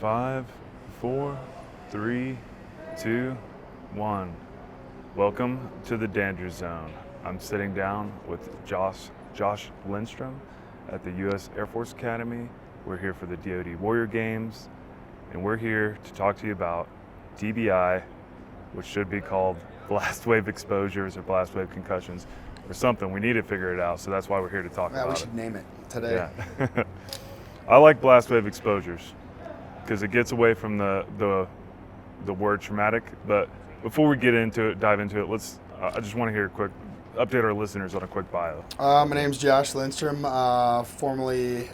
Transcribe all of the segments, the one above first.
5, 4, 3, 2, 1. Welcome to the Dangerzone. I'm sitting down with Josh Lindstrom at the U.S. Air Force Academy. We're here for the DoD Warrior Games, and we're here to talk to you about DBI, which should be called blast wave exposures or blast wave concussions or something. We need to figure it out, so that's why we're here to talk about it. Yeah, we should name it today. Yeah. I like blast wave exposures because it gets away from the word traumatic. But before we dive into it, I just want to hear a quick update our listeners on a quick bio. My name's Josh Lindstrom. Formerly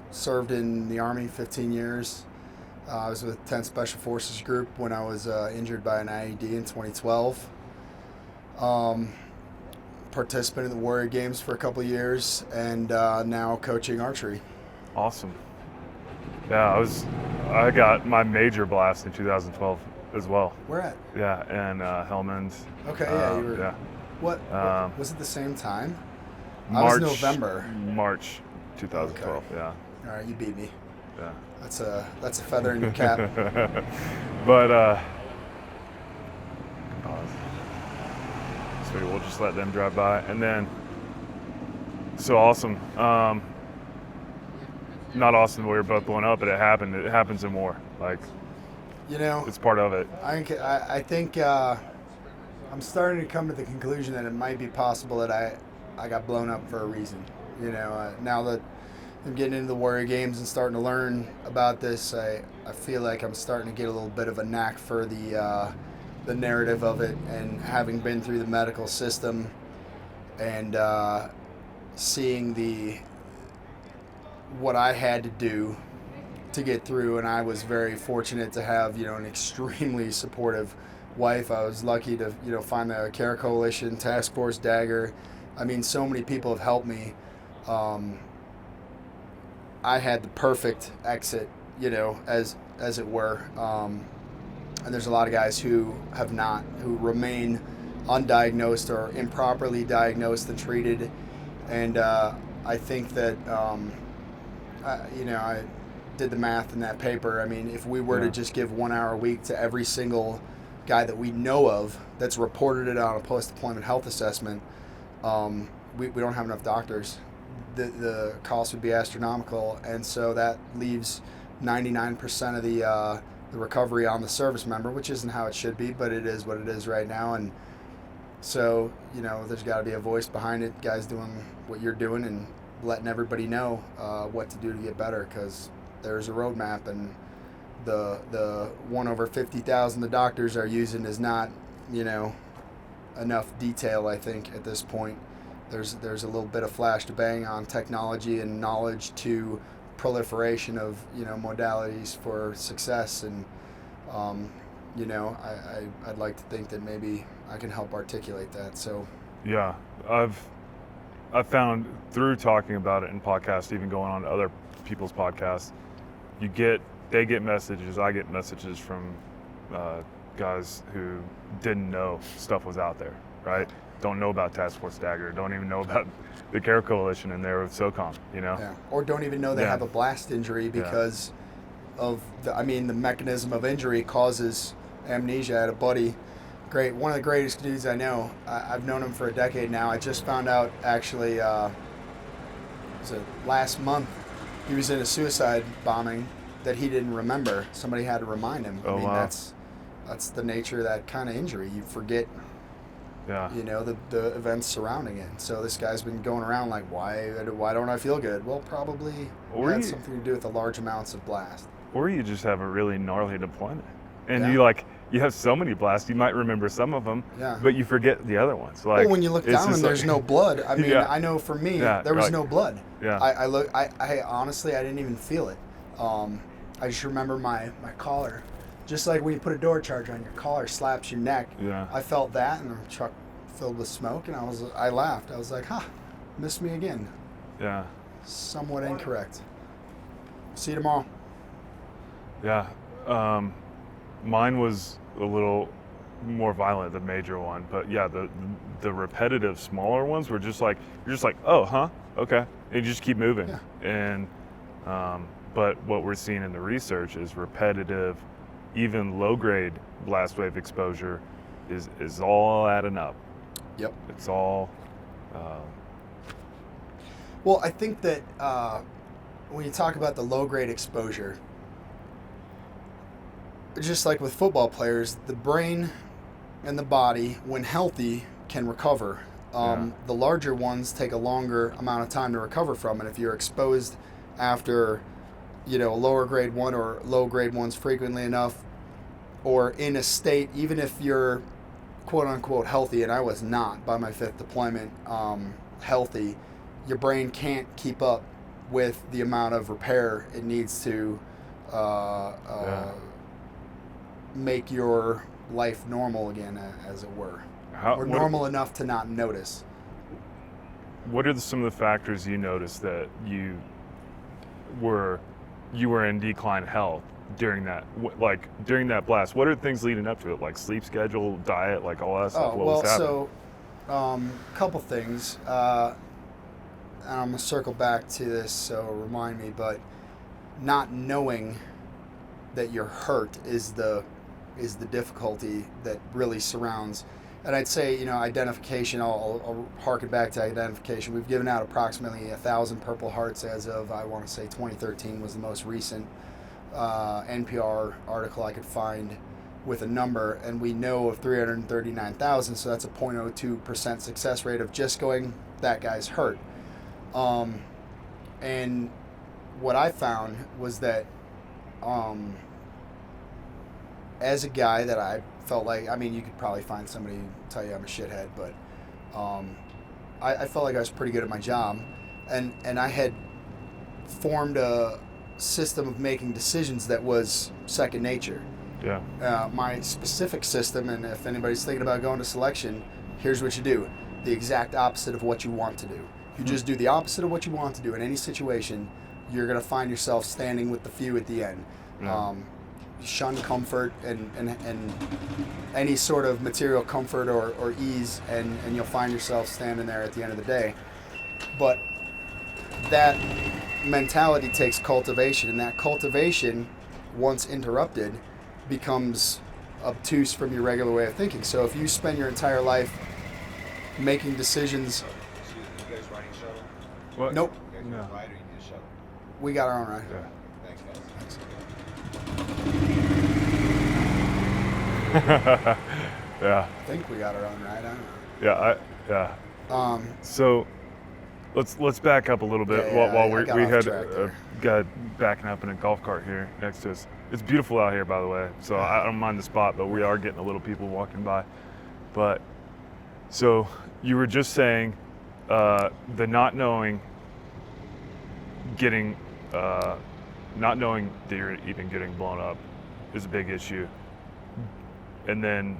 served in the Army 15 years. I was with 10th Special Forces Group when I was injured by an IED in 2012. Participant in the Warrior Games for a couple of years, and now coaching archery. Awesome. Yeah, I got my major blast in 2012 as well. Where at? Yeah, and Hellman's. Okay, yeah, you were. Yeah. What was it the same time? March, I was November. March 2012. Okay. Yeah. All right, you beat me. Yeah. That's a feather in your cap. But so we'll just let them drive by, and then so awesome. Not awesome. We were both blown up, but it happened. It happens in war. Like, it's part of it. I think I'm starting to come to the conclusion that it might be possible that I got blown up for a reason. Now that I'm getting into the Warrior Games and starting to learn about this, I feel like I'm starting to get a little bit of a knack for the narrative of it, and having been through the medical system and seeing what I had to do to get through, and I was very fortunate to have an extremely supportive wife. I was lucky to find the Care Coalition, Task Force, Dagger. I mean, so many people have helped me. I had the perfect exit, as it were. And there's a lot of guys who have not, who remain undiagnosed or improperly diagnosed and treated. And I think that, I did the math in that paper. I mean, if we were to just give 1 hour a week to every single guy that we know of that's reported it on a post-deployment health assessment, we don't have enough doctors. The cost would be astronomical. And so that leaves 99% of the recovery on the service member, which isn't how it should be, but it is what it is right now. And so, there's got to be a voice behind it, guys doing what you're doing and letting everybody know what to do to get better, because there's a roadmap, and the 1 over 50,000 the doctors are using is not, enough detail, I think, at this point. There's a little bit of flash to bang on technology and knowledge to proliferation of modalities for success, and I'd like to think that maybe I can help articulate that. So yeah, I've found through talking about it in podcasts, even going on to other people's podcasts, they get messages, I get messages from guys who didn't know stuff was out there, right? Don't know about Task Force Dagger, don't even know about the Care Coalition in there with SOCOM, Yeah. Or don't even know they have a blast injury because of the mechanism of injury causes amnesia. I had a buddy, one of the greatest dudes I know. I've known him for a decade now. I just found out actually, last month, he was in a suicide bombing that he didn't remember. Somebody had to remind him. Wow. That's the nature of that kind of injury. You forget. Yeah. The events surrounding it. So this guy's been going around like, why don't I feel good? Well, probably had something to do with the large amounts of blast. Or you just have a really gnarly deployment, and you have so many blasts, you might remember some of them, but you forget the other ones. Like, when you look down and there's no blood. I mean, I know for me there was no blood. Yeah. I honestly I didn't even feel it. I just remember my collar. Just like when you put a door charger on, your collar slaps your neck. Yeah. I felt that in a truck filled with smoke, and I laughed. I was like, missed me again. Yeah. Somewhat incorrect. See you tomorrow. Yeah. Mine was a little more violent, the major one, but yeah, the repetitive smaller ones were just like, you're just like, oh, huh, okay, and you just keep moving. Yeah. And But what we're seeing in the research is repetitive, even low-grade blast wave exposure is all adding up. Yep. It's all... Well, I think that when you talk about the low-grade exposure, just like with football players, the brain and the body, when healthy, can recover. The larger ones take a longer amount of time to recover from, and if you're exposed after, a lower grade one or low grade ones frequently enough, or in a state, even if you're quote unquote healthy, and I was not by my 5th deployment healthy, your brain can't keep up with the amount of repair it needs to make your life normal again, as it were. Or normal enough to not notice. What are some of the factors you noticed that you were in decline health during that, during that blast? What are things leading up to it, like sleep schedule, diet, like all that stuff? What was happening? So couple things. And I'm gonna circle back to this, so remind me. But not knowing that you're hurt is the difficulty that really surrounds. And I'd say, identification, I'll harken back to identification. We've given out approximately 1,000 Purple Hearts as of, I want to say 2013 was the most recent NPR article I could find with a number. And we know of 339,000, so that's a 0.02% success rate of just going, that guy's hurt. And what I found was that as a guy that I felt like, you could probably find somebody who tell you I'm a shithead, but I felt like I was pretty good at my job, and I had formed a system of making decisions that was second nature. Yeah. My specific system, and if anybody's thinking about going to selection, here's what you do: the exact opposite of what you want to do. You just do the opposite of what you want to do in any situation, you're going to find yourself standing with the few at the end. Yeah. Shun comfort and any sort of material comfort or ease, and you'll find yourself standing there at the end of the day. But that mentality takes cultivation, and that cultivation, once interrupted, becomes obtuse from your regular way of thinking. So if you spend your entire life making decisions... You guys riding shuttle? What? Nope. You guys No. ride or you need a shuttle? We got our own ride. Yeah. Thanks, guys. Yeah. I think we got our own ride. I don't know. Yeah. So let's back up a little bit while we had a guy backing up in a golf cart here next to us. It's beautiful out here, by the way. So I don't mind the spot, but we are getting a little people walking by. But so you were just saying the not knowing that you're even getting blown up is a big issue, and then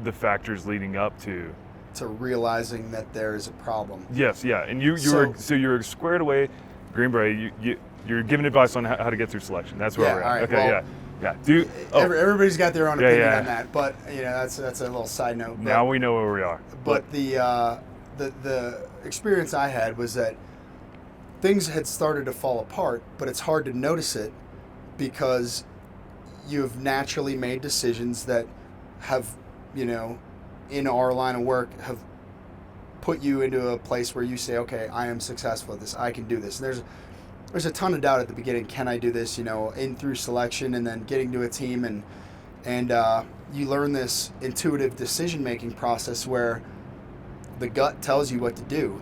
the factors leading up to realizing that there is a problem. Yes, yeah, and you're squared away, Green Beret. You're giving advice on how to get through selection. That's where we're at. All right, Okay, well, everybody's got their own opinion on that, but that's a little side note. But, now we know where we are. But the experience I had was that things had started to fall apart, but it's hard to notice it because you've naturally made decisions that have, in our line of work, have put you into a place where you say, okay, I am successful at this, I can do this. And there's a ton of doubt at the beginning. Can I do this? In through selection and then getting to a team, and you learn this intuitive decision-making process where the gut tells you what to do.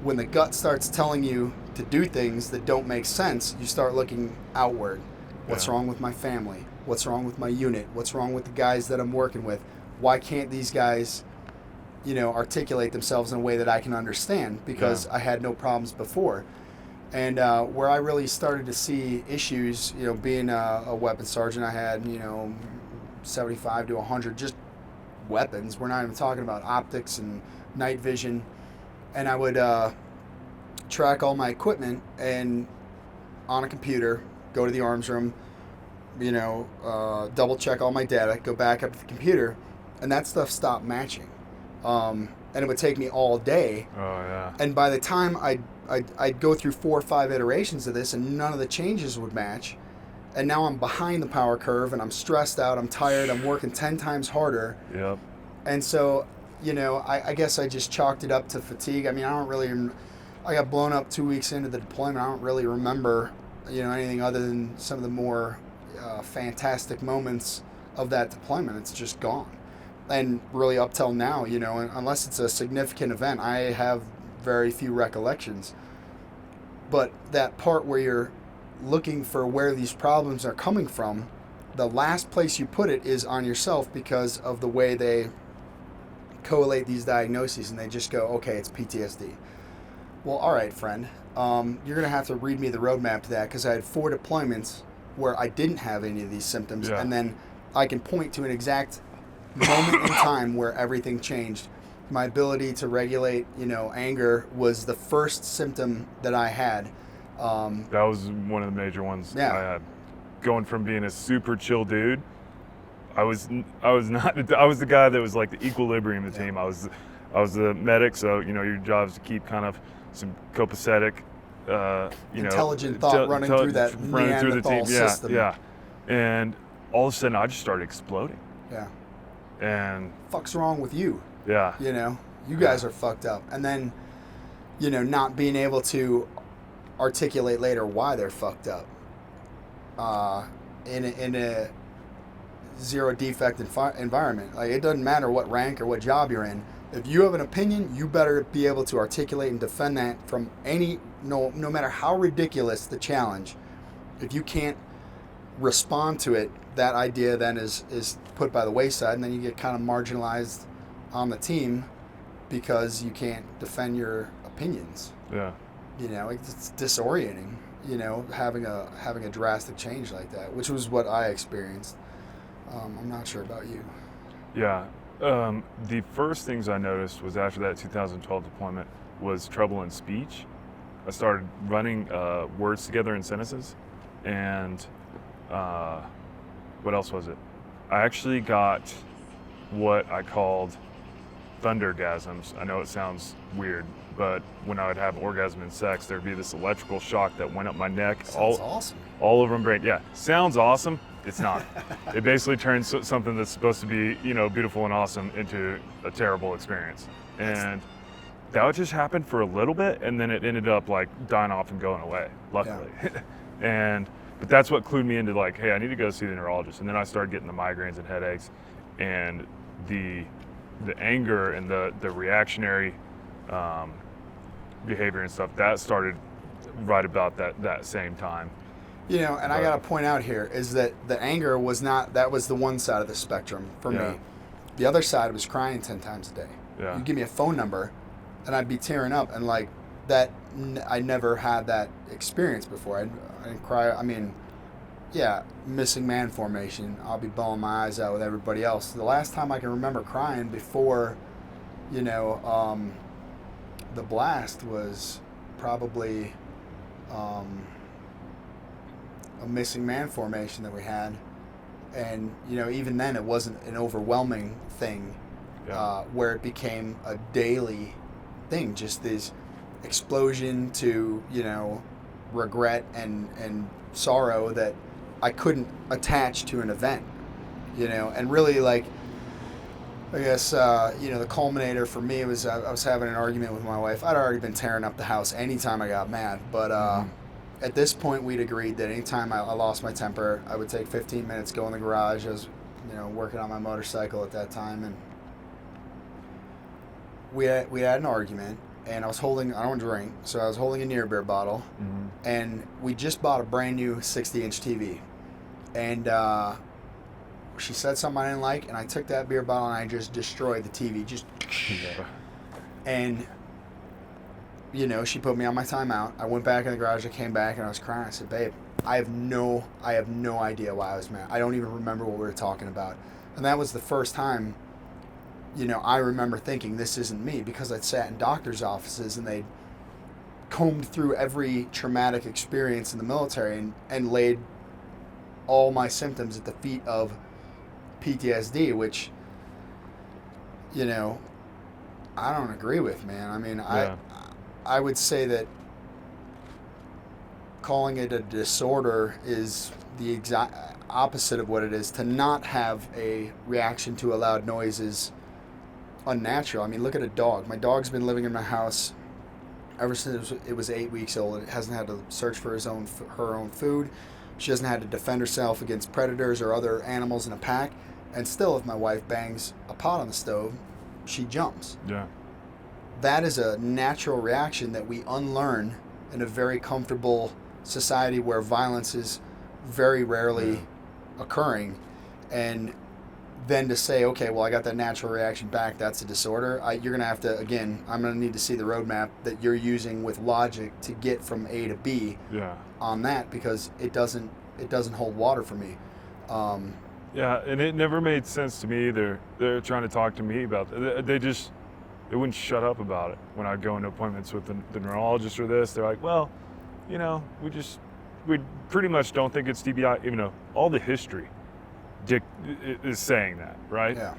When the gut starts telling you to do things that don't make sense, you start looking outward. What's wrong with my family? What's wrong with my unit? What's wrong with the guys that I'm working with? Why can't these guys, articulate themselves in a way that I can understand? Because I had no problems before. And where I really started to see issues, being a weapons sergeant, I had, 75 to 100 just weapons. We're not even talking about optics and night vision. And I would track all my equipment and on a computer, go to the arms room, double check all my data, go back up to the computer, and that stuff stopped matching. And it would take me all day. Oh, yeah. And by the time I'd go through 4 or 5 iterations of this, and none of the changes would match. And now I'm behind the power curve, and I'm stressed out, I'm tired, I'm working 10 times harder. Yep. And so, I guess I just chalked it up to fatigue. I mean, I got blown up 2 weeks into the deployment. I don't really remember, anything other than some of the more fantastic moments of that deployment. It's just gone. And really up till now, unless it's a significant event, I have very few recollections. But that part where you're looking for where these problems are coming from, the last place you put it is on yourself because of the way they collate these diagnoses, and they just go, okay, it's PTSD. Well, all right, friend, you're going to have to read me the roadmap to that, because I had 4 deployments where I didn't have any of these symptoms, and then I can point to an exact moment in time where everything changed. My ability to regulate, anger was the first symptom that I had. That was one of the major ones I had. Going from being a super chill dude, I was the guy that was like the equilibrium of the team. I was the medic, so your job is to keep kind of some copacetic, intelligent thought running through the team system. Yeah. And all of a sudden, I just started exploding. Yeah. And fuck's wrong with you? Yeah. You guys are fucked up. And then, not being able to articulate later why they're fucked up. In a zero defect environment, like, it doesn't matter what rank or what job you're in. If you have an opinion, you better be able to articulate and defend that from no matter how ridiculous the challenge. If you can't respond to it, that idea then is put by the wayside, and then you get kind of marginalized on the team because you can't defend your opinions. Yeah. It's disorienting, having a drastic change like that, which was what I experienced. I'm not sure about you. Yeah. The first things I noticed was after that 2012 deployment was trouble in speech. I started running words together in sentences, and what else was it? I actually got what I called thundergasms. I know it sounds weird, but when I would have orgasm in sex, there'd be this electrical shock that went up my neck. Sounds awesome. All over my brain. Yeah, sounds awesome. It's not. It basically turns something that's supposed to be, beautiful and awesome into a terrible experience. And that would just happen for a little bit, and then it ended up like dying off and going away, luckily. Yeah. But that's what clued me into like, hey, I need to go see the neurologist. And then I started getting the migraines and headaches, and the anger and the reactionary behavior and stuff, that started right about that same time. And I got to point out here is that the anger was that was the one side of the spectrum for me. The other side was crying 10 times a day. Yeah. You give me a phone number and I'd be tearing up, and like that, I never had that experience before. I didn't cry. I mean, missing man formation. I'll be bawling my eyes out with everybody else. The last time I can remember crying before, the blast was probably a missing man formation that we had, and even then it wasn't an overwhelming thing, where it became a daily thing, just this explosion to regret and sorrow that I couldn't attach to an event, and really, like, I guess the culminator for me was I was having an argument with my wife. I'd already been tearing up the house anytime I got mad, but at this point, we'd agreed that anytime I lost my temper, I would take 15 minutes, go in the garage. I was, working on my motorcycle at that time, and we had an argument, and I don't drink, so I was holding a near beer bottle, and we just bought a brand new 60-inch TV, and she said something I didn't like, and I took that beer bottle and I just destroyed the TV, and she put me on my timeout. I went back in the garage. I came back and I was crying. I said, babe, I have no idea why I was mad. I don't even remember what we were talking about. And that was the first time, I remember thinking this isn't me, because I'd sat in doctor's offices and they'd combed through every traumatic experience in the military and laid all my symptoms at the feet of PTSD, which, I don't agree with, man. I mean, I would say that calling it a disorder is the exact opposite of what it is. To not have a reaction to a loud noise is unnatural. I mean, look at a dog. My dog's been living in my house ever since it was 8 weeks old. It hasn't had to search for her own food. She hasn't had to defend herself against predators or other animals in a pack. And still, if my wife bangs a pot on the stove, she jumps. Yeah. That is a natural reaction that we unlearn in a very comfortable society where violence is very rarely occurring. And then to say, okay, well, I got that natural reaction back, that's a disorder. You're going to have to, again, I'm going to need to see the roadmap that you're using with logic to get from A to B on that, because it doesn't hold water for me. Yeah, and it never made sense to me either. They're trying to talk to me about it. They wouldn't shut up about it when I'd go into appointments with the neurologist or this. They're like, well, we pretty much don't think it's TBI, even though all the history is saying that, right? Yeah.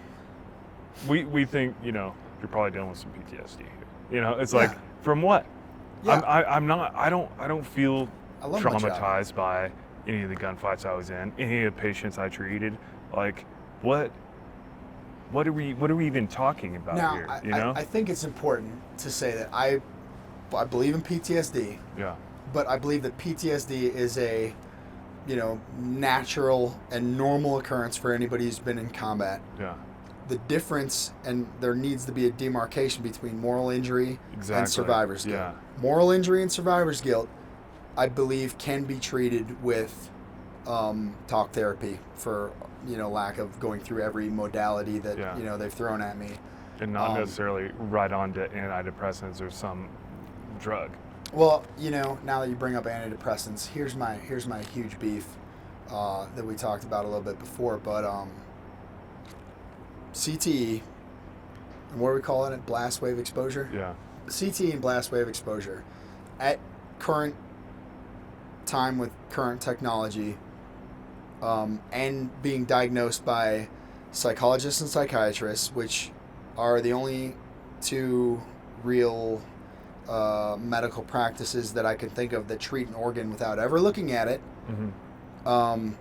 We think, you're probably dealing with some PTSD here. It's like, from what? Yeah. I don't feel traumatized by by any of the gunfights I was in, any of the patients I treated. Like, what are we even talking about here? I think it's important to say that I believe in PTSD. Yeah. But I believe that PTSD is a, natural and normal occurrence for anybody who's been in combat. Yeah. The difference, and there needs to be a demarcation between moral injury and survivor's guilt. Yeah. Moral injury and survivor's guilt, I believe, can be treated with talk therapy for, lack of going through every modality that, they've thrown at me. And not necessarily right on to antidepressants or some drug. Well, now that you bring up antidepressants, here's my huge beef that we talked about a little bit before, but CTE, and what are we calling it? Blast wave exposure? Yeah. CTE and blast wave exposure at current time with current technology, and being diagnosed by psychologists and psychiatrists, which are the only two real medical practices that I can think of that treat an organ without ever looking at it. Mm-hmm.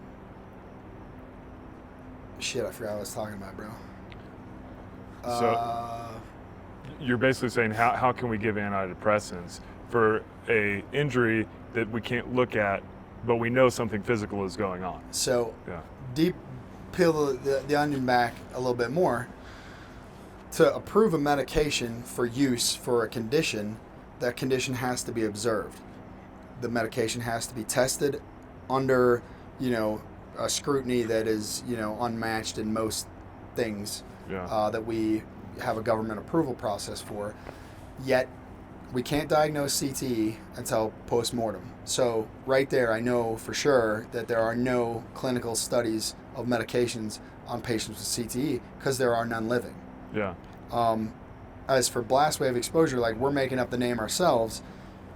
Shit, I forgot what I was talking about, bro. So you're basically saying how can we give antidepressants for a injury that we can't look at, but we know something physical is going on? So deep peel the onion back a little bit more. To approve a medication for use for a condition, that condition has to be observed. The medication has to be tested under, a scrutiny that is, unmatched in most things that we have a government approval process for. Yet, we can't diagnose CTE until post-mortem. So right there, I know for sure that there are no clinical studies of medications on patients with CTE because there are none living. Yeah. As for blast wave exposure, like, we're making up the name ourselves.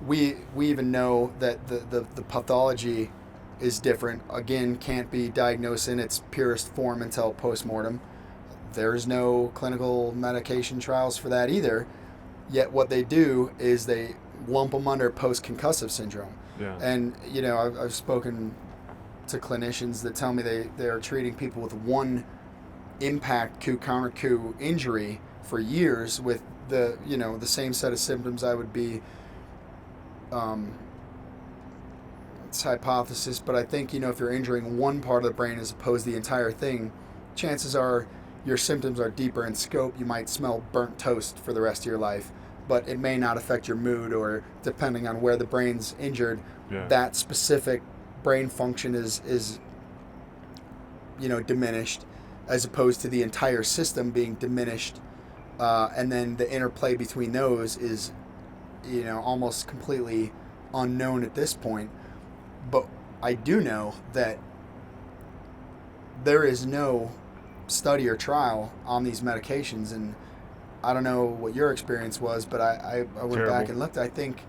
We even know that the pathology is different. Again, can't be diagnosed in its purest form until postmortem. There's no clinical medication trials for that either. Yet what they do is they lump them under post-concussive syndrome. Yeah. And, I've spoken to clinicians that tell me they are treating people with one impact coup, counter coup injury for years with the same set of symptoms. I would be, it's hypothesis, but I think, if you're injuring one part of the brain as opposed to the entire thing, chances are your symptoms are deeper in scope. You might smell burnt toast for the rest of your life, but it may not affect your mood, or depending on where the brain's injured, that specific brain function is diminished, as opposed to the entire system being diminished. And then the interplay between those is, almost completely unknown at this point. But I do know that there is no study or trial on these medications, and I don't know what your experience was, but I went back and looked. I think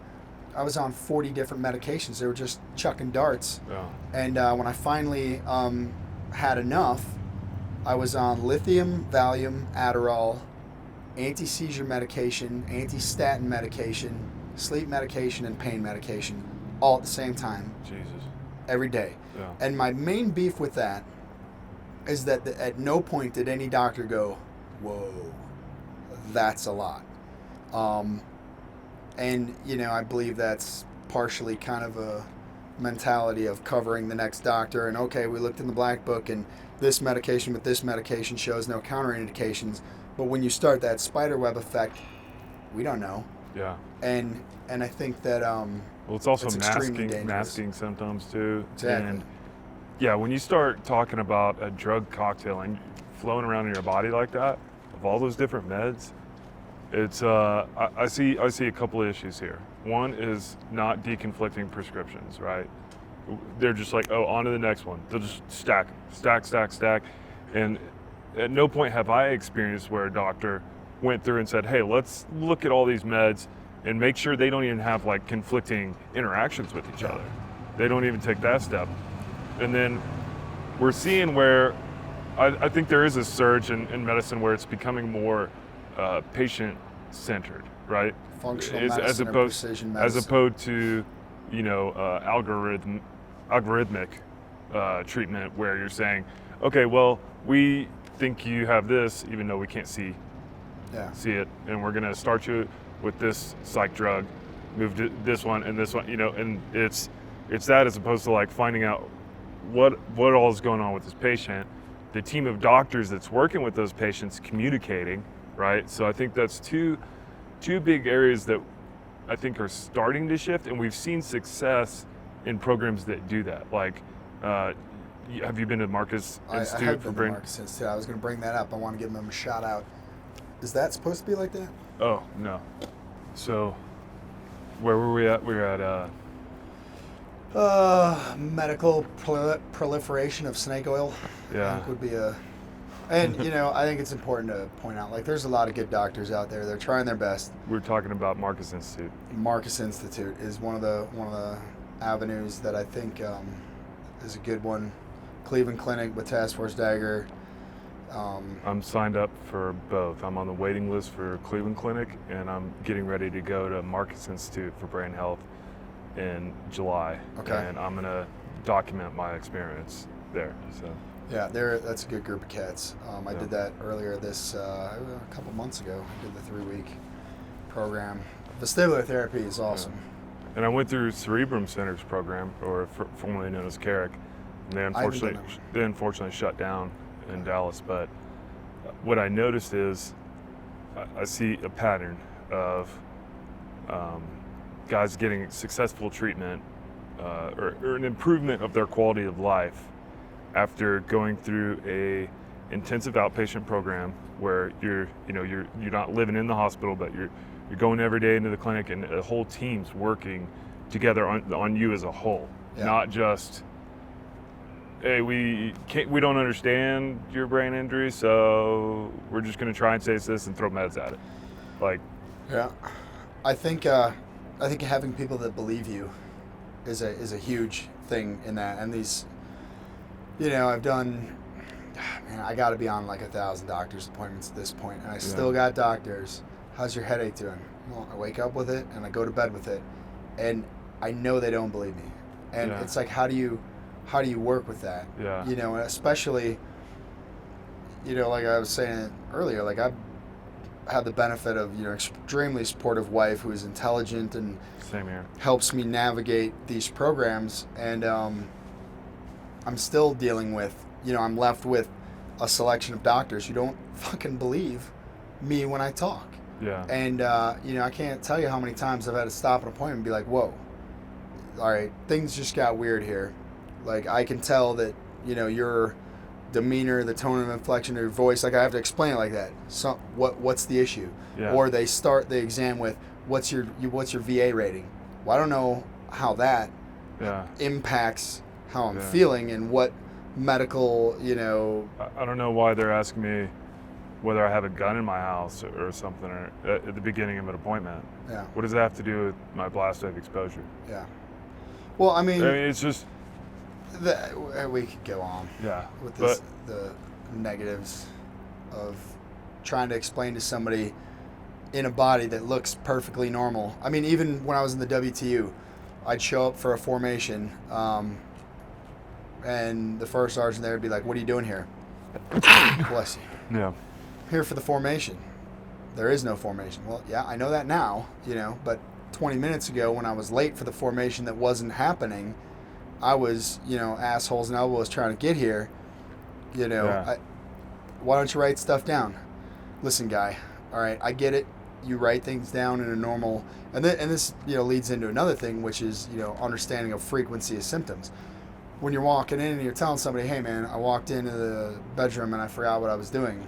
I was on 40 different medications. They were just chucking darts. Yeah. And when I finally had enough, I was on lithium, Valium, Adderall, anti-seizure medication, anti-statin medication, sleep medication, and pain medication. all at the same time, Jesus. every day. Yeah. And my main beef with that is that at no point did any doctor go, whoa, that's a lot. And, I believe that's partially kind of a mentality of covering the next doctor. And, okay, we looked in the black book and this medication with this medication shows no counterindications. But when you start that spider web effect, we don't know. Yeah. And I think that well, it's also extremely dangerous. masking symptoms too. Exactly. And yeah, when you start talking about a drug cocktail and flowing around in your body like that, of all those different meds, it's I see a couple of issues here. One is not deconflicting prescriptions, right? They're just like, oh, on to the next one. They'll just stack, and at no point have I experienced where a doctor went through and said, hey, let's look at all these meds and make sure they don't even have like conflicting interactions with each other. They don't even take that step. And then we're seeing where I think there is a surge in medicine where it's becoming more patient-centered, right? Functional medicine or precision medicine. As opposed to, algorithmic treatment where you're saying, okay, well, we think you have this, even though we can't see it, and we're gonna start you with this psych drug, move to this one and this one, and it's that as opposed to like finding out what all is going on with this patient, the team of doctors that's working with those patients communicating, right? So I think that's two big areas that I think are starting to shift, and we've seen success in programs that do that. Like, have you been to Marcus Institute? I have been to Marcus Institute. I was going to bring that up. I want to give them a shout out. Is that supposed to be like that? Oh, no. So, where were we at? We were at medical proliferation of snake oil. Yeah. I think would be and I think it's important to point out, like, there's a lot of good doctors out there. They're trying their best. We're talking about Marcus Institute. Marcus Institute is one of the avenues that I think is a good one. Cleveland Clinic with Task Force Dagger. I'm signed up for both. I'm on the waiting list for Cleveland Clinic, and I'm getting ready to go to Marcus Institute for Brain Health in July. Okay. And I'm going to document my experience there. So. Yeah, that's a good group of cats. I did that earlier a couple months ago. I did the 3-week program. Vestibular therapy is awesome. Yeah. And I went through Cerebrum Center's program, or formerly known as Carrick. And they unfortunately shut down in Dallas. But what I noticed is I see a pattern of guys getting successful treatment or an improvement of their quality of life after going through a intensive outpatient program where you're not living in the hospital, but you're going every day into the clinic, and the whole team's working together on you as a whole, not just, hey, we don't understand your brain injury, so we're just going to try and say it's this and throw meds at it. Like, yeah, I think having people that believe you is a huge thing in that. And these, I've done, I got to be on like 1,000 doctor's appointments at this point, and I still got doctors. How's your headache doing? Well, I wake up with it and I go to bed with it, and I know they don't believe me. And it's like, how do you work with that? Yeah. Especially, like I was saying earlier, like I've had the benefit of, extremely supportive wife who is intelligent and same here, helps me navigate these programs. And I'm still dealing with, I'm left with a selection of doctors who don't fucking believe me when I talk. Yeah. And, I can't tell you how many times I've had to stop an appointment and be like, whoa, all right, things just got weird here. Like, I can tell that, your demeanor, the tone of inflection of your voice, like I have to explain it like that. So what's the issue? Yeah. Or they start the exam with, what's your VA rating? Well, I don't know how that impacts how I'm feeling and what medical, I don't know why they're asking me whether I have a gun in my house or something, or at the beginning of an appointment. Yeah. What does that have to do with my blast wave exposure? Yeah. Well, I mean it's just... we could go on with the negatives of trying to explain to somebody in a body that looks perfectly normal. I mean, even when I was in the WTU, I'd show up for a formation, and the first sergeant there would be like, "What are you doing here?" Bless you. Yeah. Here for the formation. There is no formation. Well, yeah, I know that now, but 20 minutes ago when I was late for the formation that wasn't happening, I was, assholes and elbows trying to get here. Yeah. Why don't you write stuff down? Listen, guy, all right, I get it. You write things down in a normal, and this leads into another thing, which is understanding of frequency of symptoms. When you're walking in and you're telling somebody, "Hey man, I walked into the bedroom and I forgot what I was doing,"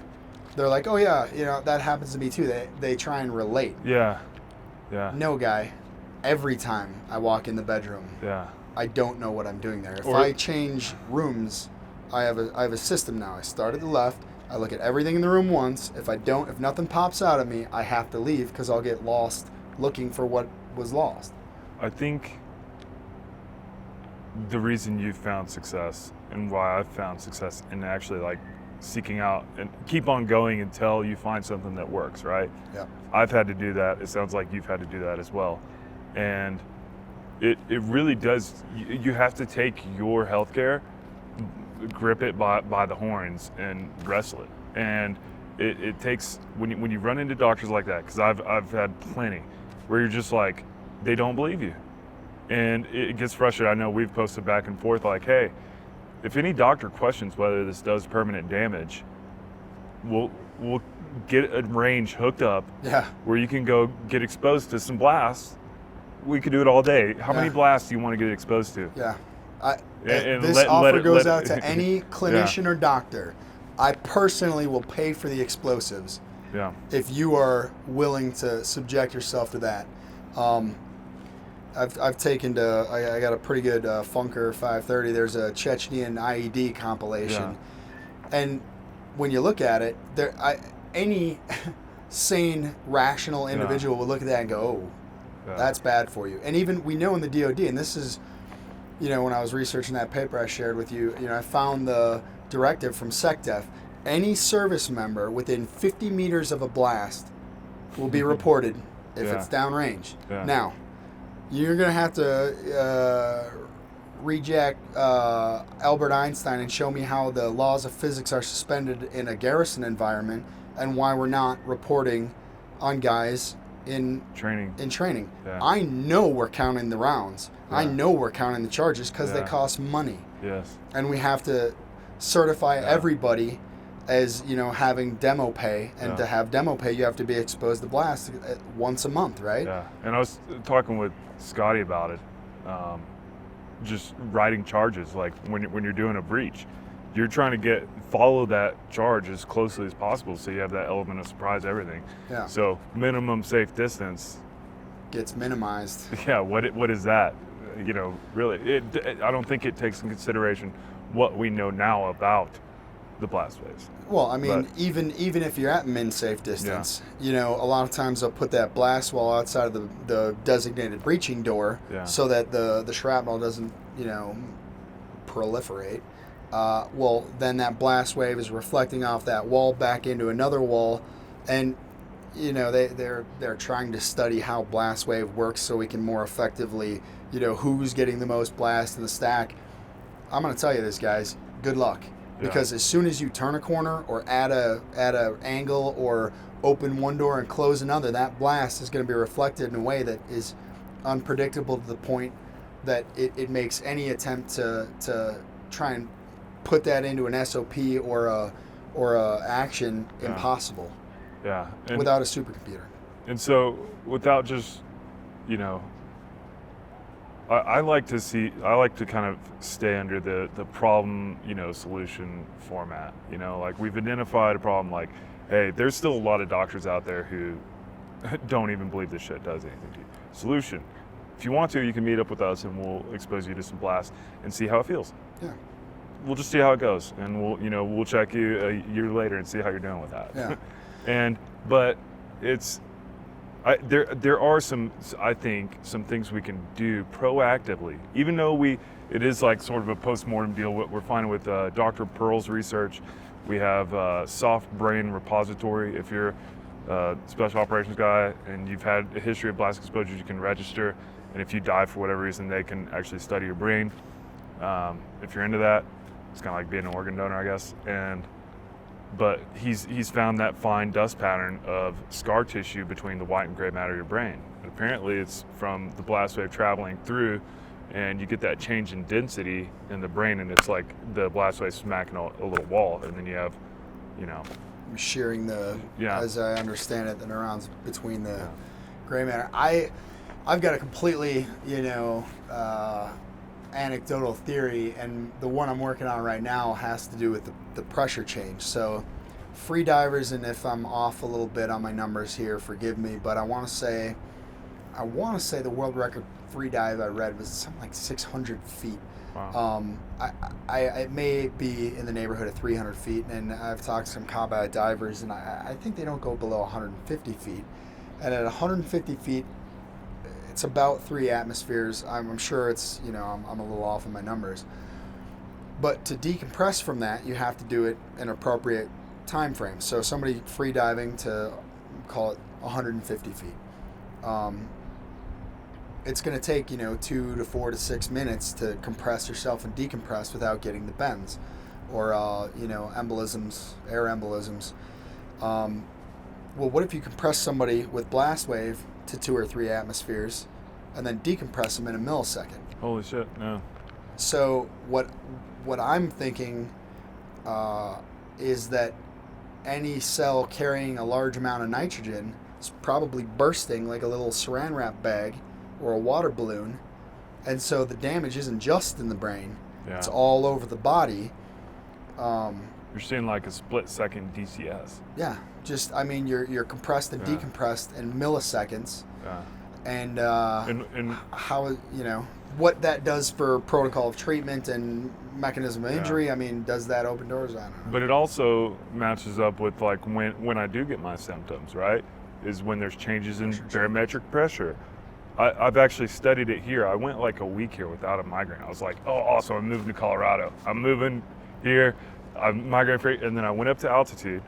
they're like, "Oh yeah, that happens to me too." They try and relate. Yeah. No, guy, every time I walk in the bedroom, I don't know what I'm doing there. If I change rooms, I have a system now. I start at the left. I look at everything in the room once. If nothing pops out at me, I have to leave because I'll get lost looking for what was lost. I think the reason you've found success and why I've found success in actually like seeking out and keep on going until you find something that works, right? Yeah. I've had to do that. It sounds like you've had to do that as well. And it really does, you have to take your healthcare, grip it by the horns and wrestle it. And it takes, when you run into doctors like that, because I've had plenty, where you're just like, they don't believe you. And it gets frustrating. I know we've posted back and forth like, hey, if any doctor questions whether this does permanent damage, we'll get a range hooked up where you can go get exposed to some blasts. We could do it all day. How many blasts do you want to get exposed to? Yeah. This offer goes out to any clinician or doctor. I personally will pay for the explosives if you are willing to subject yourself to that. I've taken I got a pretty good Funker 530. There's a Chechnyan IED compilation. And when you look at it, any sane, rational individual will look at that and go, oh, that's bad for you. And even we know in the DOD, and this is, when I was researching that paper I shared with you, I found the directive from SecDef. Any service member within 50 meters of a blast will be reported if it's downrange. Now, you're going to have to reject Albert Einstein and show me how the laws of physics are suspended in a garrison environment and why we're not reporting on guys in training. I know we're counting the rounds. I know we're counting the charges because they cost money. Yes. And we have to certify everybody as having demo pay, and to have demo pay you have to be exposed to blast once a month, right? Yeah. And I was talking with Scotty about it, just writing charges. Like when you're doing a breach, you're trying to follow that charge as closely as possible, so you have that element of surprise, everything. Yeah. So minimum safe distance gets minimized. Yeah. What is that? Really, I don't think it takes in consideration what we know now about the blast phase. Well, I mean, even if you're at min safe distance, a lot of times they'll put that blast wall outside of the designated breaching door so that the shrapnel doesn't, proliferate. Well, then that blast wave is reflecting off that wall back into another wall, and they're trying to study how blast wave works so we can more effectively, who's getting the most blast in the stack. I'm going to tell you this, guys. Good luck. Because as soon as you turn a corner or add a angle or open one door and close another, that blast is going to be reflected in a way that is unpredictable to the point that it makes any attempt to try and put that into an SOP or a action impossible. Yeah. And without a supercomputer. And so without just, I like to kind of stay under the problem, solution format. Like we've identified a problem, like, hey, there's still a lot of doctors out there who don't even believe this shit does anything to you. Solution: if you want to, you can meet up with us and we'll expose you to some blasts and see how it feels. Yeah. We'll just see how it goes, and we'll check you a year later and see how you're doing with that. Yeah. But it's. There are some things we can do proactively, even though it is like sort of a post-mortem deal. What we're finding with Dr. Pearl's research, we have soft brain repository. If you're a special operations guy and you've had a history of blast exposures, you can register, and if you die for whatever reason, they can actually study your brain. If you're into that, it's kind of like being an organ donor, I guess. But he's found that fine dust pattern of scar tissue between the white and gray matter of your brain. And apparently it's from the blast wave traveling through, and you get that change in density in the brain, and it's like the blast wave smacking a little wall, and then you have, shearing the, as I understand it, the neurons between the gray matter. I've got a completely, anecdotal theory, and the one I'm working on right now has to do with the pressure change. So free divers, and if I'm off a little bit on my numbers here, forgive me, but I want to say the world record free dive I read was something like 600 feet. Wow. It may be in the neighborhood of 300 feet, and I've talked to some combat divers, and I think they don't go below 150 feet. And at 150 feet, it's about 3 atmospheres. I'm sure it's, I'm a little off on my numbers. But to decompress from that, you have to do it in an appropriate time frame. So somebody free diving to, call it 150 feet. It's going to take, 2 to 4 to 6 minutes to compress yourself and decompress without getting the bends or, embolisms, air embolisms. Well, what if you compress somebody with blast wave to 2 or 3 atmospheres and then decompress them in a millisecond? Holy shit, no. So what I'm thinking is that any cell carrying a large amount of nitrogen is probably bursting like a little saran wrap bag or a water balloon, and so the damage isn't just in the brain, it's all over the body. You're seeing like a split-second DCS. Yeah, you're compressed and decompressed in milliseconds. Yeah. And and how, what that does for protocol of treatment and mechanism of injury, does that open doors? I don't know. But it also matches up with like when I do get my symptoms, right? Is when there's changes in barometric pressure. I've actually studied it here. I went like a week here without a migraine. I was like, oh, awesome, I'm moving to Colorado. I'm moving here. I'm migraine free. And then I went up to altitude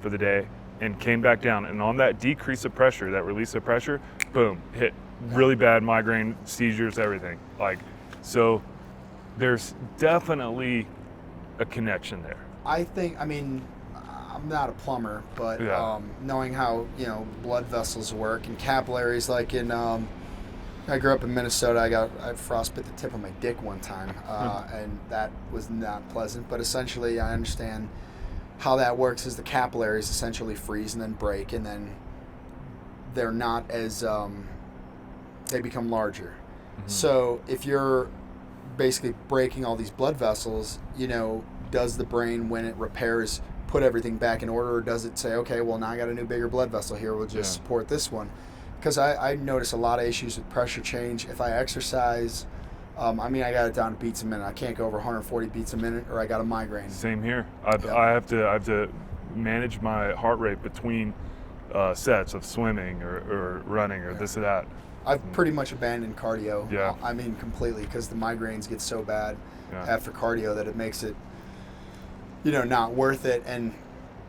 for the day and came back down. And on that decrease of pressure, that release of pressure, boom, hit really bad migraine, seizures, everything. So there's definitely a connection there. I think, I'm not a plumber, but knowing how, blood vessels work and capillaries, like in, I grew up in Minnesota. I frostbit the tip of my dick one time, and that was not pleasant. But essentially, I understand how that works. Is the capillaries essentially freeze and then break, and then they're not as they become larger. Mm-hmm. So if you're basically breaking all these blood vessels, does the brain, when it repairs, put everything back in order, or does it say, okay, well, now I got a new bigger blood vessel here, we'll just support this one? Because I notice a lot of issues with pressure change. If I exercise, I got it down to beats a minute. I can't go over 140 beats a minute, or I got a migraine. Same here. I have to manage my heart rate between sets of swimming or running or this or that. I've pretty much abandoned cardio. Yeah. Completely, because the migraines get so bad after cardio that it makes it, not worth it. And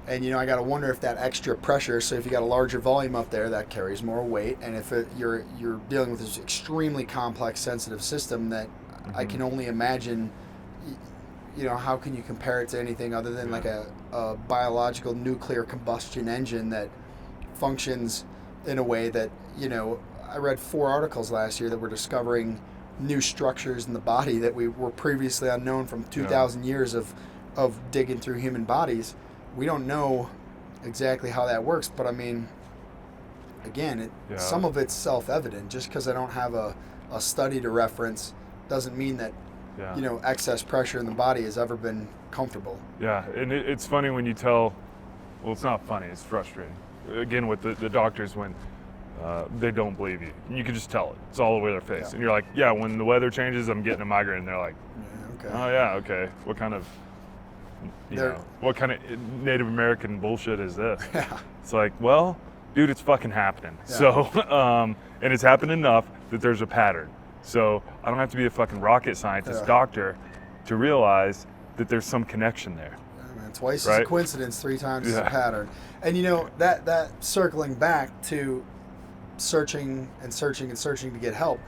I got to wonder if that extra pressure, so if you got a larger volume up there, that carries more weight. And if you're dealing with this extremely complex, sensitive system that I can only imagine, how can you compare it to anything other than like a biological nuclear combustion engine that functions in a way that, I read 4 articles last year that were discovering new structures in the body that were previously unknown from 2,000 years of digging through human bodies. We don't know exactly how that works, but again, some of it's self-evident. Just because I don't have a study to reference doesn't mean that excess pressure in the body has ever been comfortable. Yeah, and it's funny when you tell, well, it's not funny, it's frustrating. Again, with the doctors when they don't believe you. You can just tell it. It's all over their face. And you're like, when the weather changes, I'm getting a migraine. And they're like, oh yeah, okay. What kind of Native American bullshit is this? Yeah. It's like, well, dude, it's fucking happening. Yeah. So, and it's happened enough that there's a pattern. So I don't have to be a fucking rocket scientist doctor to realize that there's some connection there. Yeah, man, twice is a coincidence, 3 times is a pattern. And that circling back to searching to get help,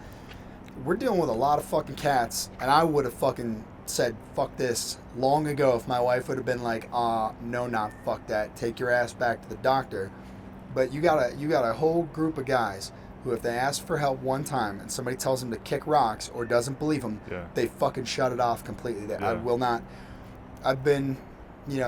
we're dealing with a lot of fucking cats, and I would have fucking said fuck this long ago if my wife would have been like, no, not fuck that, take your ass back to the doctor. But you got a whole group of guys who, if they ask for help one time and somebody tells them to kick rocks or doesn't believe them, they fucking shut it off completely. I will not. I've been,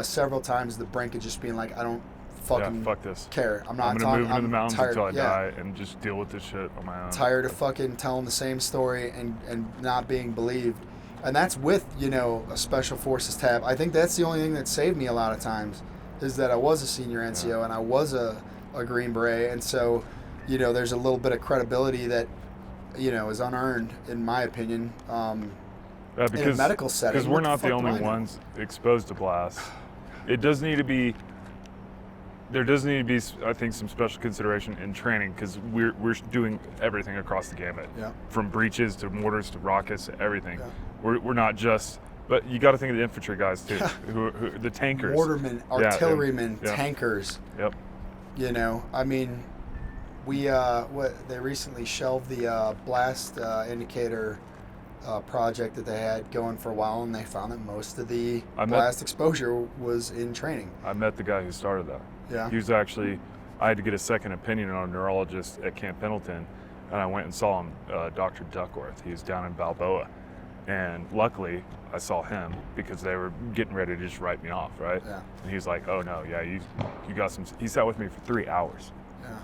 several times the brink of just being like, I don't fucking fuck this. care. I'm gonna move into the mountains tired, until I die and just deal with this shit on my own. Tired of fucking telling the same story and not being believed. And that's with, a Special Forces tab. I think that's the only thing that saved me a lot of times, is that I was a senior NCO and I was a Green Beret. And so, there's a little bit of credibility that, is unearned, in my opinion, in a medical setting. Because we're not the only ones exposed to blasts. There does need to be, I think, some special consideration in training, because we're doing everything across the gamut. Yeah. From breaches to mortars to rockets to everything. Yeah. We're not just, but you got to think of the infantry guys too, who the tankers. Mortarmen, artillerymen, tankers. Yep. I mean, they recently shelved the blast indicator project that they had going for a while, and they found that most of the blast exposure was in training. I met the guy who started that. Yeah. He was actually, I had to get a second opinion on a neurologist at Camp Pendleton, and I went and saw him, Dr. Duckworth. He was down in Balboa. And luckily, I saw him because they were getting ready to just write me off, right? Yeah. And he's like, oh no, yeah, you got some, he sat with me for 3 hours,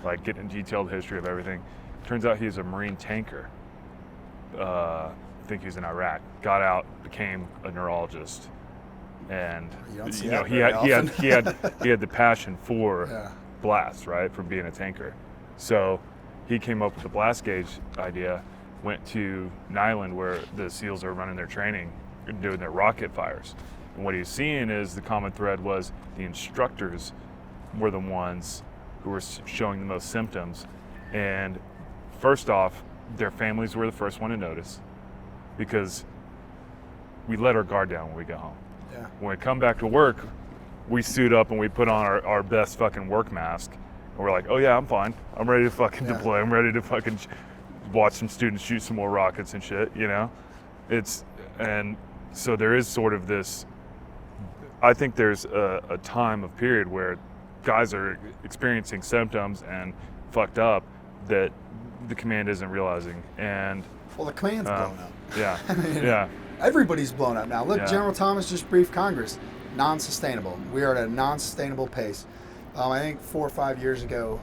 like getting a detailed history of everything. Turns out he's a Marine tanker. I think he was in Iraq. Got out, became a neurologist. And he had the passion for blasts, right, from being a tanker. So he came up with the blast gauge idea, went to Nyland where the SEALs are running their training and doing their rocket fires. And what he's seeing is the common thread was the instructors were the ones who were showing the most symptoms. And first off, their families were the first one to notice, because we let our guard down when we get home. Yeah. When we come back to work, we suit up and we put on our best fucking work mask. And we're like, oh yeah, I'm fine. I'm ready to fucking deploy. I'm ready to fucking watch some students shoot some more rockets and shit, and so there is sort of this, I think there's a time of period where guys are experiencing symptoms and fucked up that the command isn't realizing. And the command's blown up. Yeah. I mean, yeah. Everybody's blown up now. Look, General Thomas just briefed Congress. Non-sustainable. We are at a non-sustainable pace. I think 4 or 5 years ago,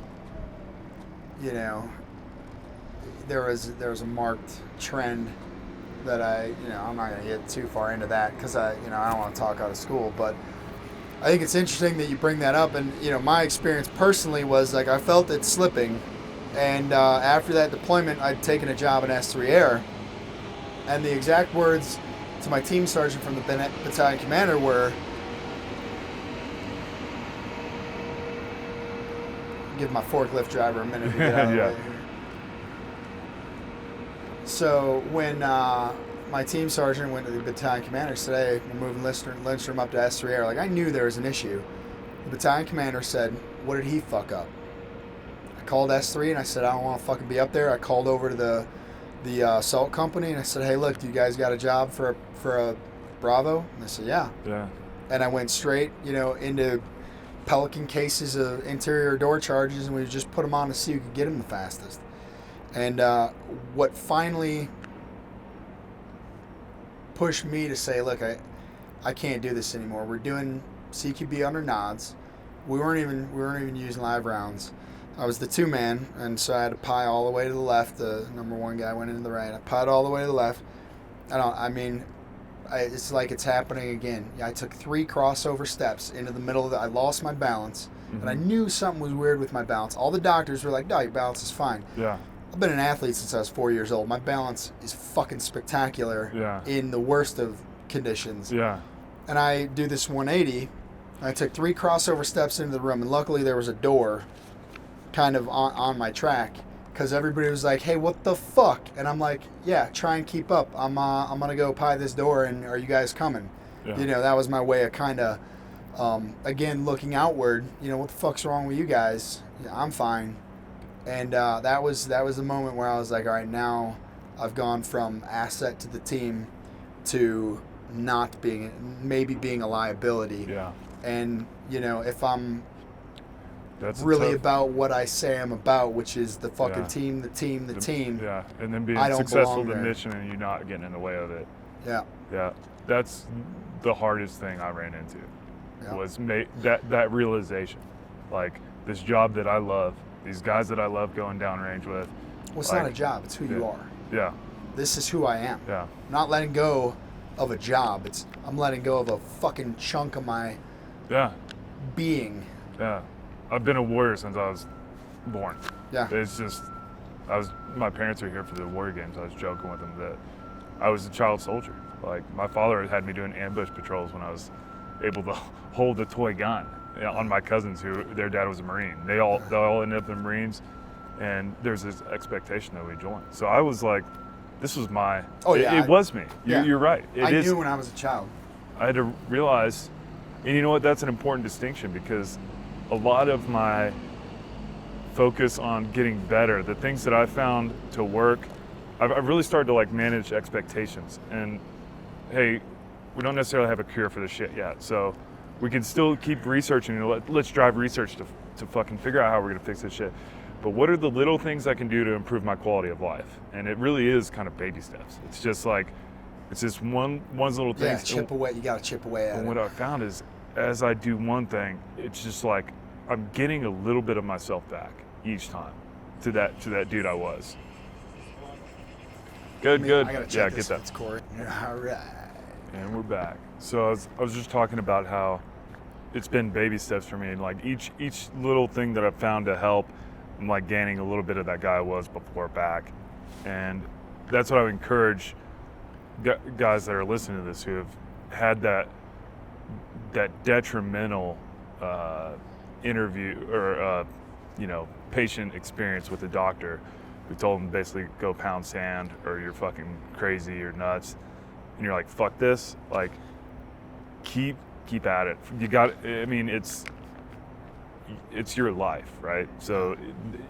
there was a marked trend that I'm not going to get too far into that because I don't want to talk out of school, but I think it's interesting that you bring that up. And my experience personally was like I felt it slipping, and after that deployment, I'd taken a job in S3 Air, and the exact words to my team sergeant from the battalion commander were, "Give my forklift driver a minute to get out of the way." So when my team sergeant went to the battalion commander, said, "Hey, we're moving Lindstrom up to S3 Air." Like, I knew there was an issue. The battalion commander said, "What did he fuck up?" I called S3 and I said, "I don't want to fucking be up there." I called over to the assault company and I said, "Hey, look, do you guys got a job for a Bravo?" And they said, "Yeah." Yeah. And I went straight, into Pelican cases of interior door charges, and we just put them on to see who could get them the fastest. And what finally pushed me to say, look, I can't do this anymore. We're doing CQB under nods. We weren't even using live rounds. I was the 2-man, and so I had to pie all the way to the left. The number 1 guy went into the right. I pied all the way to the left. It's like it's happening again. I took 3 crossover steps into the middle of I lost my balance, and I knew something was weird with my balance. All the doctors were like, "No, your balance is fine." Yeah. I've been an athlete since I was 4 years old. My balance is fucking spectacular in the worst of conditions. Yeah. And I do this 180. I took 3 crossover steps into the room, and luckily there was a door kind of on my track, because everybody was like, "Hey, what the fuck?" And I'm like, "Yeah, try and keep up. I'm gonna go pie this door, and are you guys coming?" Yeah. That was my way of kind of, again, looking outward. What the fuck's wrong with you guys? I'm fine. And that was the moment where I was like, all right, now I've gone from asset to the team to not being, maybe being a liability. Yeah. And, you know, if I'm That's really about what I say I'm about, which is the fucking Yeah. team, the team. Yeah, and then being I don't successful belong at the there. mission and you not getting in the way of it. Yeah. Yeah, that's the hardest thing I ran into. Yeah. Was that realization, like this job that I love, these guys that I love going downrange with. Well, it's like, not a job. It's who you are. Yeah, This is who I am. yeah, I'm not letting go of a job. I'm letting go of a fucking chunk of my yeah, being. yeah. I've been a warrior since I was born. Yeah. It's just, my parents are here for the warrior games. I was joking with them that I was a child soldier. Like my father had me doing ambush patrols when I was able to hold a toy gun on my cousins who their dad was a Marine. They all ended up in the Marines, and there's this expectation that we join. So I was like, this was my. Oh, yeah, it was me. yeah. You're right. I knew when I was a child. I had to realize, and you know what? That's an important distinction because a lot of my focus on getting better, the things that I found to work, I've really started to like manage expectations. And hey, we don't necessarily have a cure for this shit yet, so we can still keep researching. Let's drive research to fucking figure out how we're gonna fix this shit. But what are the little things I can do to improve my quality of life? And it really is kind of baby steps. It's just like, it's just one little thing. Yeah, chip away. You got to chip away at And it. what I found is, as I do one thing, it's just like I'm getting a little bit of myself back each time to that dude I was. Good. I gotta check Yeah, this get if it's Corey. All right. And we're back. So I was just talking about how it's been baby steps for me, and like each little thing that I've found to help, I'm like gaining a little bit of that guy I was before back. And that's what I would encourage guys that are listening to this who have had that detrimental interview or patient experience with a doctor who told them basically go pound sand or you're fucking crazy or nuts, and you're like, fuck this, like keep at it. You got, I mean, it's your life, right? So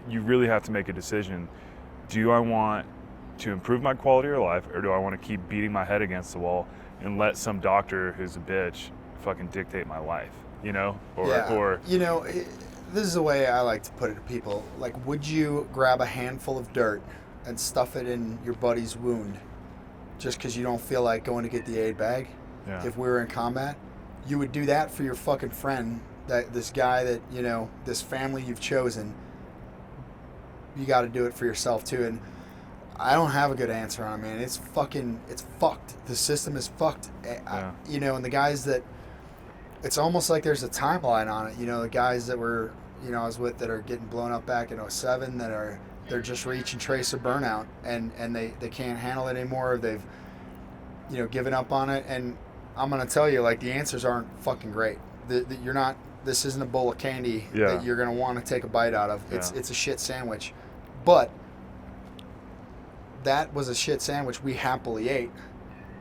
you really have to make a decision. Do I want to improve my quality of life, or do I want to keep beating my head against the wall and let some doctor who's a bitch fucking dictate my life, you know? Or you know, this is the way I like to put it to people. Like, would you grab a handful of dirt and stuff it in your buddy's wound just because you don't feel like going to get the aid bag? Yeah. If we were in combat, you would do that for your fucking friend, this guy that, you know, this family you've chosen. You got to do it for yourself too. And I don't have a good answer on it, man. It's fucked. The system is fucked. Yeah. You know, and the guys that, it's almost like there's a timeline on it. You know, the guys that were, you know, I was with that are getting blown up back in 2007 they're just reaching trace of burnout and they can't handle it anymore. They've, you know, given up on it. And I'm going to tell you, like, the answers aren't fucking great. This isn't a bowl of candy that you're going to want to take a bite out of. It's a shit sandwich. But that was a shit sandwich we happily ate,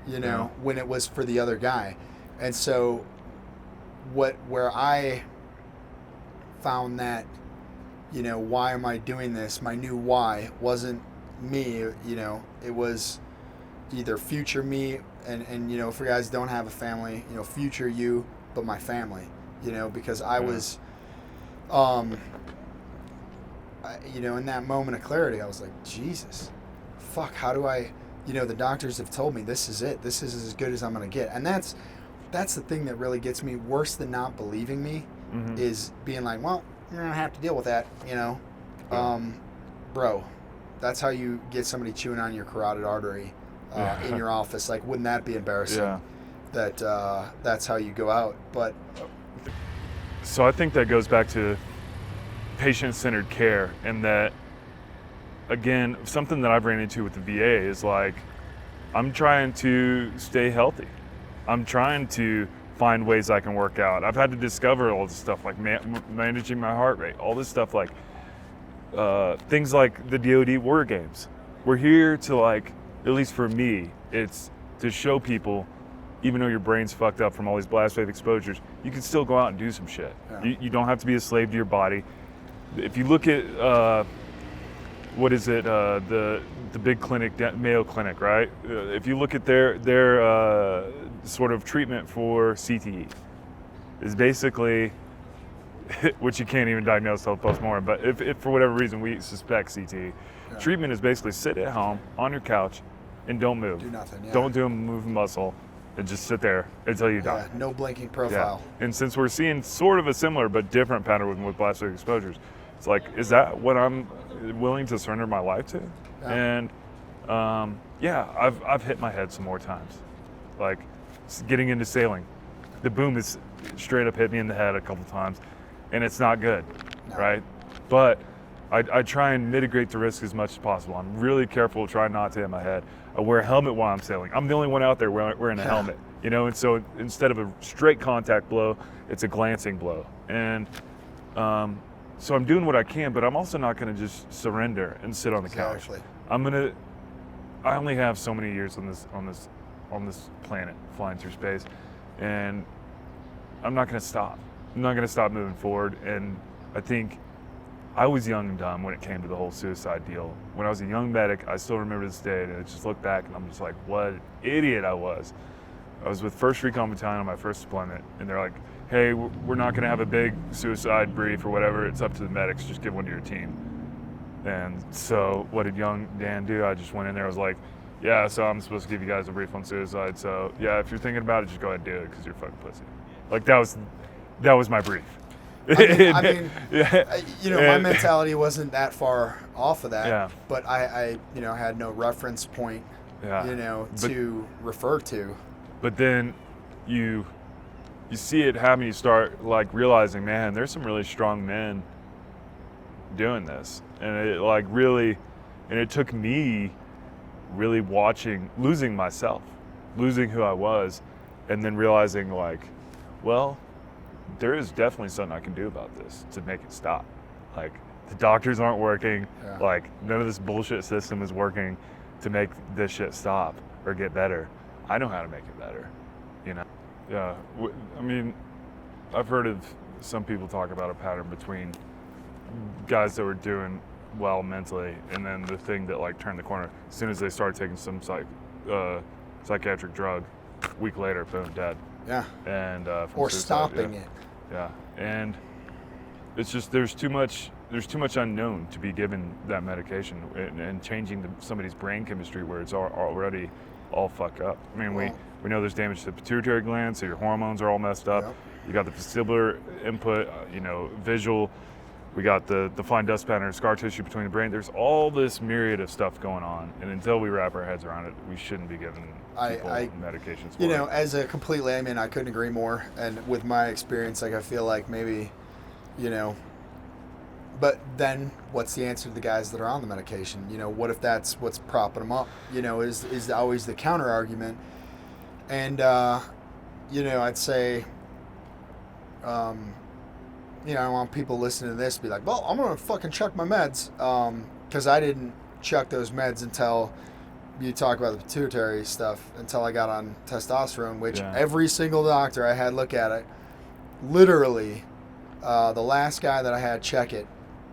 you know, when it was for the other guy. And so where I found that, you know, why am I doing this? My new why wasn't me, you know, it was either future me and you know, for guys who don't have a family, you know, future you, but my family, you know, because I was, you know, in that moment of clarity, I was like, Jesus, fuck, how do I, you know, the doctors have told me this is it. This is as good as I'm going to get. And that's the thing that really gets me, worse than not believing me, is being like, well, you're going to have to deal with that, you know. Bro, that's how you get somebody chewing on your carotid artery in your office. Like, wouldn't that be embarrassing? Yeah. That's how you go out. But so I think that goes back to patient-centered care, and that, again, something that I've ran into with the VA is like, I'm trying to stay healthy. I'm trying to find ways I can work out. I've had to discover all this stuff, like managing my heart rate, all this stuff, like things like the DoD Warrior Games. We're here to, like, at least for me, it's to show people, even though your brain's fucked up from all these blast wave exposures, you can still go out and do some shit. Yeah. You don't have to be a slave to your body. If you look at what is it? The big clinic, Mayo Clinic, right? If you look at their sort of treatment for CTE, is basically, which you can't even diagnose till postmortem, but if for whatever reason we suspect CTE, treatment is basically sit at home on your couch and don't move. Do nothing. Yeah. Don't do a moving muscle and just sit there until you die. No blinking profile. Yeah. And since we're seeing sort of a similar but different pattern with blast wave exposures, it's like, is that what I'm willing to surrender my life to? Yeah. And I've hit my head some more times. Like getting into sailing, the boom is straight up hit me in the head a couple times, and it's not good, right? But I try and mitigate the risk as much as possible. I'm really careful, try not to hit my head. I wear a helmet while I'm sailing. I'm the only one out there wearing a helmet, you know. And so instead of a straight contact blow, it's a glancing blow. And so I'm doing what I can, but I'm also not going to just surrender and sit on the couch. I only have so many years on this planet, flying through space, and I'm not going to stop. I'm not going to stop moving forward. And I think I was young and dumb when it came to the whole suicide deal. When I was a young medic, I still remember this day, and I just look back and I'm just like, what an idiot I was. I was with 1st Recon Battalion on my first deployment, and they're like, hey, we're not gonna have a big suicide brief or whatever, it's up to the medics, just give one to your team. And so what did young Dan do? I just went in there, I was like, yeah, so I'm supposed to give you guys a brief on suicide, so yeah, if you're thinking about it, just go ahead and do it, because you're a fucking pussy. Like, that was my brief. I mean, my mentality wasn't that far off of that, but I had no reference point, to refer to. But then you see it happen, you start like realizing, man, there's some really strong men doing this, and it took me really losing myself, losing who I was, and then realizing like, well, there is definitely something I can do about this to make it stop. Like, the doctors aren't working. Like, none of this bullshit system is working to make this shit stop or get better. I know how to make it better, you know? Yeah, I mean, I've heard of some people talk about a pattern between guys that were doing well mentally, and then the thing that like turned the corner, as soon as they started taking some psychiatric drug, a week later, boom, dead. Yeah. And or stopping it. Yeah, and it's just there's too much unknown to be given that medication, and changing somebody's brain chemistry where it's already all fucked up. I mean, we know there's damage to the pituitary gland, so your hormones are all messed up. Yep. You got the vestibular input, visual. We got the fine dust pattern, scar tissue between the brain. There's all this myriad of stuff going on, and until we wrap our heads around it, we shouldn't be giving people medications for it. As a complete layman, I couldn't agree more. And with my experience, like, I feel like maybe, but then what's the answer to the guys that are on the medication? What if that's what's propping them up? Is always the counter argument. And, I'd say, I want people listening to this to be like, well, I'm going to fucking chuck my meds. Because I didn't chuck those meds until you talk about the pituitary stuff, until I got on testosterone, which every single doctor I had look at it, literally, the last guy that I had check it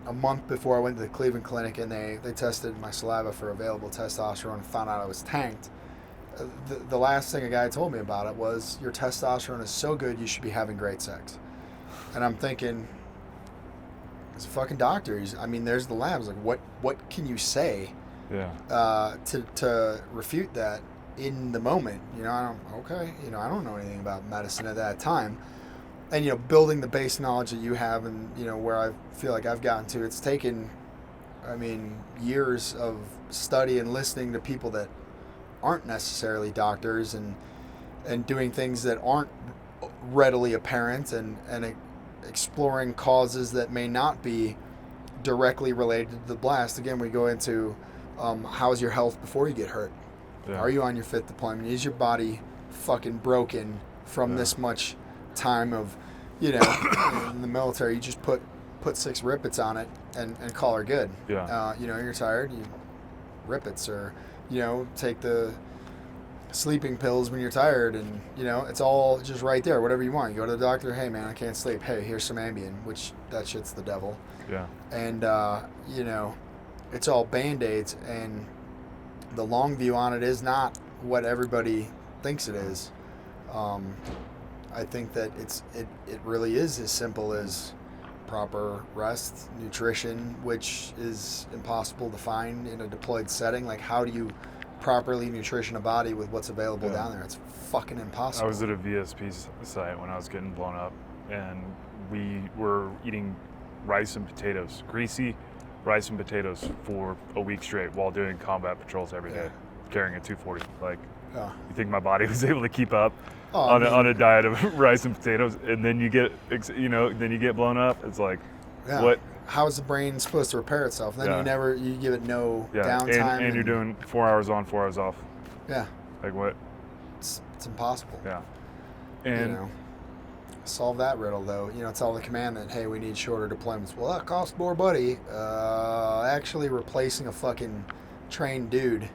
a month before I went to the Cleveland Clinic, and they tested my saliva for available testosterone and found out I was tanked. The last thing a guy told me about it was, your testosterone is so good, you should be having great sex. And I'm thinking, as a fucking doctor, there's the labs. Like, what can you say to refute that in the moment? I don't know anything about medicine at that time. And, building the base knowledge that you have, and, where I feel like I've gotten to, it's taken, years of study and listening to people that aren't necessarily doctors, and doing things that aren't readily apparent, and exploring causes that may not be directly related to the blast. Again, we go into how's your health before you get hurt? Yeah. Are you on your 5th deployment? Is your body fucking broken from this much time of, in the military, you just put 6 rippets on it and call her good. Yeah. You're tired, you rippets, or, take the sleeping pills when you're tired, and it's all just right there. Whatever you want, you go to the doctor, hey man, I can't sleep, hey, here's some Ambien, which that shit's the devil. Yeah. And it's all Band-Aids, and the long view on it is not what everybody thinks it is. I think that it really is as simple as proper rest, nutrition, which is impossible to find in a deployed setting. Like, how do you properly nutrition a body with what's available down there? It's fucking impossible. I was at a VSP site when I was getting blown up, and we were eating rice and potatoes, greasy rice and potatoes for a week straight while doing combat patrols every day, carrying a 240. Like, you think my body was able to keep up on a diet of rice and potatoes, and then you get blown up? It's like, what? How is the brain supposed to repair itself? Then you give it no downtime. And you're doing 4 hours on, 4 hours off. Yeah. Like what? It's impossible. Yeah. And solve that riddle, though. Tell the command that, hey, we need shorter deployments. Well, that costs more, buddy. Actually replacing a fucking trained dude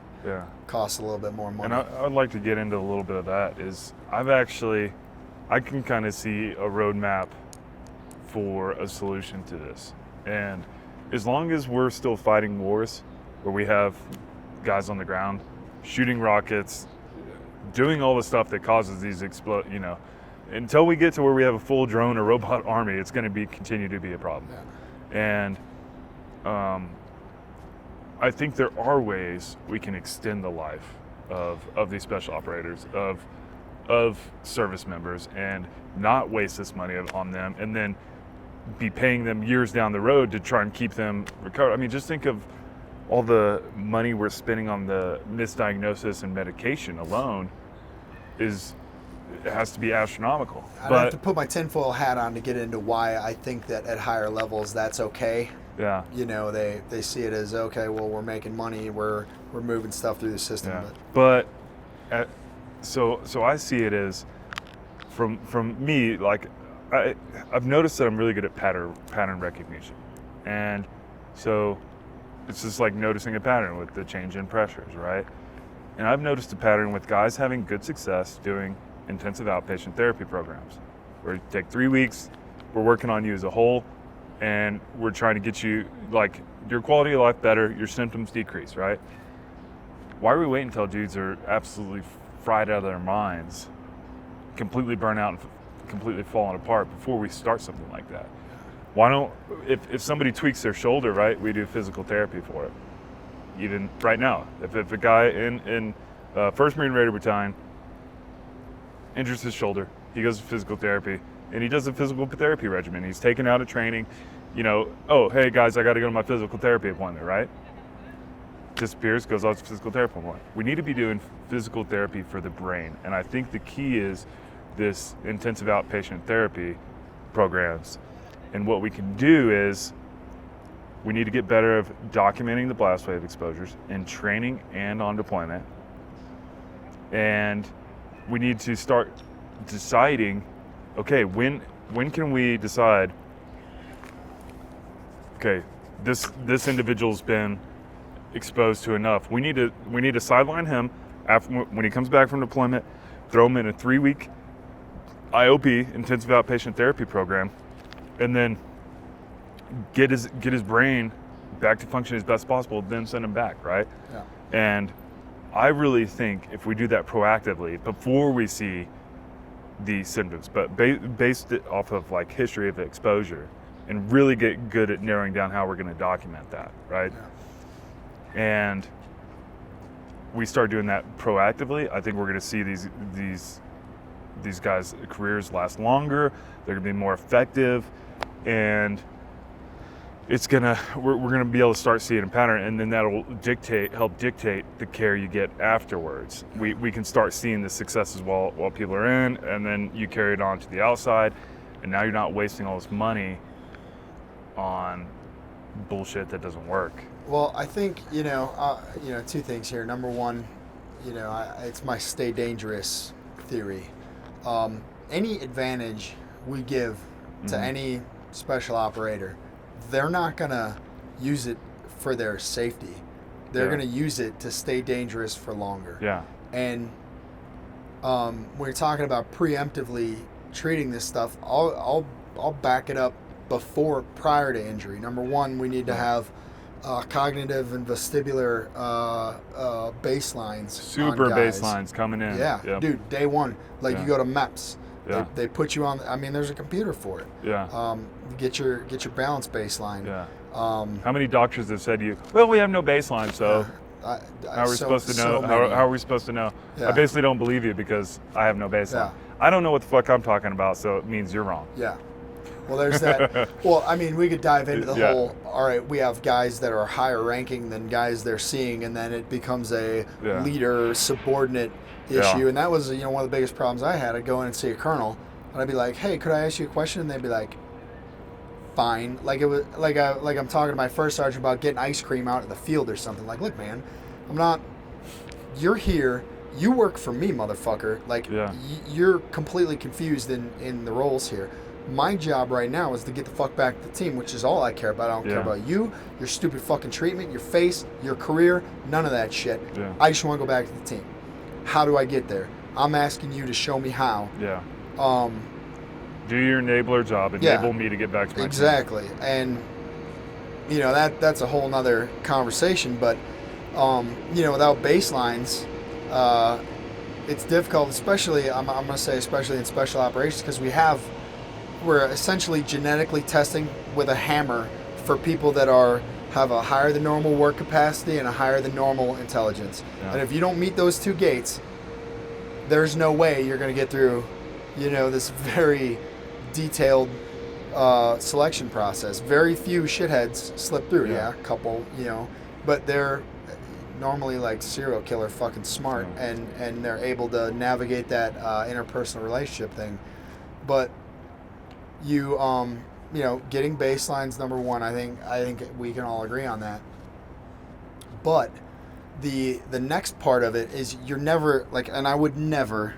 costs a little bit more money. And I'd like to get into a little bit of that. I can kind of see a roadmap for a solution to this. And as long as we're still fighting wars where we have guys on the ground shooting rockets, doing all the stuff that causes these until we get to where we have a full drone or robot army, it's going to continue to be a problem. Yeah. And I think there are ways we can extend the life of these special operators, of service members, and not waste this money on them, and then be paying them years down the road to try and keep them recovered. I mean, just think of all the money we're spending on the misdiagnosis and medication alone. It has to be astronomical. I'd have to put my tinfoil hat on to get into why I think that at higher levels that's okay. Yeah. They see it as, okay, well, we're making money, we're moving stuff through the system. Yeah. So I see it as, from me, like, I've noticed that I'm really good at pattern recognition. And so it's just like noticing a pattern with the change in pressures, right? And I've noticed a pattern with guys having good success doing intensive outpatient therapy programs, where you take 3 weeks, we're working on you as a whole, and we're trying to get you, like, your quality of life better, your symptoms decrease, right? Why are we waiting until dudes are absolutely fried out of their minds, completely burnt out and completely falling apart before we start something like that? Why don't, if somebody tweaks their shoulder, right, we do physical therapy for it. Even right now, if a guy in 1st Marine Raider Battalion injures his shoulder, he goes to physical therapy, and he does a physical therapy regimen. He's taken out of training, oh, hey guys, I got to go to my physical therapy appointment, right? Disappears, goes out to physical therapy appointment. We need to be doing physical therapy for the brain, and I think the key is this intensive outpatient therapy programs. And what we can do is we need to get better of documenting the blast wave exposures in training and on deployment. And we need to start deciding, okay, when can we decide, okay, this individual's been exposed to enough. We need to sideline him when he comes back from deployment, throw him in a 3-week IOP, intensive outpatient therapy program, and then get his brain back to function as best possible, then send him back, right? Yeah. And I really think if we do that proactively before we see these symptoms, but based it off of like history of exposure, and really get good at narrowing down how we're going to document that, right? Yeah. And we start doing that proactively, I think we're going to see these guys' careers last longer. They're going to be more effective, and we're gonna be able to start seeing a pattern, and then that'll help dictate the care you get afterwards. We can start seeing the successes while people are in, and then you carry it on to the outside, and now you're not wasting all this money on bullshit that doesn't work. Well, I think 2 things here. Number one, it's my stay dangerous theory. Any advantage we give to any special operator, they're not going to use it for their safety. They're going to use it to stay dangerous for longer. Yeah. And when you're talking about preemptively treating this stuff, I'll back it up prior to injury. Number one, we need to have cognitive and vestibular baselines. Super on guys. baselines coming in. Yeah, Yep. dude, day one. Like Yeah. you go to MEPS. Yeah. They put you on. I mean, there's a computer for it. Yeah. Get your balance baseline. Yeah. Um, How many doctors have said to you, well, we have no baseline, so how are we supposed to know? How are we supposed to know? Yeah. I basically don't believe you because I have no baseline. Yeah. I don't know what the fuck I'm talking about, so it means you're wrong. Yeah. Well, there's that. Well, I mean, we could dive into the Yeah. whole, all right, we have guys that are higher ranking than guys they're seeing, and then it becomes a Yeah. leader subordinate issue. Yeah. And that was, one of the biggest problems I had. I'd go in and see a colonel, and I'd be like, hey, could I ask you a question? And they'd be like, fine. Like it was like I'm talking to my first sergeant about getting ice cream out in the field or something. Like, look, man, you're here. You work for me, motherfucker. Like, Yeah. You're completely confused in the roles here. My job right now is to get the fuck back to the team, which is all I care about. I don't care Yeah. about you, your stupid fucking treatment, your face, your career, none of that shit. Yeah. I just want to go back to the team. How do I get there? I'm asking you to show me how. Yeah. Um, Do your enabler job. Yeah. Enable me to get back to my team. exactly. And, that's a whole nother conversation. But, without baselines, it's difficult, especially, I'm going to say especially in special operations, because we're essentially genetically testing with a hammer for people that have a higher than normal work capacity and a higher than normal intelligence. Yeah. And if you don't meet those two gates, there's no way you're going to get through, this very detailed selection process. Very few shitheads slip through. Yeah. Yeah, a couple, but they're normally like serial killer fucking smart, Yeah. and they're able to navigate that interpersonal relationship thing. But getting baselines, number one. I think we can all agree on that. But the next part of it is you're never and I would never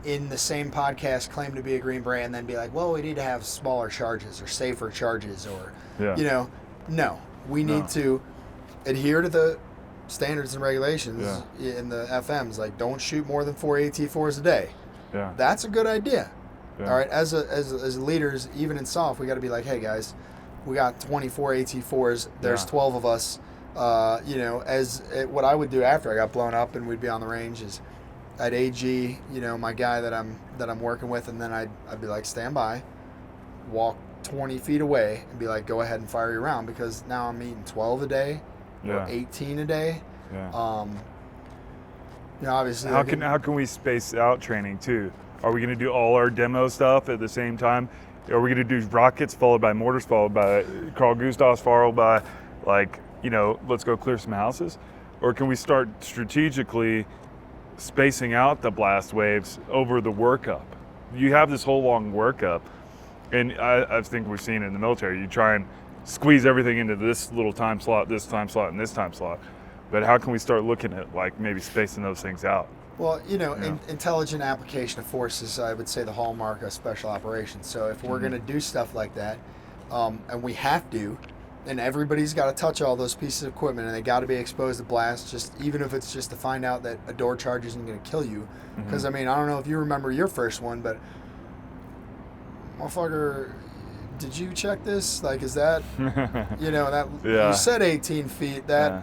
in the same podcast claim to be a Green Beret and then be like, well, we need to have smaller charges or safer charges or Yeah. no, we No. need to adhere to the standards and regulations Yeah. in the FMs. Like, don't shoot more than 4 AT4s a day. Yeah. That's a good idea. Yeah. All right, as leaders, even in SOF, we got to be like, hey guys, we got 24 AT4s. There's Yeah. 12 of us. What I would do after I got blown up and we'd be on the range is, I'd AG, my guy that I'm working with, and then I'd be like, stand by, walk 20 feet away, and be like, go ahead and fire your round, because now I'm eating 12 a day, or Yeah. 18 a day. Yeah. Obviously. How can we space out training too? Are we going to do all our demo stuff at the same time? Are we going to do rockets followed by mortars followed by Carl Gustavs followed by let's go clear some houses? Or can we start strategically spacing out the blast waves over the workup? You have this whole long workup, and I think we've seen it in the military. You try and squeeze everything into this little time slot, this time slot, and this time slot. But how can we start looking at maybe spacing those things out? Well, intelligent application of force is, I would say, the hallmark of special operations. So if we're going to do stuff like that, and we have to, and everybody's got to touch all those pieces of equipment, and they got to be exposed to blast, just even if it's just to find out that a door charge isn't going to kill you. Because I don't know if you remember your first one, but motherfucker, did you check this? Like, is that that Yeah. you said 18 feet? That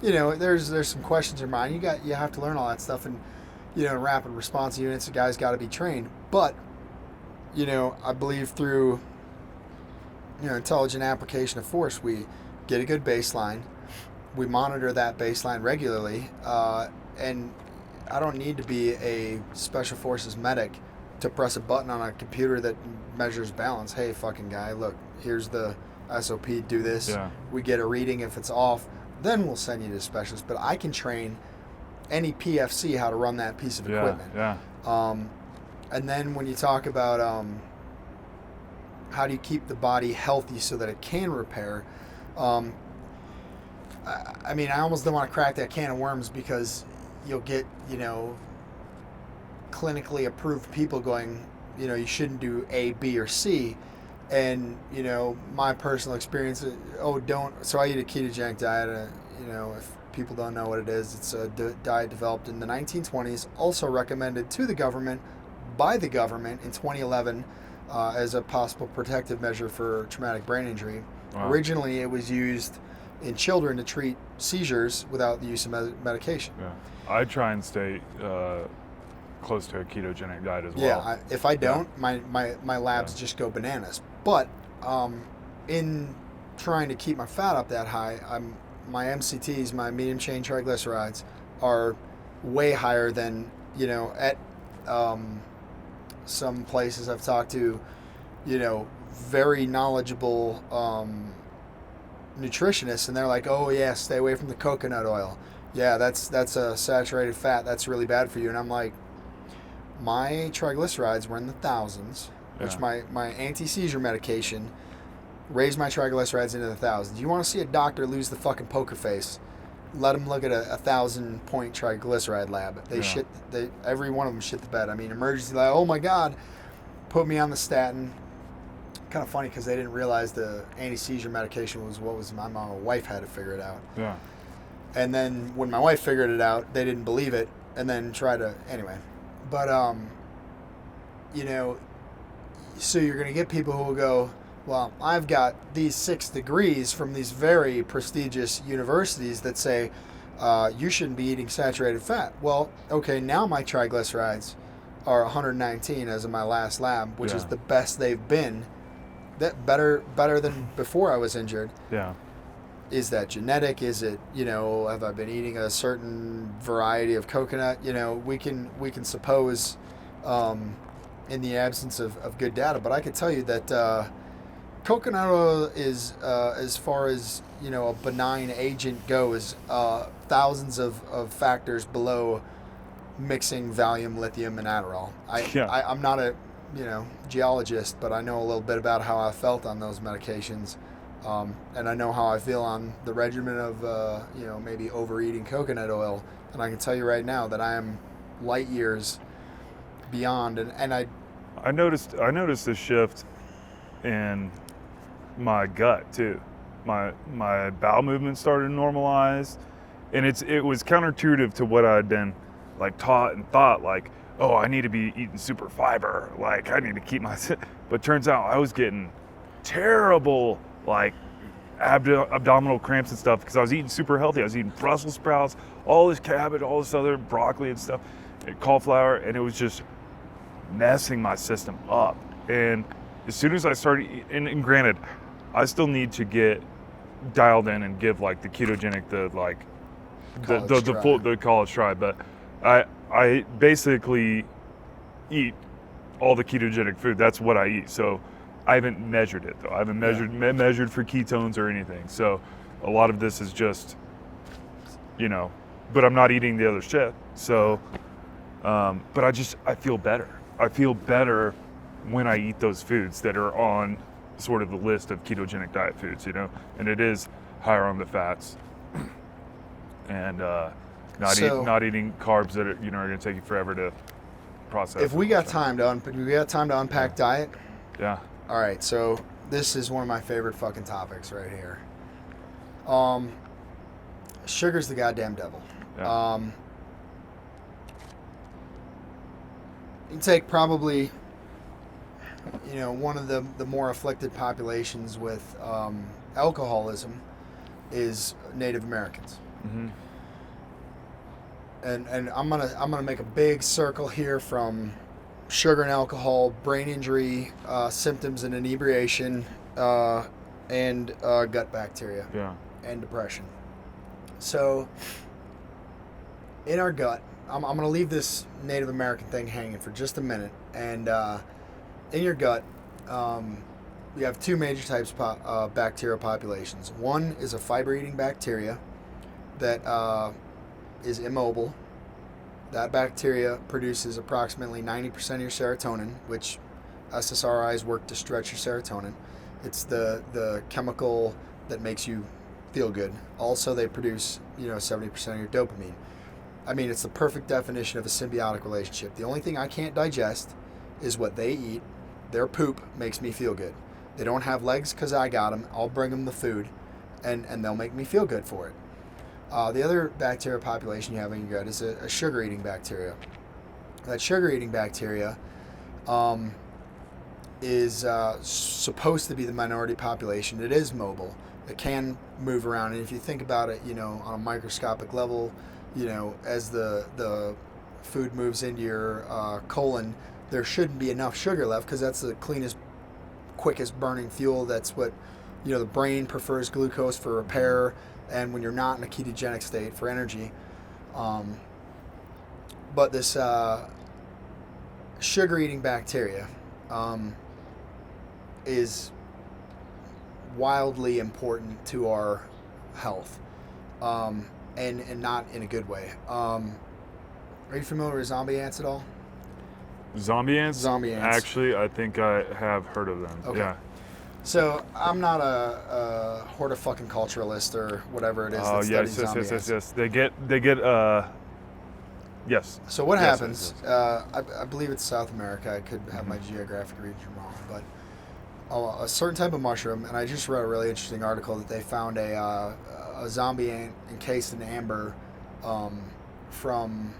there's some questions in your mind. You have to learn all that stuff, and rapid response units, the guys got to be trained. But I believe through intelligent application of force, we get a good baseline, we monitor that baseline regularly, and I don't need to be a special forces medic to press a button on a computer that measures balance. Hey, fucking guy, look, here's the SOP, do this. Yeah. We get a reading. If it's off, then we'll send you to a specialist. But I can train any PFC how to run that piece of equipment. Yeah. And then when you talk about how do you keep the body healthy so that it can repair, I almost don't want to crack that can of worms, because you'll get, clinically approved people going, you shouldn't do A, B, or C. And, my personal experience, so I eat a ketogenic diet, if people don't know what it is, it's a diet developed in the 1920s, also recommended to the government, by the government in 2011, as a possible protective measure for traumatic brain injury. Wow. Originally, it was used in children to treat seizures without the use of medication. Yeah. I try and stay close to a ketogenic diet as well. Yeah, if I don't, my labs just go bananas. But in trying to keep my fat up that high, my MCTs, my medium chain triglycerides, are way higher than, at some places I've talked to, very knowledgeable nutritionists, and they're like, oh yeah, stay away from the coconut oil. Yeah, that's a saturated fat. That's really bad for you. And I'm like, my triglycerides were in the thousands, which my anti-seizure medication raised my triglycerides into the thousands. You want to see a doctor lose the fucking poker face? Let them look at a 1,000-point triglyceride lab. Every one of them shit the bed. I mean, emergency lab, oh my God, put me on the statin. Kind of funny because they didn't realize the anti-seizure medication was what my wife had to figure it out. Yeah. And then when my wife figured it out, they didn't believe it and then tried to, anyway. But, so you're going to get people who will go, well, I've got these 6 degrees from these very prestigious universities that say you shouldn't be eating saturated fat. Well, okay, now my triglycerides are 119 as of my last lab, which is the best they've been. That better than before I was injured. Yeah. Is that genetic? Is it, have I been eating a certain variety of coconut? We can suppose in the absence of good data, but I can tell you that coconut oil is, as far as, a benign agent goes, thousands of factors below mixing Valium, lithium, and Adderall. I'm not a, geologist, but I know a little bit about how I felt on those medications. And I know how I feel on the regimen of, maybe overeating coconut oil. And I can tell you right now that I am light years beyond. And I noticed a shift in my gut too. My bowel movement started to normalize, and it was counterintuitive to what I'd been like taught and thought, like, oh, I need to be eating super fiber, like I need to keep my. But turns out I was getting terrible like abdominal cramps and stuff because I was eating super healthy. I was eating Brussels sprouts, all this cabbage, all this other broccoli and stuff, and cauliflower, and it was just messing my system up. And as soon as I started, and granted, I still need to get dialed in and give like the ketogenic, the college try, but I basically eat all the ketogenic food. That's what I eat. So I haven't measured it though. I haven't measured for ketones or anything. So a lot of this is just, but I'm not eating the other shit. So, but I feel better. I feel better when I eat those foods that are on sort of the list of ketogenic diet foods, and it is higher on the fats, and not eating carbs that are going to take you forever to process. If we got time to unpack diet. Yeah. All right, so this is one of my favorite fucking topics right here. Sugar's the goddamn devil. Yeah. You take probably, one of the more afflicted populations with alcoholism is Native Americans. Mm-hmm. And I'm gonna make a big circle here from sugar and alcohol, brain injury, symptoms and inebriation, and gut bacteria, and depression. So in our gut, I'm going to leave this Native American thing hanging for just a minute. And in your gut, you have 2 major types of bacterial populations. One is a fiber-eating bacteria that is immobile. That bacteria produces approximately 90% of your serotonin, which SSRIs work to stretch your serotonin. It's the chemical that makes you feel good. Also, they produce 70% of your dopamine. I mean, it's the perfect definition of a symbiotic relationship. The only thing I can't digest is what they eat. Their poop makes me feel good. They don't have legs because I got them. I'll bring them the food, and they'll make me feel good for it. The other bacteria population you have in your gut is a sugar-eating bacteria. That sugar-eating bacteria is supposed to be the minority population. It is mobile. It can move around, and if you think about it, on a microscopic level, as the food moves into your colon, there shouldn't be enough sugar left because that's the cleanest, quickest burning fuel. That's what, the brain prefers glucose for repair, and when you're not in a ketogenic state, for energy. But this sugar-eating bacteria is wildly important to our health, and not in a good way. Are you familiar with zombie ants at all? Zombie ants? Zombie ants. Actually, I think I have heard of them. Okay. Yeah. So I'm not a horticulturalist or whatever it is that studies zombie ants. Yes. They get. Yes. So what Yes, happens? yes. I believe it's South America. I could have my geographic region wrong, but a certain type of mushroom, and I just read a really interesting article that they found a zombie ant encased in amber from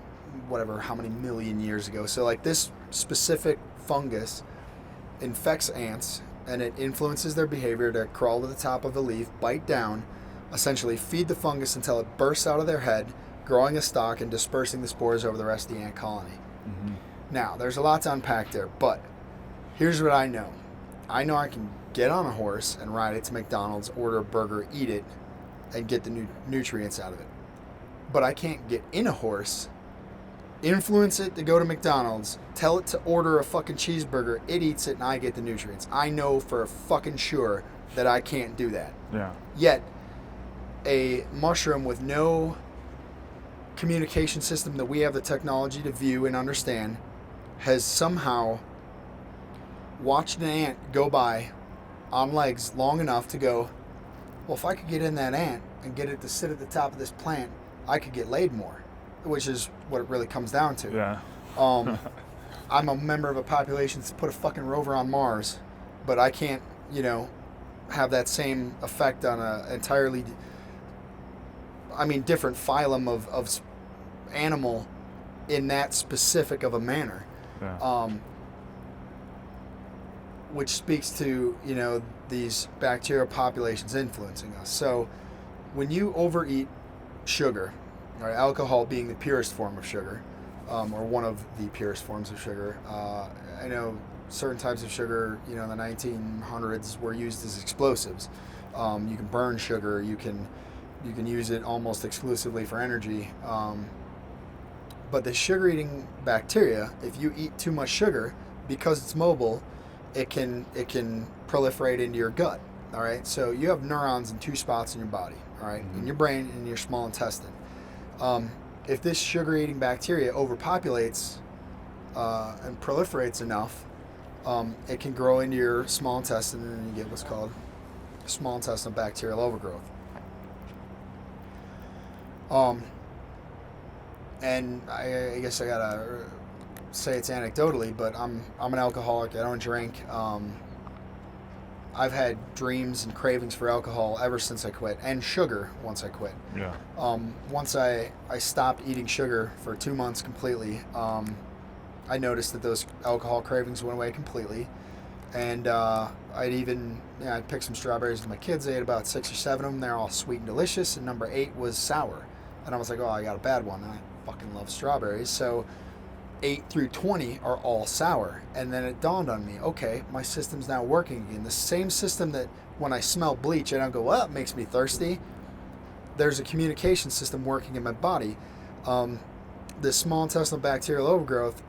whatever, how many million years ago. So like this specific fungus infects ants, and it influences their behavior to crawl to the top of a leaf, bite down, essentially feed the fungus until it bursts out of their head, growing a stalk and dispersing the spores over the rest of the ant colony. Mm-hmm. Now, there's a lot to unpack there, but here's what I know. I know I can get on a horse and ride it to McDonald's, order a burger, eat it, and get the nutrients out of it. But I can't get in a horse, influence it to go to McDonald's, tell it to order a fucking cheeseburger, it eats it, and I get the nutrients. I know for fucking sure that I can't do that. Yeah. Yet, a mushroom with no communication system that we have the technology to view and understand has somehow watched an ant go by on legs long enough to go, well, if I could get in that ant and get it to sit at the top of this plant, I could get laid more, which is what it really comes down to. Yeah. I'm a member of a population that's put a fucking rover on Mars, but I can't, have that same effect on a entirely, different phylum of animal in that specific of a manner. Yeah. Which speaks to, these bacterial populations influencing us. So when you overeat sugar, right, alcohol being the purest form of sugar, or one of the purest forms of sugar, I know certain types of sugar, in the 1900s were used as explosives. You can burn sugar, you can use it almost exclusively for energy. But the sugar-eating bacteria, if you eat too much sugar, because it's mobile, it can proliferate into your gut. All right, so you have neurons in two spots in your body. All right, in your brain and in your small intestine. If this sugar-eating bacteria overpopulates and proliferates enough, it can grow into your small intestine, and you get what's called small intestinal bacterial overgrowth. And I guess I gotta say it's anecdotally, but I'm an alcoholic. I don't drink. I've had dreams and cravings for alcohol ever since I quit, and sugar once I quit. Yeah. Once I stopped eating sugar for 2 months completely, I noticed that those alcohol cravings went away completely. And I'd pick some strawberries with my kids. I ate about 6 or 7 of them. They're all sweet and delicious. And number 8 was sour. And I was like, oh, I got a bad one. And I fucking love strawberries. So 8 through 20 are all sour. And then it dawned on me, okay, my system's now working again. The same system that when I smell bleach, I don't go, well, it makes me thirsty. There's a communication system working in my body. The small intestinal bacterial overgrowth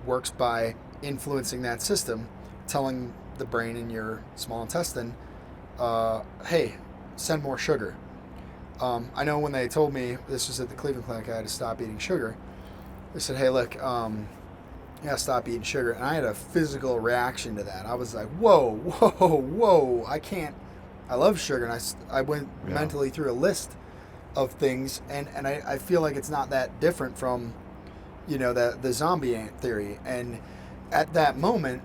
works by influencing that system, telling the brain in your small intestine, hey, send more sugar. I know when they told me, this was at the Cleveland Clinic, I had to stop eating sugar. They said, hey, look, you gotta stop eating sugar. And I had a physical reaction to that. I was like, whoa, I can't. I love sugar. And I went mentally through a list of things, and I feel like it's not that different from, the zombie ant theory. And at that moment,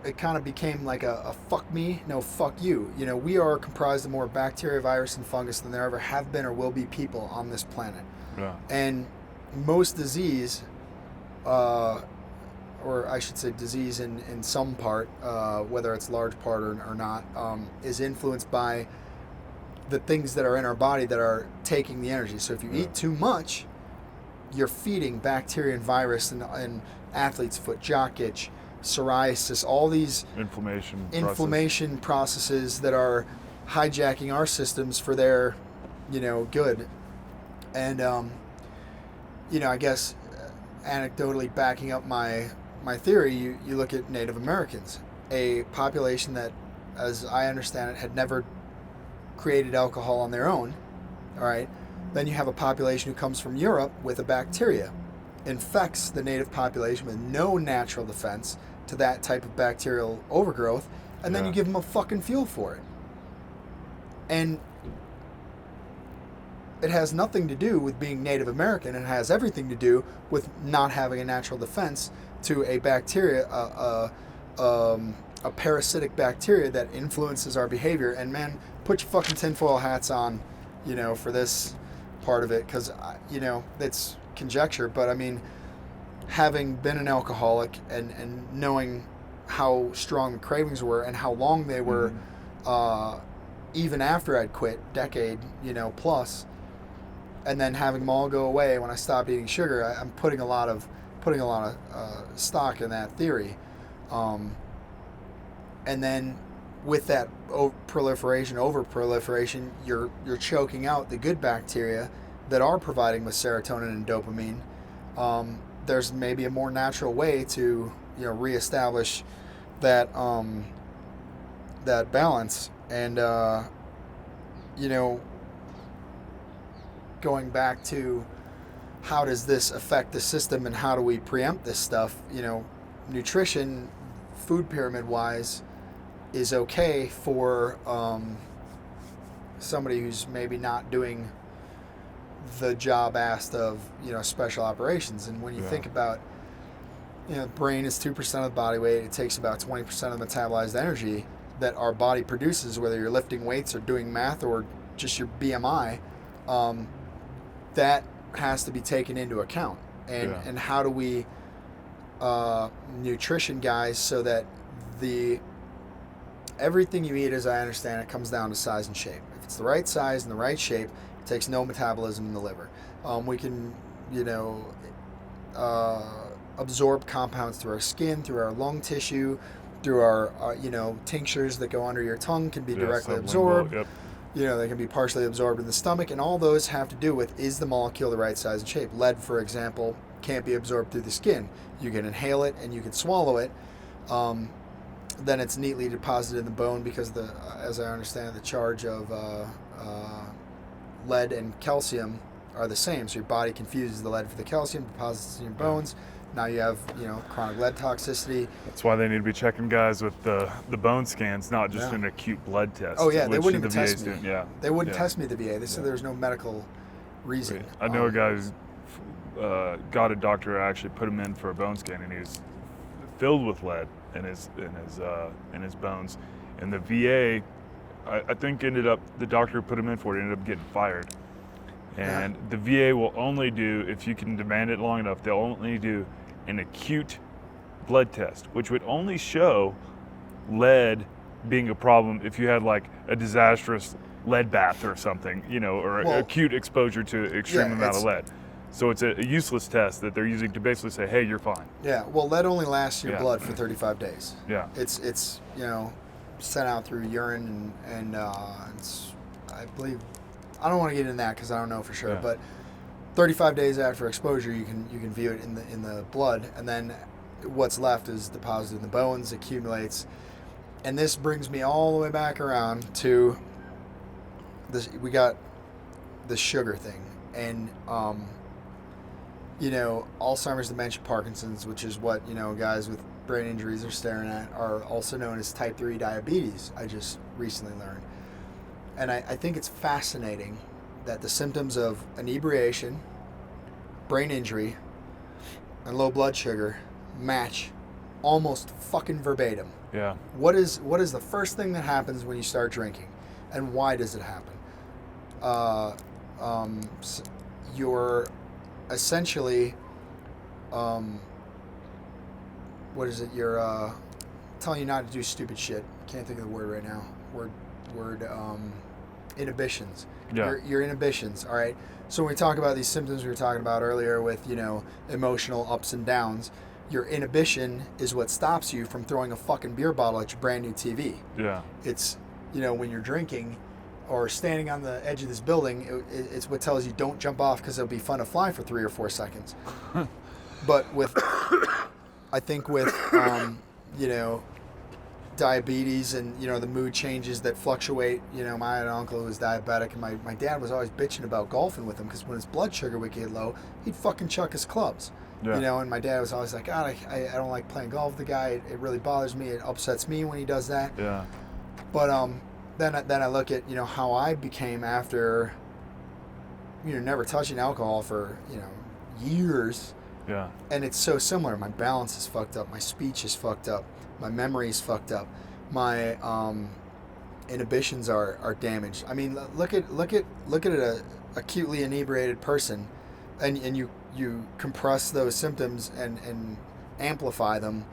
it kind of became like a fuck me, no fuck you. We are comprised of more bacteria, virus, and fungus than there ever have been or will be people on this planet. Yeah. And most disease, or I should say disease in some part, whether it's large part or not, is influenced by the things that are in our body that are taking the energy. So if you eat too much, you're feeding bacteria and virus and athlete's foot, jock itch, psoriasis, all these inflammation processes that are hijacking our systems for their, good. And, I guess anecdotally backing up my theory, you look at Native Americans, a population that, as I understand it, had never created alcohol on their own, all right? Then you have a population who comes from Europe with a bacteria, infects the native population with no natural defense to that type of bacterial overgrowth, and then you give them a fucking fuel for it. And it has nothing to do with being Native American. It has everything to do with not having a natural defense to a bacteria, a parasitic bacteria that influences our behavior. And man, put your fucking tinfoil hats on, for this part of it, because, it's conjecture, but I mean, having been an alcoholic and knowing how strong the cravings were and how long they were, even after I'd quit, decade, plus, and then having them all go away when I stopped eating sugar, I'm putting a lot of stock in that theory, and then with that over proliferation, you're choking out the good bacteria that are providing with serotonin and dopamine. There's maybe a more natural way to reestablish that that balance, and going back to how does this affect the system and how do we preempt this stuff? Nutrition, food pyramid wise, is okay for somebody who's maybe not doing the job asked of special operations. And when you think about the brain is 2% of the body weight, it takes about 20% of the metabolized energy that our body produces, whether you're lifting weights or doing math or just your BMI, that has to be taken into account. And how do we nutrition guys so that everything you eat, as I understand it, comes down to size and shape. If it's the right size and the right shape, it takes no metabolism in the liver. We can, absorb compounds through our skin, through our lung tissue, through our, tinctures that go under your tongue can be directly absorbed. They can be partially absorbed in the stomach, and all those have to do with, is the molecule the right size and shape? Lead, for example, can't be absorbed through the skin. You can inhale it and you can swallow it. Then it's neatly deposited in the bone because as I understand, the charge of lead and calcium are the same. So your body confuses the lead for the calcium, deposits in your bones. Now you have, chronic lead toxicity. That's why they need to be checking guys with the bone scans, not just an acute blood test. Oh yeah, they wouldn't even test me. They wouldn't test me at the VA. They said there's no medical reason. I know a guy who's got a doctor who actually put him in for a bone scan, and he was filled with lead in his bones. And the VA, I think the doctor who put him in for it ended up getting fired. And the VA will only do, if you can demand it long enough, they'll only do an acute blood test, which would only show lead being a problem if you had like a disastrous lead bath or something, or acute exposure to extreme amount of lead. So it's a useless test that they're using to basically say, hey, you're fine. Yeah, well, lead only lasts in your blood for 35 days. Yeah. It's sent out through urine and it's, I believe, I don't want to get into that because I don't know for sure, but 35 days after exposure, you can view it in the blood, and then what's left is deposited in the bones, accumulates, and this brings me all the way back around to this. We got the sugar thing, and Alzheimer's, dementia, Parkinson's, which is what guys with brain injuries are staring at, are also known as type 3 diabetes. I just recently learned. And I think it's fascinating that the symptoms of inebriation, brain injury, and low blood sugar match almost fucking verbatim. Yeah. What is the first thing that happens when you start drinking, and why does it happen? You're essentially what is it? You're telling you not to do stupid shit. Can't think of the word right now. Word. Inhibitions. Yeah. Your inhibitions. All right. So when we talk about these symptoms we were talking about earlier with emotional ups and downs, your inhibition is what stops you from throwing a fucking beer bottle at your brand new TV. Yeah. It's when you're drinking or standing on the edge of this building, it's what tells you don't jump off because it'll be fun to fly for 3 or 4 seconds. But with, I think with, diabetes and, the mood changes that fluctuate, I had an uncle who was diabetic, and my dad was always bitching about golfing with him because when his blood sugar would get low, he'd fucking chuck his clubs. Yeah. And my dad was always like, God, I don't like playing golf with the guy. It really bothers me. It upsets me when he does that. Yeah. But then I look at how I became after never touching alcohol for years. Yeah. And it's so similar. My balance is fucked up. My speech is fucked up. My memory is fucked up. My inhibitions are damaged. I mean, look at a acutely inebriated person, and you compress those symptoms and amplify them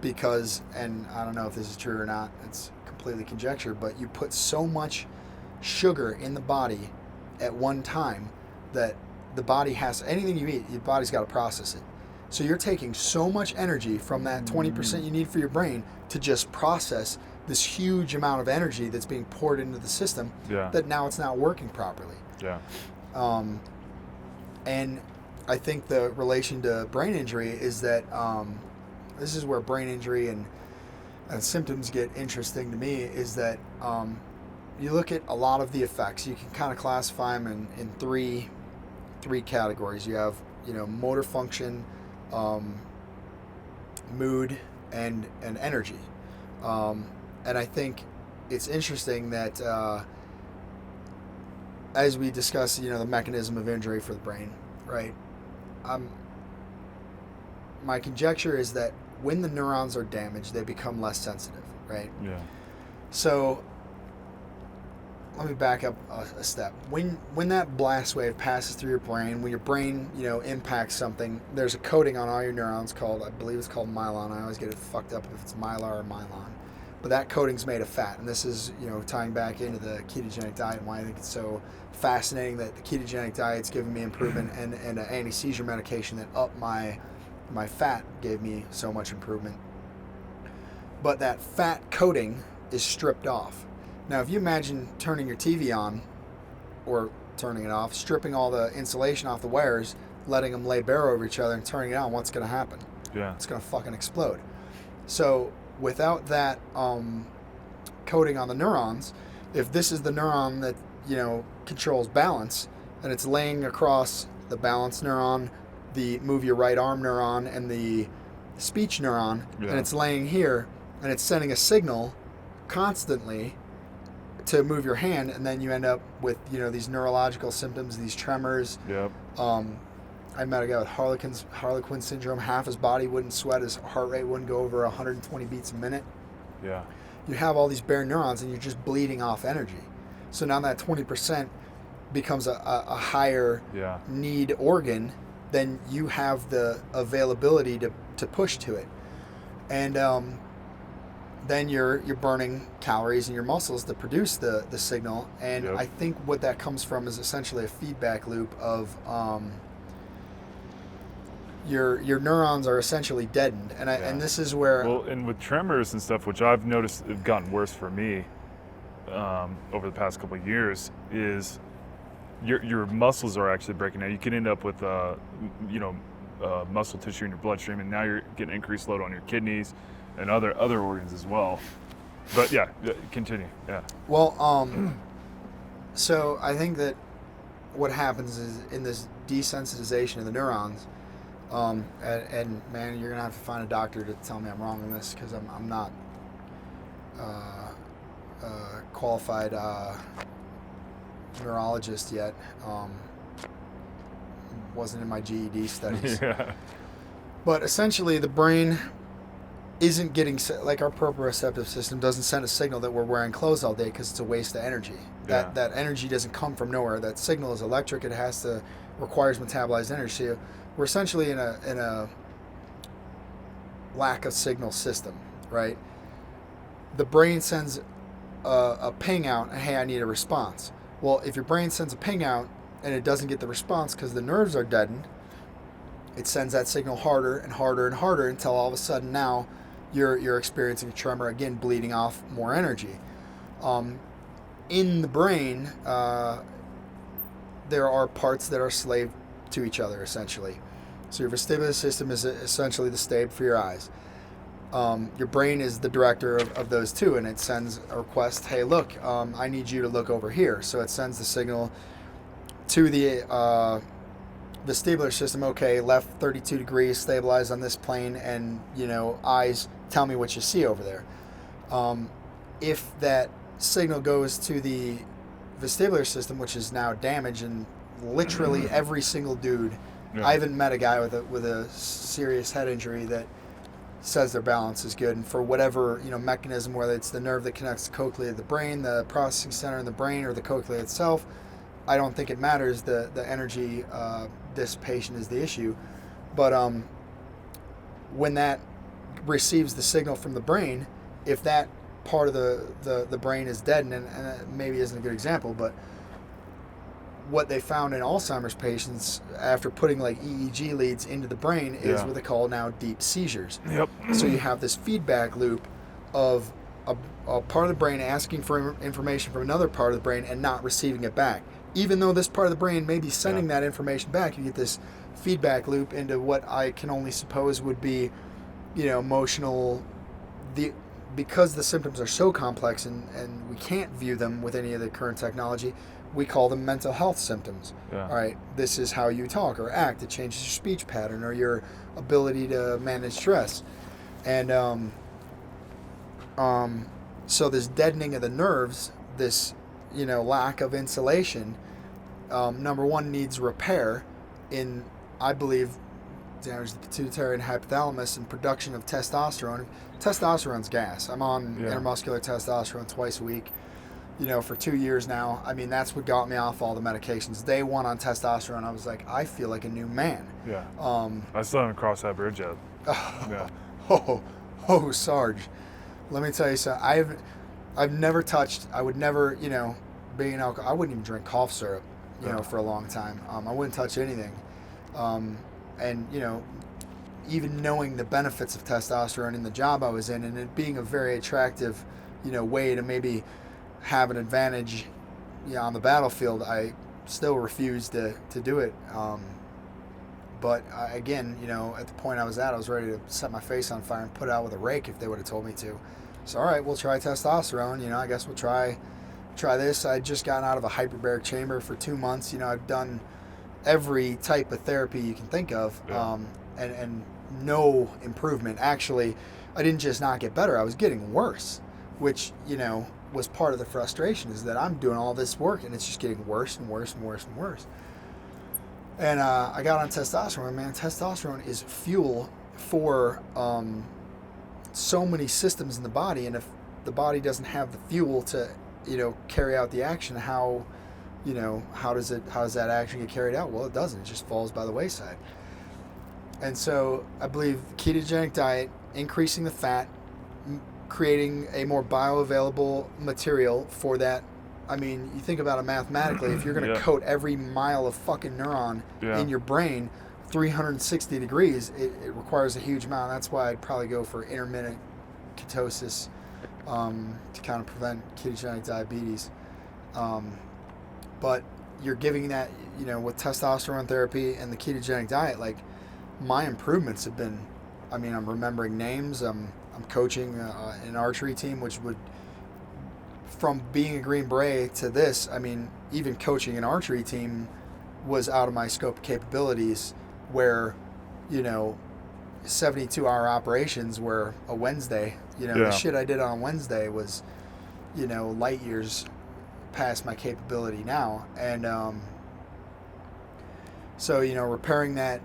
because, and I don't know if this is true or not. It's completely conjecture, but you put so much sugar in the body at one time that the body has, anything you eat, your body's got to process it. So you're taking so much energy from that 20% you need for your brain to just process this huge amount of energy that's being poured into the system that now it's not working properly. Yeah. And I think the relation to brain injury is that this is where brain injury and symptoms get interesting to me, is that you look at a lot of the effects. You can kind of classify them in three categories. You have motor function, mood, and energy. And I think it's interesting that as we discuss the mechanism of injury for the brain, right? My conjecture is that when the neurons are damaged, they become less sensitive, right? Yeah. So let me back up a step. When that blast wave passes through your brain, when your brain impacts something, there's a coating on all your neurons called, I believe it's called myelin. I always get it fucked up if it's mylar or myelin. But that coating's made of fat, and this is tying back into the ketogenic diet and why I think it's so fascinating that the ketogenic diet's given me improvement, and an anti-seizure medication that upped my fat gave me so much improvement. But that fat coating is stripped off. Now, if you imagine turning your TV on or turning it off, stripping all the insulation off the wires, letting them lay bare over each other and turning it on, what's going to happen? Yeah. It's going to fucking explode. So without that coating on the neurons, if this is the neuron that, controls balance, and it's laying across the balance neuron, the move your right arm neuron, and the speech neuron, and it's laying here, and it's sending a signal constantly to move your hand, and then you end up with these neurological symptoms, these tremors. Yep. I met a guy with Harlequin syndrome. Half his body wouldn't sweat, his heart rate wouldn't go over 120 beats a minute. Yeah. You have all these bare neurons, and you're just bleeding off energy. So now that 20% becomes a higher need organ, then you have the availability to push to it, and then you're burning calories in your muscles to produce the signal. And I think what that comes from is essentially a feedback loop of your neurons are essentially deadened, and this is where and with tremors and stuff, which I've noticed have gotten worse for me over the past couple of years, is your muscles are actually breaking down. You can end up with muscle tissue in your bloodstream, and now you're getting increased load on your kidneys and other organs as well. But yeah, continue. Yeah. Well, so I think that what happens is in this desensitization of the neurons, and man, you're gonna have to find a doctor to tell me I'm wrong on this, because I'm not qualified neurologist yet. Wasn't in my GED studies. Yeah. But essentially, the brain isn't getting, like, our proprioceptive system doesn't send a signal that we're wearing clothes all day because it's a waste of energy. That energy doesn't come from nowhere. That signal is electric. It requires metabolized energy. So we're essentially in a lack of signal system, right? The brain sends a ping out, and hey, I need a response. Well, if your brain sends a ping out and it doesn't get the response because the nerves are deadened, it sends that signal harder and harder and harder until all of a sudden now you're experiencing a tremor, again, bleeding off more energy. In the brain, there are parts that are slave to each other, essentially. So your vestibular system is essentially the stabe for your eyes. Your brain is the director of those two, and it sends a request, hey, look, I need you to look over here. So it sends the signal to the vestibular system, okay, left 32 degrees, stabilize on this plane, and, eyes, tell me what you see over there. If that signal goes to the vestibular system, which is now damaged, and literally every single dude, I haven't met a guy with a serious head injury that says their balance is good, and for whatever mechanism, whether it's the nerve that connects the cochlea to the brain, the processing center in the brain, or the cochlea itself, I don't think it matters. The energy dissipation is the issue. But when that receives the signal from the brain, if that part of the brain is deadened, and it maybe isn't a good example, but what they found in Alzheimer's patients after putting like EEG leads into the brain is what they call now deep seizures. Yep. So you have this feedback loop of a part of the brain asking for information from another part of the brain and not receiving it back. Even though this part of the brain may be sending that information back, you get this feedback loop into what I can only suppose would be, emotional. Because the symptoms are so complex and we can't view them with any of the current technology, we call them mental health symptoms. All right, this is how you talk or act. It changes your speech pattern or your ability to manage stress. And so this deadening of the nerves, this lack of insulation, number one, needs repair in, I believe, damage the pituitary and hypothalamus and production of testosterone. Testosterone's gas. I'm on intermuscular testosterone twice a week, for 2 years now. I mean, that's what got me off all the medications. Day one on testosterone, I was like, I feel like a new man. Yeah. I still haven't crossed that bridge yet. Sarge. Let me tell you something. I've never touched, I would never, being an alcohol, I wouldn't even drink cough syrup, for a long time. I wouldn't touch anything. And, even knowing the benefits of testosterone in the job I was in, and it being a very attractive, way to maybe have an advantage, on the battlefield, I still refused to do it. But again, at the point I was at, I was ready to set my face on fire and put it out with a rake if they would have told me to. So, all right, we'll try testosterone. I guess we'll try this. I'd just gotten out of a hyperbaric chamber for 2 months. I've done every type of therapy you can think of, and no improvement. Actually, I didn't just not get better, I was getting worse, which, was part of the frustration, is that I'm doing all this work and it's just getting worse and worse and worse and worse. And I got on testosterone. Man, testosterone is fuel for so many systems in the body, and if the body doesn't have the fuel to, carry out the action, how does that action get carried out? Well, it doesn't. It just falls by the wayside. And so I believe ketogenic diet, increasing the fat, creating a more bioavailable material for that. I mean, you think about it mathematically, if you're going to coat every mile of fucking neuron in your brain 360 degrees, it requires a huge amount. That's why I'd probably go for intermittent ketosis to kind of prevent ketogenic diabetes. But you're giving that, with testosterone therapy and the ketogenic diet, like, my improvements have been, I'm remembering names. I'm coaching an archery team, which would, from being a Green Beret to this, even coaching an archery team was out of my scope of capabilities, where, 72-hour operations were a Wednesday. The shit I did on a Wednesday was, light years past my capability now. And so, repairing that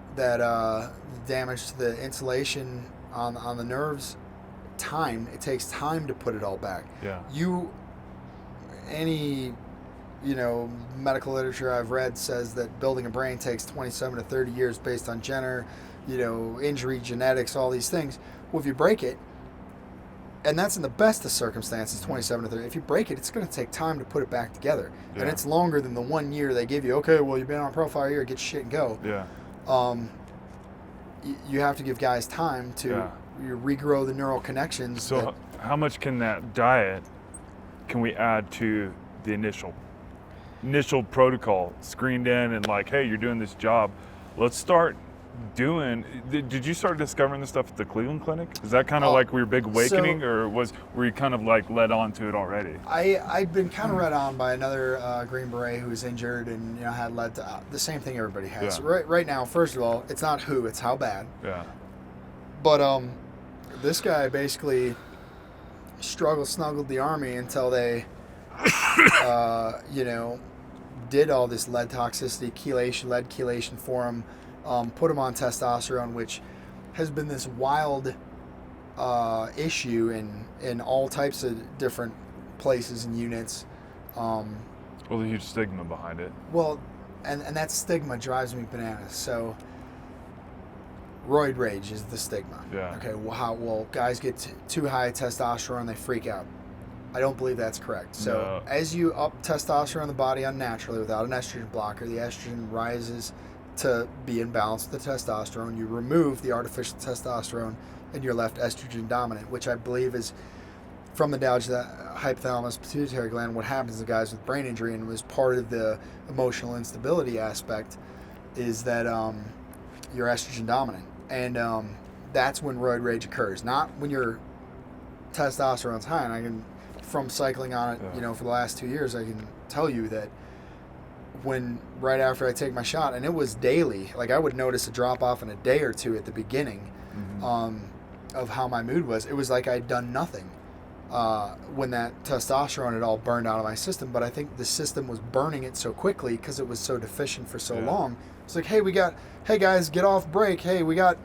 damage to the insulation on the nerves, it takes time to put it all back. Any medical literature I've read says that building a brain takes 27 to 30 years based on injury, genetics, all these things. Well, if you break it, and that's in the best of circumstances, 27 to 30. If you break it, it's going to take time to put it back together. Yeah. And it's longer than the 1 year they give you. Okay, well, you've been on profile a year, get your shit and go. Yeah. You have to give guys time to regrow the neural connections. So how much can that diet, can we add to the initial protocol, screened in and like, hey, you're doing this job. Let's start doing, did you start discovering this stuff at the Cleveland Clinic? Is that kind of like your big awakening, or were you kind of like led on to it already? I'd been kind of led on by another Green Beret who was injured and had led to the same thing everybody has. Yeah. Right now, first of all, it's not who, it's how bad. Yeah. But this guy basically snuggled the Army until they, did all this lead toxicity, lead chelation for him. Put him on testosterone, which has been this wild issue in all types of different places and units. Well, the huge stigma behind it. Well, and that stigma drives me bananas. So, roid rage is the stigma. Yeah. Okay. Well, guys get too high testosterone, they freak out. I don't believe that's correct. So, as you up testosterone in the body unnaturally without an estrogen blocker, the estrogen rises to be in balance with the testosterone. You remove the artificial testosterone and you're left estrogen dominant, which I believe is from the hypothalamus pituitary gland. What happens to guys with brain injury, and was part of the emotional instability aspect, is that you're estrogen dominant, and that's when roid rage occurs, not when your testosterone's high. And from cycling on it, for the last 2 years, I can tell you that right after I take my shot, and it was daily, like I would notice a drop off in a day or two at the beginning, of how my mood was. It was like I'd done nothing when that testosterone had all burned out of my system. But I think the system was burning it so quickly because it was so deficient for so long. It's like, hey guys, get off break. Hey, we got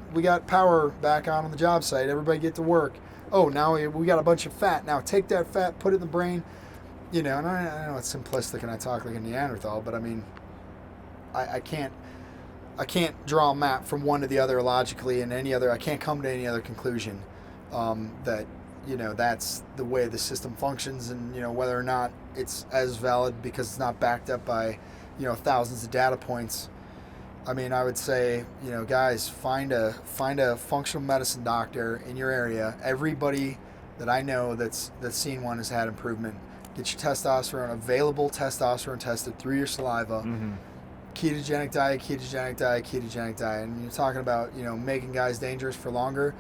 power back on the job site. Everybody get to work. Oh, now we got a bunch of fat. Now take that fat, put it in the brain. And I know it's simplistic and I talk like a Neanderthal, but I mean, I can't draw a map from one to the other logically, and I can't come to any other conclusion that that's the way the system functions, and whether or not it's as valid because it's not backed up by thousands of data points. I mean, I would say, guys, find a functional medicine doctor in your area. Everybody that I know that's seen one has had improvement. Get your testosterone, available testosterone tested through your saliva. Ketogenic diet. And you're talking about, making guys dangerous for longer.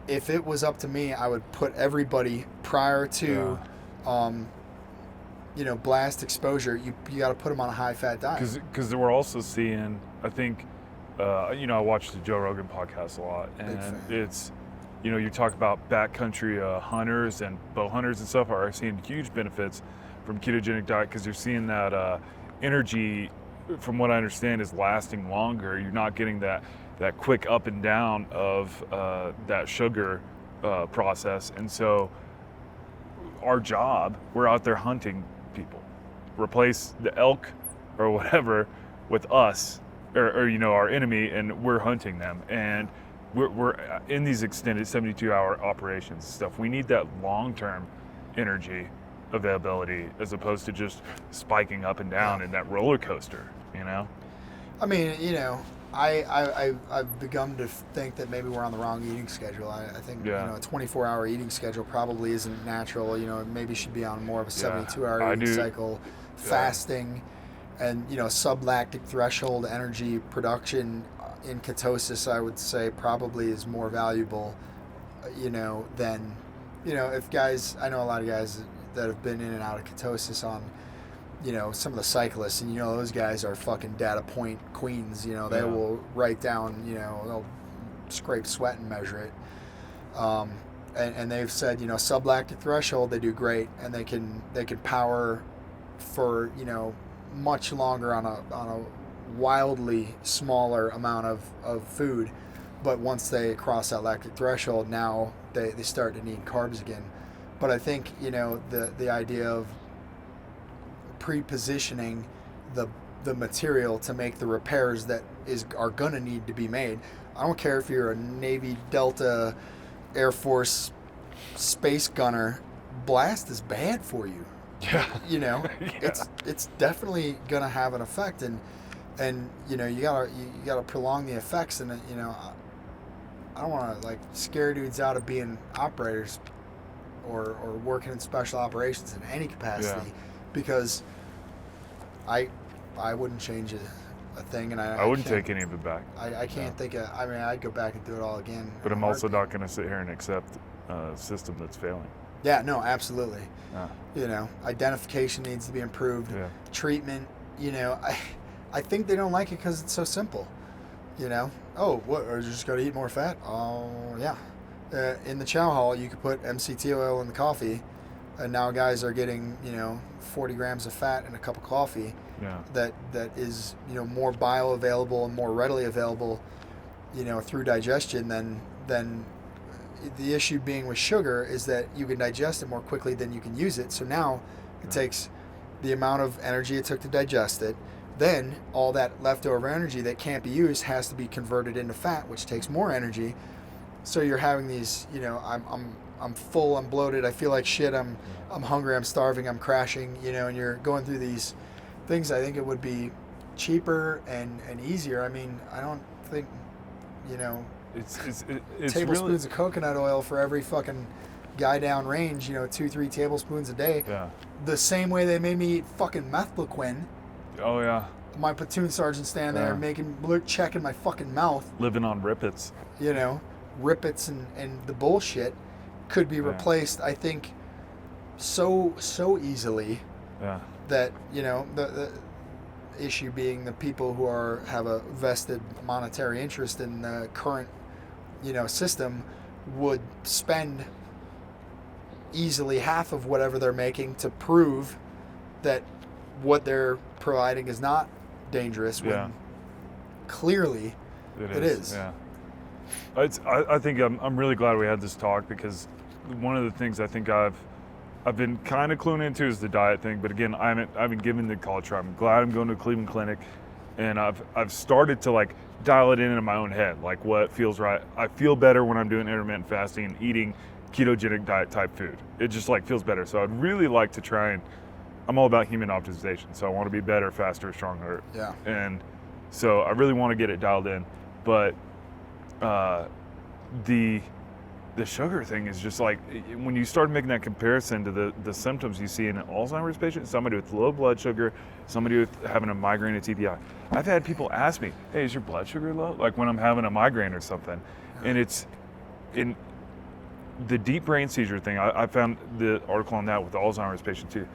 If it was up to me, I would put everybody prior to, blast exposure. You got to put them on a high-fat diet. Because we're also seeing, I think, I watch the Joe Rogan podcast a lot, and it's, you talk about backcountry hunters and bow hunters and stuff are seeing huge benefits from ketogenic diet because you're seeing that energy, from what I understand, is lasting longer. You're not getting that quick up and down of that sugar process. And so our job, we're out there hunting people. Replace the elk or whatever with us or our enemy, and we're hunting them. And we're in these extended 72-hour operations and stuff. We need that long-term energy availability as opposed to just spiking up and down in that roller coaster, I mean, I've begun to think that maybe we're on the wrong eating schedule. I think, a 24-hour eating schedule probably isn't natural. It maybe should be on more of a 72-hour eating cycle, fasting, and, sublactic threshold energy production in ketosis, I would say probably is more valuable, than, if guys, I know a lot of guys that have been in and out of ketosis on, some of the cyclists, and those guys are fucking data point queens. They will write down, they'll scrape sweat and measure it. And they've said, sublactic threshold, they do great, and they can power for, much longer on a wildly smaller amount of food. But once they cross that lactic threshold, now they start to need carbs again. But I think, the idea of pre-positioning the material to make the repairs that are going to need to be made. I don't care if you're a Navy, Delta, Air Force, space gunner. Blast is bad for you. Yeah. You know, Yeah. it's definitely gonna have an effect, and you know you gotta prolong the effects, and you know I don't want to like scare dudes out of being operators or working in special operations in any capacity, because I wouldn't change a thing, and I wouldn't take any of it back. I can't think of. I mean, I'd go back and do it all again. But I'm also not going to sit here and accept a system that's failing. Yeah, no, absolutely. Yeah. You know, identification needs to be improved. Yeah. Treatment, you know, I think they don't like it because it's so simple. You know, oh, what? Are you just got to eat more fat? Oh, yeah. In the chow hall, you could put MCT oil in the coffee, and now guys are getting 40 grams of fat in a cup of coffee. Yeah. That is more bioavailable and more readily available, through digestion than the issue being with sugar is that you can digest it more quickly than you can use it. So now it takes the amount of energy it took to digest it. Then all that leftover energy that can't be used has to be converted into fat, which takes more energy. So you're having these, I'm full, I'm bloated, I feel like shit, I'm hungry, I'm starving, I'm crashing, and you're going through these things. I think it would be cheaper and easier. I mean, I don't think, It's tablespoons really, of coconut oil for every fucking guy down range, 2-3 tablespoons a day. Yeah. The same way they made me eat fucking methloquin. Oh yeah. My platoon sergeant standing there checking my fucking mouth. Living on Rippets. Rippets and the bullshit could be replaced, I think, so easily. Yeah. That, the issue being the people who have a vested monetary interest in the current, system would spend easily half of whatever they're making to prove that what they're providing is not dangerous when clearly it is. Yeah. I think I'm really glad we had this talk, because one of the things I think I've been kind of cluing into is the diet thing. But again, I haven't given the call try. I'm glad I'm going to a Cleveland clinic, and I've started to like dial it in my own head, like what feels right. I feel better when I'm doing intermittent fasting and eating ketogenic diet type food. It just like feels better. So I'd really like to try, and I'm all about human optimization. So I want to be better, faster, stronger. Yeah. And so I really want to get it dialed in. But the sugar thing is just like, when you start making that comparison to the symptoms you see in an Alzheimer's patient, somebody with low blood sugar, somebody with having a migraine, a TBI. I've had people ask me, hey, is your blood sugar low? Like when I'm having a migraine or something. And it's in the deep brain seizure thing. I found the article on that with the Alzheimer's patient too.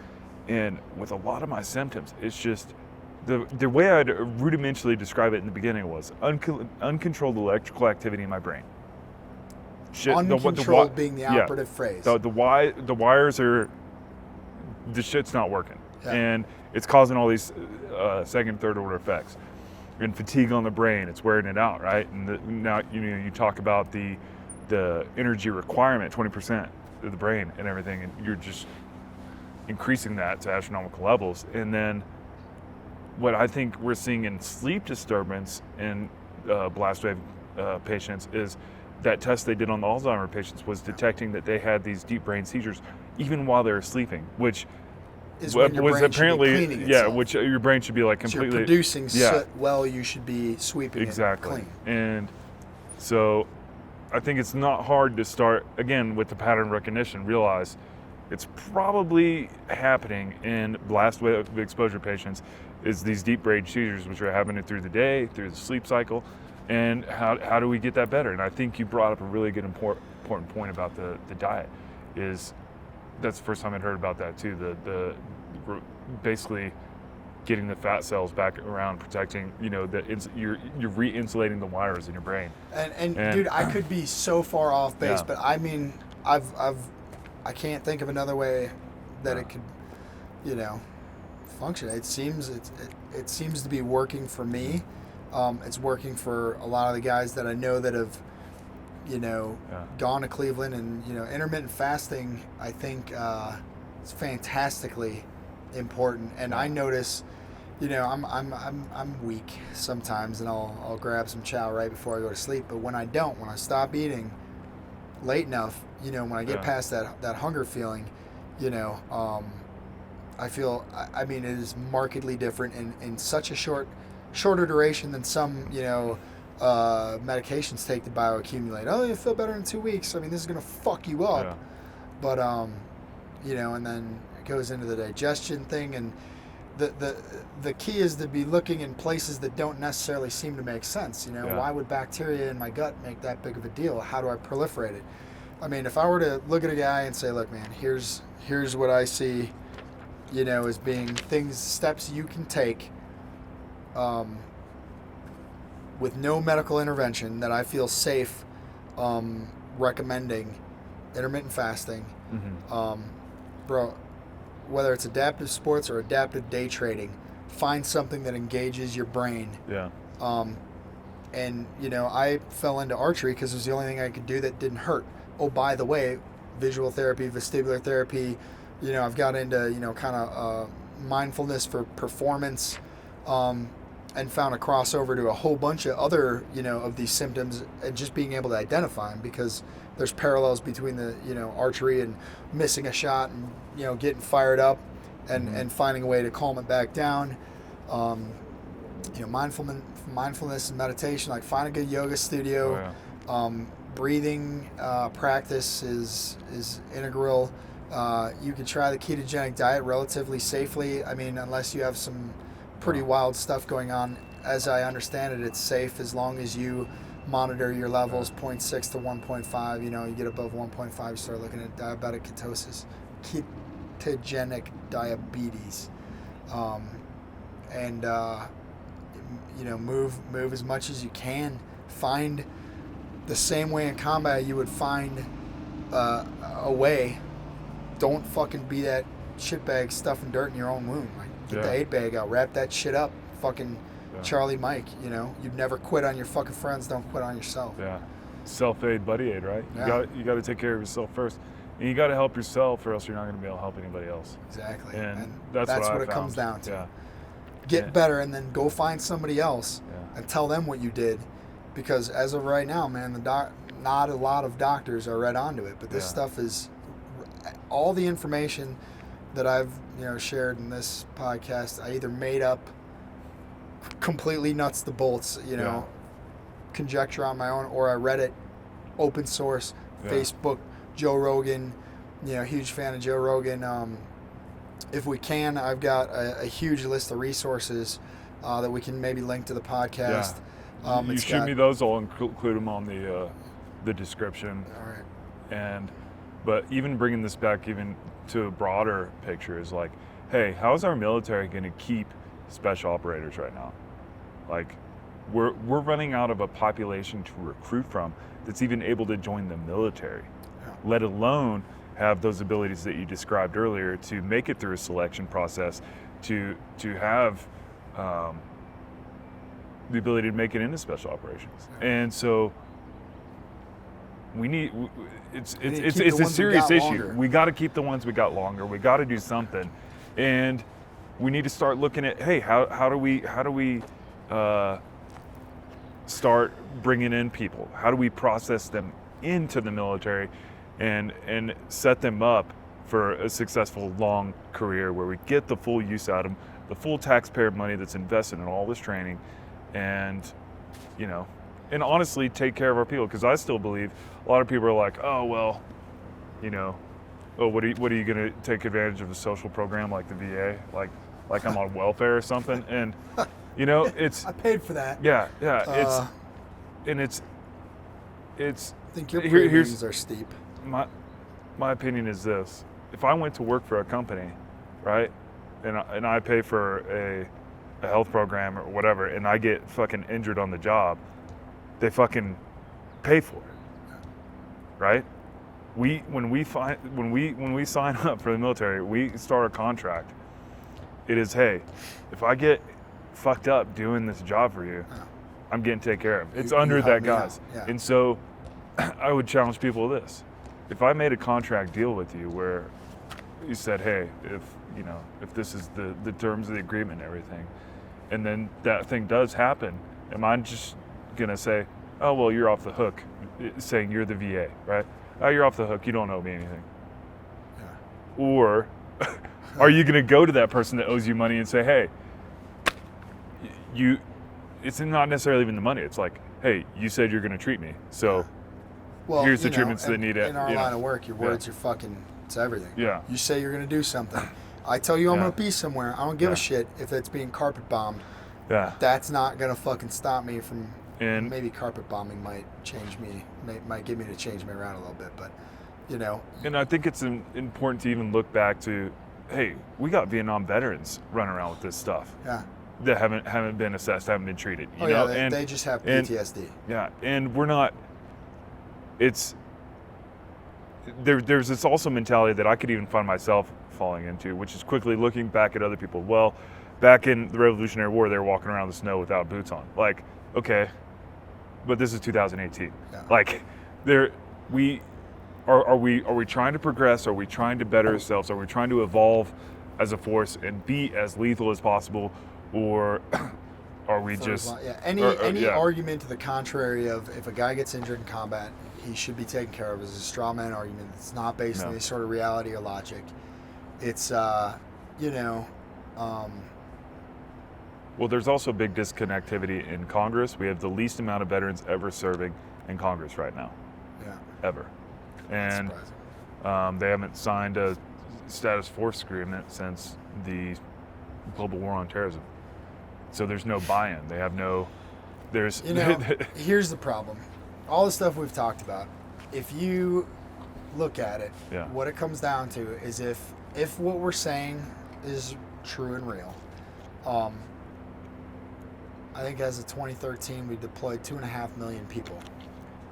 And with a lot of my symptoms, it's just, the way I'd rudimentally describe it in the beginning was uncontrolled electrical activity in my brain. Shit, uncontrolled being the operative phrase. The wires are, the shit's not working. Yeah. And it's causing all these second, third order effects. And fatigue on the brain, it's wearing it out, right? And now you talk about the energy requirement, 20% of the brain and everything, and you're just increasing that to astronomical levels. And then what I think we're seeing in sleep disturbance in blast wave patients is that test they did on the Alzheimer patients was detecting that they had these deep brain seizures even while they were sleeping, which is when your was brain apparently should be cleaning itself. which your brain should be like completely. So you're producing soot well, you should be sweeping it clean. And so I think it's not hard to start again with the pattern recognition. Realize it's probably happening in blast wave exposure patients is these deep brain seizures, which are happening through the day, through the sleep cycle. And how do we get that better? And I think you brought up a really good important point about the diet. Is that's the first time I'd heard about that too. The basically getting the fat cells back around, protecting. You're re-insulating the wires in your brain. And dude, I could be so far off base, but I mean, I can't think of another way that it could, function. It seems to be working for me. It's working for a lot of the guys that I know that have, gone to Cleveland, and intermittent fasting. I think it's fantastically important, and I notice, I'm weak sometimes, and I'll grab some chow right before I go to sleep. But when I don't, when I stop eating late enough, when I get past that hunger feeling, I feel, I mean, it is markedly different in such a shorter duration than some, medications take to bioaccumulate. Oh, you feel better in 2 weeks. I mean, this is going to fuck you up. Yeah. But, and then it goes into the digestion thing. And the key is to be looking in places that don't necessarily seem to make sense. Why would bacteria in my gut make that big of a deal? How do I proliferate it? I mean, if I were to look at a guy and say, look, man, here's what I see, as being steps you can take with no medical intervention that I feel safe recommending intermittent fasting. Mm-hmm. Bro, whether it's adaptive sports or adaptive day trading, find something that engages your brain. Yeah. And, I fell into archery because it was the only thing I could do that didn't hurt. Oh, by the way, visual therapy, vestibular therapy, I've got into, kind of mindfulness for performance, and found a crossover to a whole bunch of other, of these symptoms, and just being able to identify them, because there's parallels between the, archery and missing a shot and, getting fired up and finding a way to calm it back down. Mindfulness and meditation, like find a good yoga studio. Oh, yeah. Breathing practice is integral. You can try the ketogenic diet relatively safely. I mean, unless you have some pretty wild stuff going on. As I understand it, it's safe as long as you monitor your levels, 0.6 to 1.5. You get above 1.5, you start looking at diabetic ketosis, ketogenic diabetes, and move as much as you can. Find the same way in combat you would find a way. Don't fucking be that shitbag stuffing dirt in your own wound. Like, get the 8-bag out, wrap that shit up. Fucking Charlie Mike, you've never quit on your fucking friends. Don't quit on yourself. Yeah, self-aid, buddy aid, right? Yeah. You got to take care of yourself first, and you got to help yourself, or else you're not going to be able to help anybody else. Exactly, and that's what it comes down to. Get better, and then go find somebody else and tell them what you did. Because as of right now, man, not a lot of doctors are right onto it. But this stuff is all the information that I've shared in this podcast. I either made up completely nuts to bolts, conjecture on my own, or I read it open source, Facebook, Joe Rogan. Huge fan of Joe Rogan. If we can, I've got a huge list of resources that we can maybe link to the podcast. Yeah. You shoot me those, I'll include them on the description. All right. But even bringing this back even to a broader picture is like, hey, how is our military going to keep special operators right now? Like, we're running out of a population to recruit from that's even able to join the military, let alone have those abilities that you described earlier to make it through a selection process, to have the ability to make it into special operations. And so it's a serious issue. Longer. We got to keep the ones we got longer. We got to do something, and we need to start looking at, hey, how do we start bringing in people? How do we process them into the military and set them up for a successful long career where we get the full use out of them, the full taxpayer money that's invested in all this training, and and honestly take care of our people. Because I still believe a lot of people are like, oh well, what are you gonna take advantage of the social program like the VA, like I'm on welfare or something? And it's I paid for that. Yeah. It's I think your premiums are steep. My opinion is this: if I went to work for a company, right, and I pay for a health program or whatever, and I get fucking injured on the job, they fucking pay for it, right? When we sign up for the military, we start a contract. It is, hey, if I get fucked up doing this job for you, I'm getting taken care of. It's under that guy's. Yeah. And so I would challenge people with this. If I made a contract deal with you where you said, hey, if this is the terms of the agreement and everything, and then that thing does happen, am I just gonna say, oh well, you're off the hook, saying you're the VA, right? Oh, you're off the hook. You don't owe me anything. Yeah. Or are you gonna go to that person that owes you money and say, hey, it's not necessarily even the money. It's like, hey, you said you're gonna treat me, so here's the treatments that need it. In our line of work, your words are fucking, it's everything. Yeah. You say you're gonna do something. I tell you I'm gonna be somewhere. I don't give Yeah. a shit if it's being carpet bombed. Yeah. That's not gonna fucking stop me from. And maybe carpet bombing might change me, might get me to change me around a little bit, but And I think it's important to even look back to, hey, we got Vietnam veterans running around with this stuff. Yeah. That haven't been assessed, haven't been treated. You know? Yeah, and they just have PTSD. And we're not. It's there's this also mentality that I could even find myself falling into, which is quickly looking back at other people. Well, back in the Revolutionary War, they were walking around in the snow without boots on. Like, okay, but this is 2018. Yeah. Like, are we trying to progress? Are we trying to better ourselves? Are we trying to evolve as a force and be as lethal as possible, or are we just any argument to the contrary of if a guy gets injured in combat, he should be taken care of is a straw man argument. It's not based on any sort of reality or logic. It's well, there's also big disconnectivity in Congress. We have the least amount of veterans ever serving in Congress right now. Yeah. Ever. And they haven't signed a status force agreement since the global war on terrorism. So there's no buy-in. They have no. There's. Here's the problem. All the stuff we've talked about. If you look at it, what it comes down to is if what we're saying is true and real. I think as of 2013, we deployed 2.5 million people.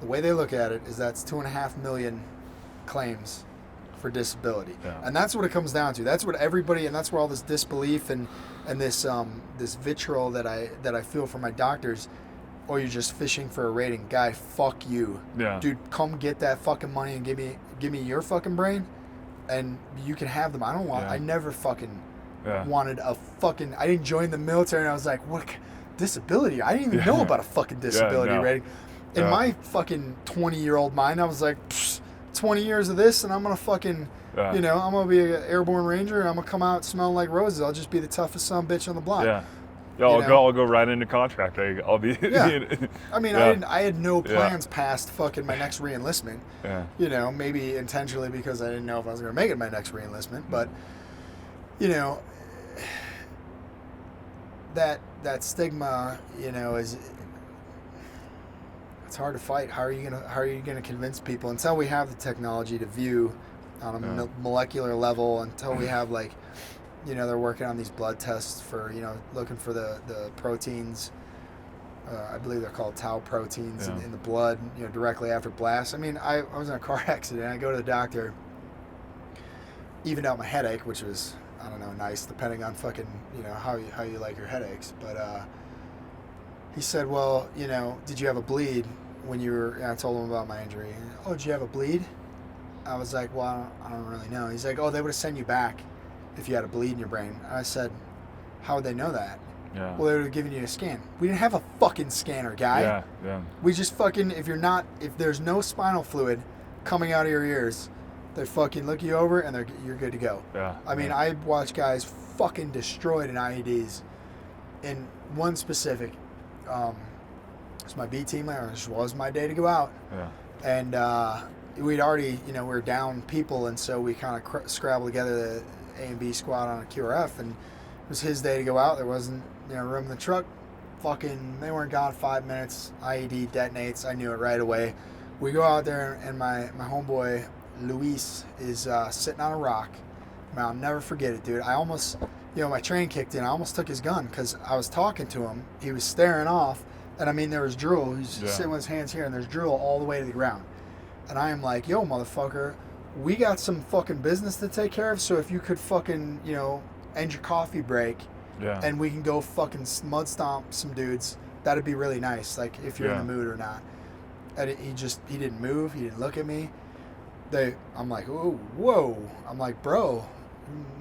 The way they look at it is that's 2.5 million claims for disability, and that's what it comes down to. That's what everybody, and that's where all this disbelief and this vitriol that I feel from my doctors. Oh, you're just fishing for a rating, guy. Fuck you, dude. Come get that fucking money and give me your fucking brain, and you can have them. I don't want. I never fucking wanted a fucking. I didn't join the military, and I was like, what? Disability? I didn't even know about a fucking disability rating. In my fucking 20-year-old mind, I was like, 20 years of this, and I'm gonna fucking, I'm gonna be an airborne ranger, and I'm gonna come out smelling like roses. I'll just be the toughest son of a bitch on the block. I'll go right into contract. I'll be. I mean, I had no plans past fucking my next reenlistment. Maybe intentionally because I didn't know if I was gonna make it my next reenlistment, but that stigma, is it's hard to fight. How are you gonna convince people until we have the technology to view on a molecular level? Until we have they're working on these blood tests for looking for the proteins. I believe they're called tau proteins in the blood. Directly after blast. I mean, I was in a car accident. I go to the doctor, evened out my headache, which was, I don't know, nice, depending on fucking, how you like your headaches. But he said, well, did you have a bleed when you were, and I told him about my injury. Oh, did you have a bleed? I was like, well, I don't really know. He's like, oh, they would have sent you back if you had a bleed in your brain. I said, how would they know that? Well, they would have given you a scan. We didn't have a fucking scanner, guy. We just fucking, if there's no spinal fluid coming out of your ears, they fucking look you over and you're good to go. I mean, I watched guys fucking destroyed in IEDs. In one specific, it's my B team. It was my day to go out. And we'd already, we were down people, and so we kind of scrabbled together the A and B squad on a QRF, and it was his day to go out. There wasn't, room in the truck. Fucking, they weren't gone 5 minutes. IED detonates. I knew it right away. We go out there, and my homeboy Luis is sitting on a rock. Man, I'll never forget it, dude. I almost, my train kicked in. I almost took his gun because I was talking to him. He was staring off, and I mean, there was drool. He's sitting with his hands here, and there's drool all the way to the ground. And I am like, yo, motherfucker, we got some fucking business to take care of, so if you could fucking, end your coffee break, and we can go fucking mud stomp some dudes, that'd be really nice, like, if you're in the mood or not. And he didn't move, he didn't look at me. I'm like, oh, whoa. I'm like, bro,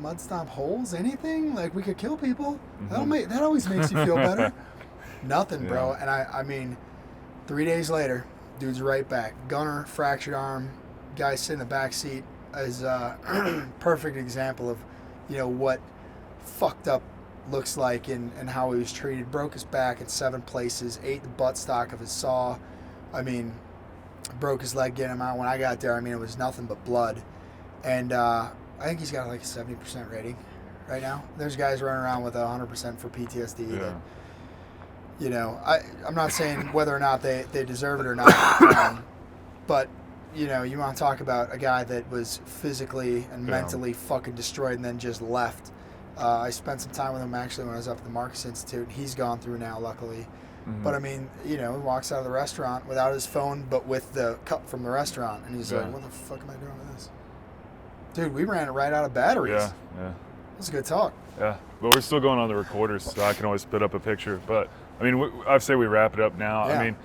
mud stop holes, anything? Like, we could kill people. Mhm. That always makes you feel better. Nothing, bro. Yeah. And I mean, 3 days later, dude's right back. Gunner, fractured arm, guy sitting in the back seat is a perfect example of, what fucked up looks like and how he was treated. Broke his back in 7 places, ate the buttstock of his saw. I mean, broke his leg getting him out. When I got there, I mean, it was nothing but blood. And I think he's got like a 70% rating right now. There's guys running around with 100% for PTSD. Yeah. That, I'm not saying whether or not they deserve it or not, but, you want to talk about a guy that was physically and mentally fucking destroyed and then just left. I spent some time with him actually when I was up at the Marcus Institute. He's gone through now, luckily. Mhm. But I mean, he walks out of the restaurant without his phone, but with the cup from the restaurant. And he's like, what the fuck am I doing with this? Dude, we ran it right out of batteries. Yeah. It was a good talk. Yeah, but we're still going on the recorders, so I can always spit up a picture. But I mean, I say we wrap it up now. Yeah. I mean,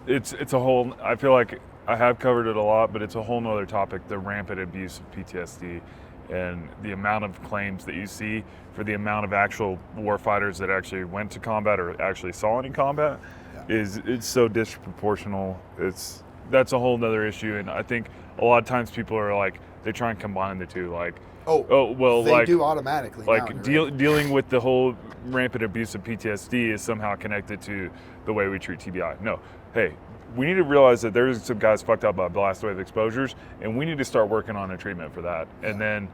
it's a whole. I feel like I have covered it a lot, but it's a whole nother topic: the rampant abuse of PTSD, and the amount of claims that you see for the amount of actual warfighters that actually went to combat or actually saw any combat it's so disproportional. That's a whole nother issue, and I think a lot of times people are like they try and combine the two, like. They do automatically. Like now, dealing with the whole rampant abuse of PTSD is somehow connected to the way we treat TBI. No, hey, we need to realize that there's some guys fucked up by blast wave exposures, and we need to start working on a treatment for that. And then,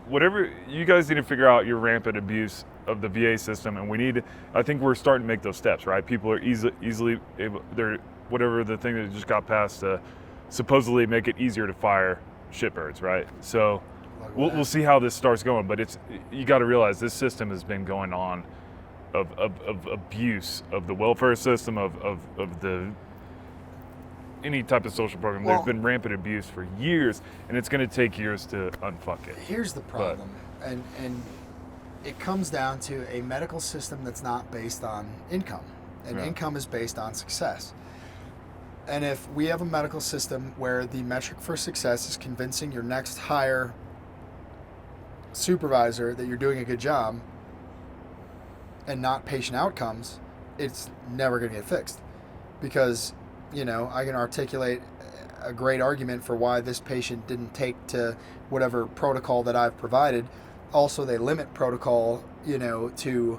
whatever you guys need to figure out your rampant abuse of the VA system, and I think we're starting to make those steps, right? People are easily able. They're whatever the thing that just got passed to supposedly make it easier to fire shitbirds, right? So. We'll see how this starts going, but you got to realize this system has been going on of abuse of the welfare system of the any type of social program. There's been rampant abuse for years, and it's going to take years to unfuck it. Here's the problem, and it comes down to a medical system that's not based on income, and income is based on success. And if we have a medical system where the metric for success is convincing your next hire supervisor that you're doing a good job and not patient outcomes, it's never going to get fixed. Because, I can articulate a great argument for why this patient didn't take to whatever protocol that I've provided. Also, they limit protocol, to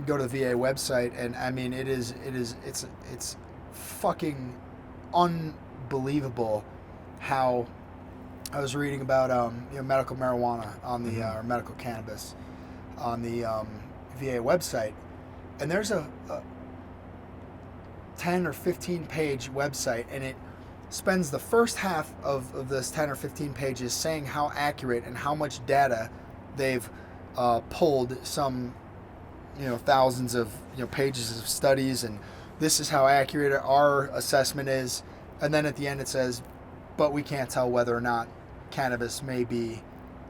go to the VA website, and I mean, it's fucking unbelievable how I was reading about medical marijuana on the or medical cannabis on the VA website, and there's a 10 or 15 page website, and it spends the first half of this 10 or 15 pages saying how accurate and how much data they've pulled, some thousands of pages of studies, and this is how accurate our assessment is. And then at the end it says, but we can't tell whether or not cannabis may be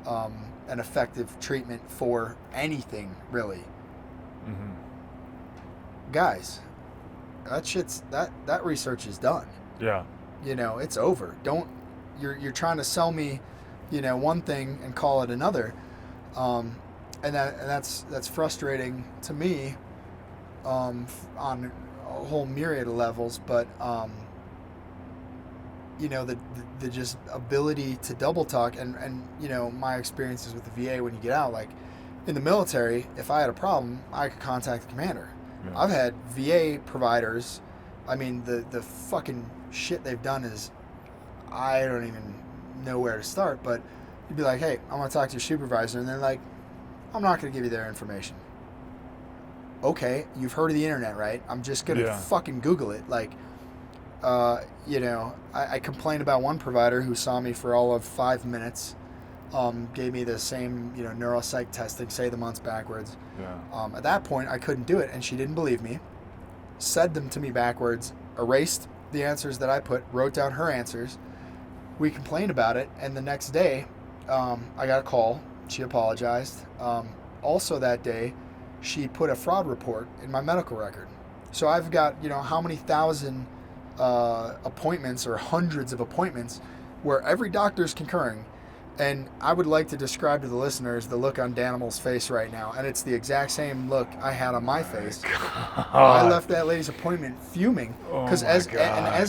an effective treatment for anything, really. Guys, that research is done. Yeah. It's over. You're trying to sell me, one thing and call it another, and that's frustrating to me, on a whole myriad of levels. But the just ability to double talk and my experiences with the VA when you get out, like in the military, if I had a problem, I could contact the commander. Yeah. I've had VA providers, I mean, the fucking shit they've done is, I don't even know where to start, but you'd be like, hey, I want to talk to your supervisor, and they're like, I'm not going to give you their information. Okay, you've heard of the internet, right? I'm just going to fucking Google it. Like, I complained about one provider who saw me for all of 5 minutes, gave me the same, neuropsych testing, say the months backwards. Yeah. At that point, I couldn't do it, and she didn't believe me, said them to me backwards, erased the answers that I put, wrote down her answers. We complained about it, and the next day, I got a call. She apologized. Also that day, she put a fraud report in my medical record. So I've got, how many thousand appointments or hundreds of appointments where every doctor is concurring, And I would like to describe to the listeners the look on Danimal's face right now, and it's the exact same look I had on my face. I left that lady's appointment fuming because as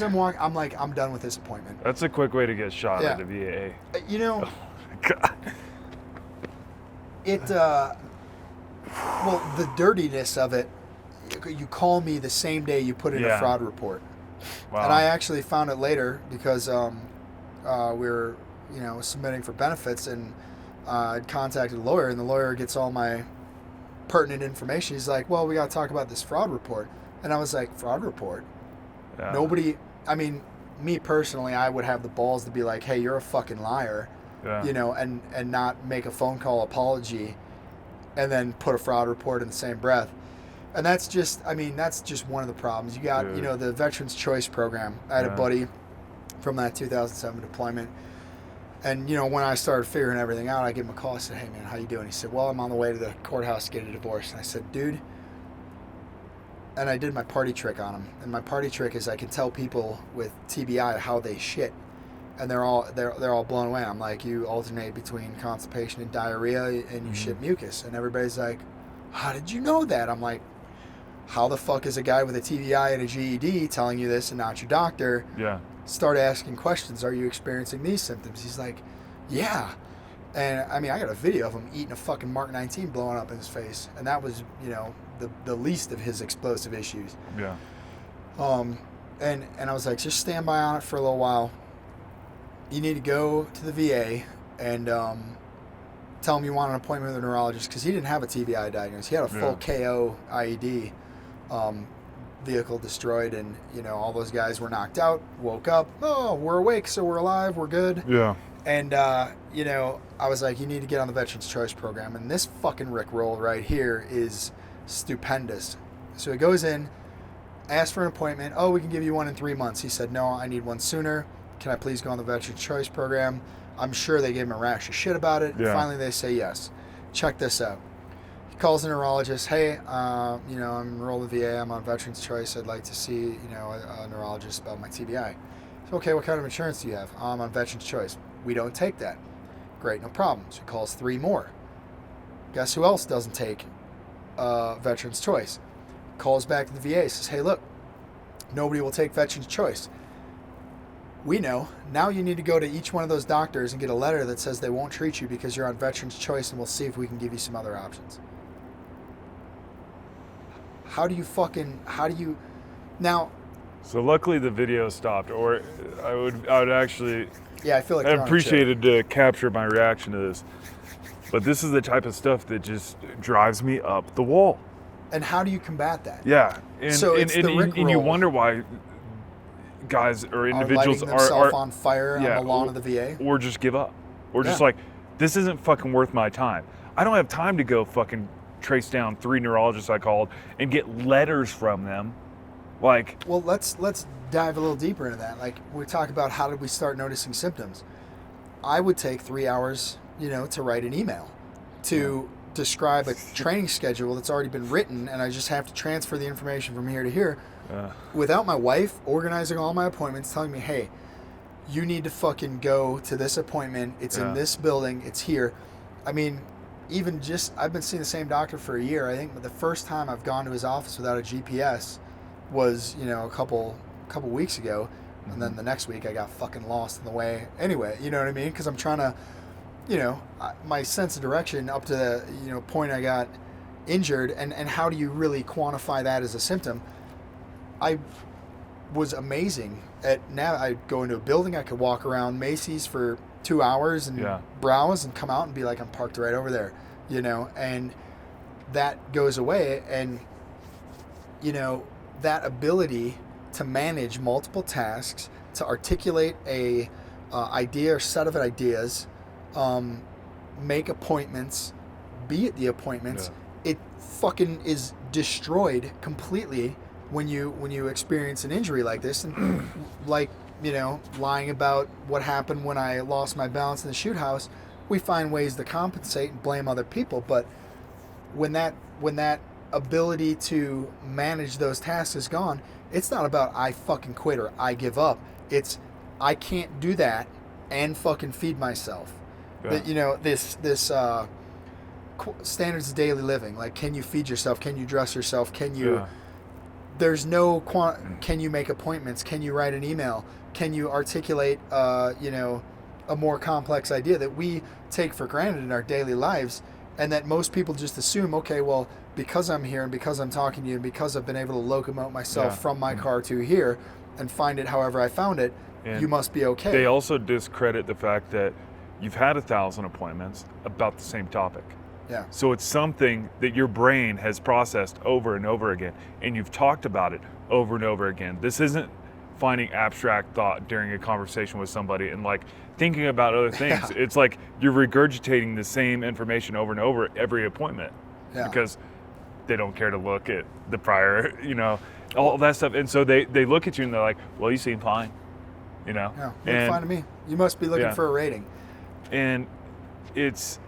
I'm walking, I'm like, I'm done with this appointment. That's a quick way to get shot at the VA. You know, well, the dirtiness of it. You call me the same day you put in a fraud report, and I actually found it later because we were submitting for benefits, and I'd contacted a lawyer, and the lawyer gets all my pertinent information. He's like, well, we got to talk about this fraud report. And I was like, fraud report? Yeah. Nobody, I mean, me personally, I would have the balls to be like, hey, you're a fucking liar, and not make a phone call apology and then put a fraud report in the same breath. And that's just one of the problems. You got, the Veterans Choice Program. I had a buddy from that 2007 deployment. And, when I started figuring everything out, I gave him a call. I said, hey, man, how you doing? He said, well, I'm on the way to the courthouse to get a divorce. And I said, dude. And I did my party trick on him. And my party trick is I can tell people with TBI how they shit. And they're all blown away. I'm like, you alternate between constipation and diarrhea, and you shit mucus. And everybody's like, how did you know that? I'm like, how the fuck is a guy with a TBI and a GED telling you this and not your doctor? Yeah. Start asking questions. Are you experiencing these symptoms? He's like, yeah. And I mean, I got a video of him eating a fucking Mark 19 blowing up in his face. And that was, the least of his explosive issues. Yeah. And I was like, just stand by on it for a little while. You need to go to the VA and tell him you want an appointment with a neurologist, because he didn't have a TBI diagnosis. He had a full KO IED. Vehicle destroyed, and all those guys were knocked out, woke up, we're awake, so we're alive, we're good. Yeah. And I was like, you need to get on the Veterans Choice Program, and this fucking rickroll right here is stupendous. So he goes in, asks for an appointment. We can give you one in 3 months. He said, no, I need one sooner. Can I please go on the Veterans Choice Program? I'm sure they gave him a rash of shit about it. Yeah. Finally they say yes. Check this out. He calls the neurologist. Hey, I'm enrolled in the VA. I'm on Veterans Choice. I'd like to see, a neurologist about my TBI. So, okay, what kind of insurance do you have? I'm on Veterans Choice. We don't take that. Great, no problem. So he calls 3 more. Guess who else doesn't take Veterans Choice? Calls back to the VA. Says, hey, look, nobody will take Veterans Choice. We know. Now you need to go to each one of those doctors and get a letter that says they won't treat you because you're on Veterans Choice, and we'll see if we can give you some other options. Now? So luckily the video stopped, or I would actually. Yeah, I feel like. I appreciated to capture my reaction to this, but this is the type of stuff that just drives me up the wall. And how do you combat that? Yeah, and you wonder why guys or individuals are lighting themselves on fire on the lawn of the VA, or just give up, or just like, this isn't fucking worth my time. I don't have time to go fucking trace down 3 neurologists I called and get letters from them. Like, well, let's dive a little deeper into that. Like, we talk about how did we start noticing symptoms. I would take 3 hours, to write an email to describe a training schedule that's already been written, and I just have to transfer the information from here to here. Without my wife organizing all my appointments, telling me, hey, you need to fucking go to this appointment. It's in this building. It's here. I mean, I've been seeing the same doctor for a year. I think the first time I've gone to his office without a GPS was, a couple weeks ago. And then the next week I got fucking lost in the way. Anyway, you know what I mean? Because I'm trying to, my sense of direction up to the, point I got injured. And how do you really quantify that as a symptom? I was amazing at now. I'd go into a building. I could walk around Macy's for 2 hours and browse and come out and be like, I'm parked right over there, and that goes away. And, that ability to manage multiple tasks, to articulate a idea or set of ideas, make appointments, be at the appointments, it fucking is destroyed completely when you experience an injury like this. And like, lying about what happened when I lost my balance in the shoot house, we find ways to compensate and blame other people. But when that ability to manage those tasks is gone, it's not about I fucking quit or I give up. It's I can't do that and fucking feed myself. That, you know, this standards of daily living. Like, can you feed yourself? Can you dress yourself? Can you? Yeah. There's no can you make appointments? Can you write an email? Can you articulate, you know, a more complex idea that we take for granted in our daily lives, and that most people just assume, okay, well, because I'm here and because I'm talking to you and because I've been able to locomote myself from my car to here and find it however I found it, And you must be okay. They also discredit the fact that you've had 1,000 appointments about the same topic. Yeah. So it's something that your brain has processed over and over again, and you've talked about it over and over again. This isn't finding abstract thought during a conversation with somebody and like thinking about other things. Yeah. It's like you're regurgitating the same information over and over every appointment because they don't care to look at the prior, you know, all that stuff. And so they look at you and they're like, well, you seem fine, you know? Yeah, look fine to me. You must be looking for a rating. And it's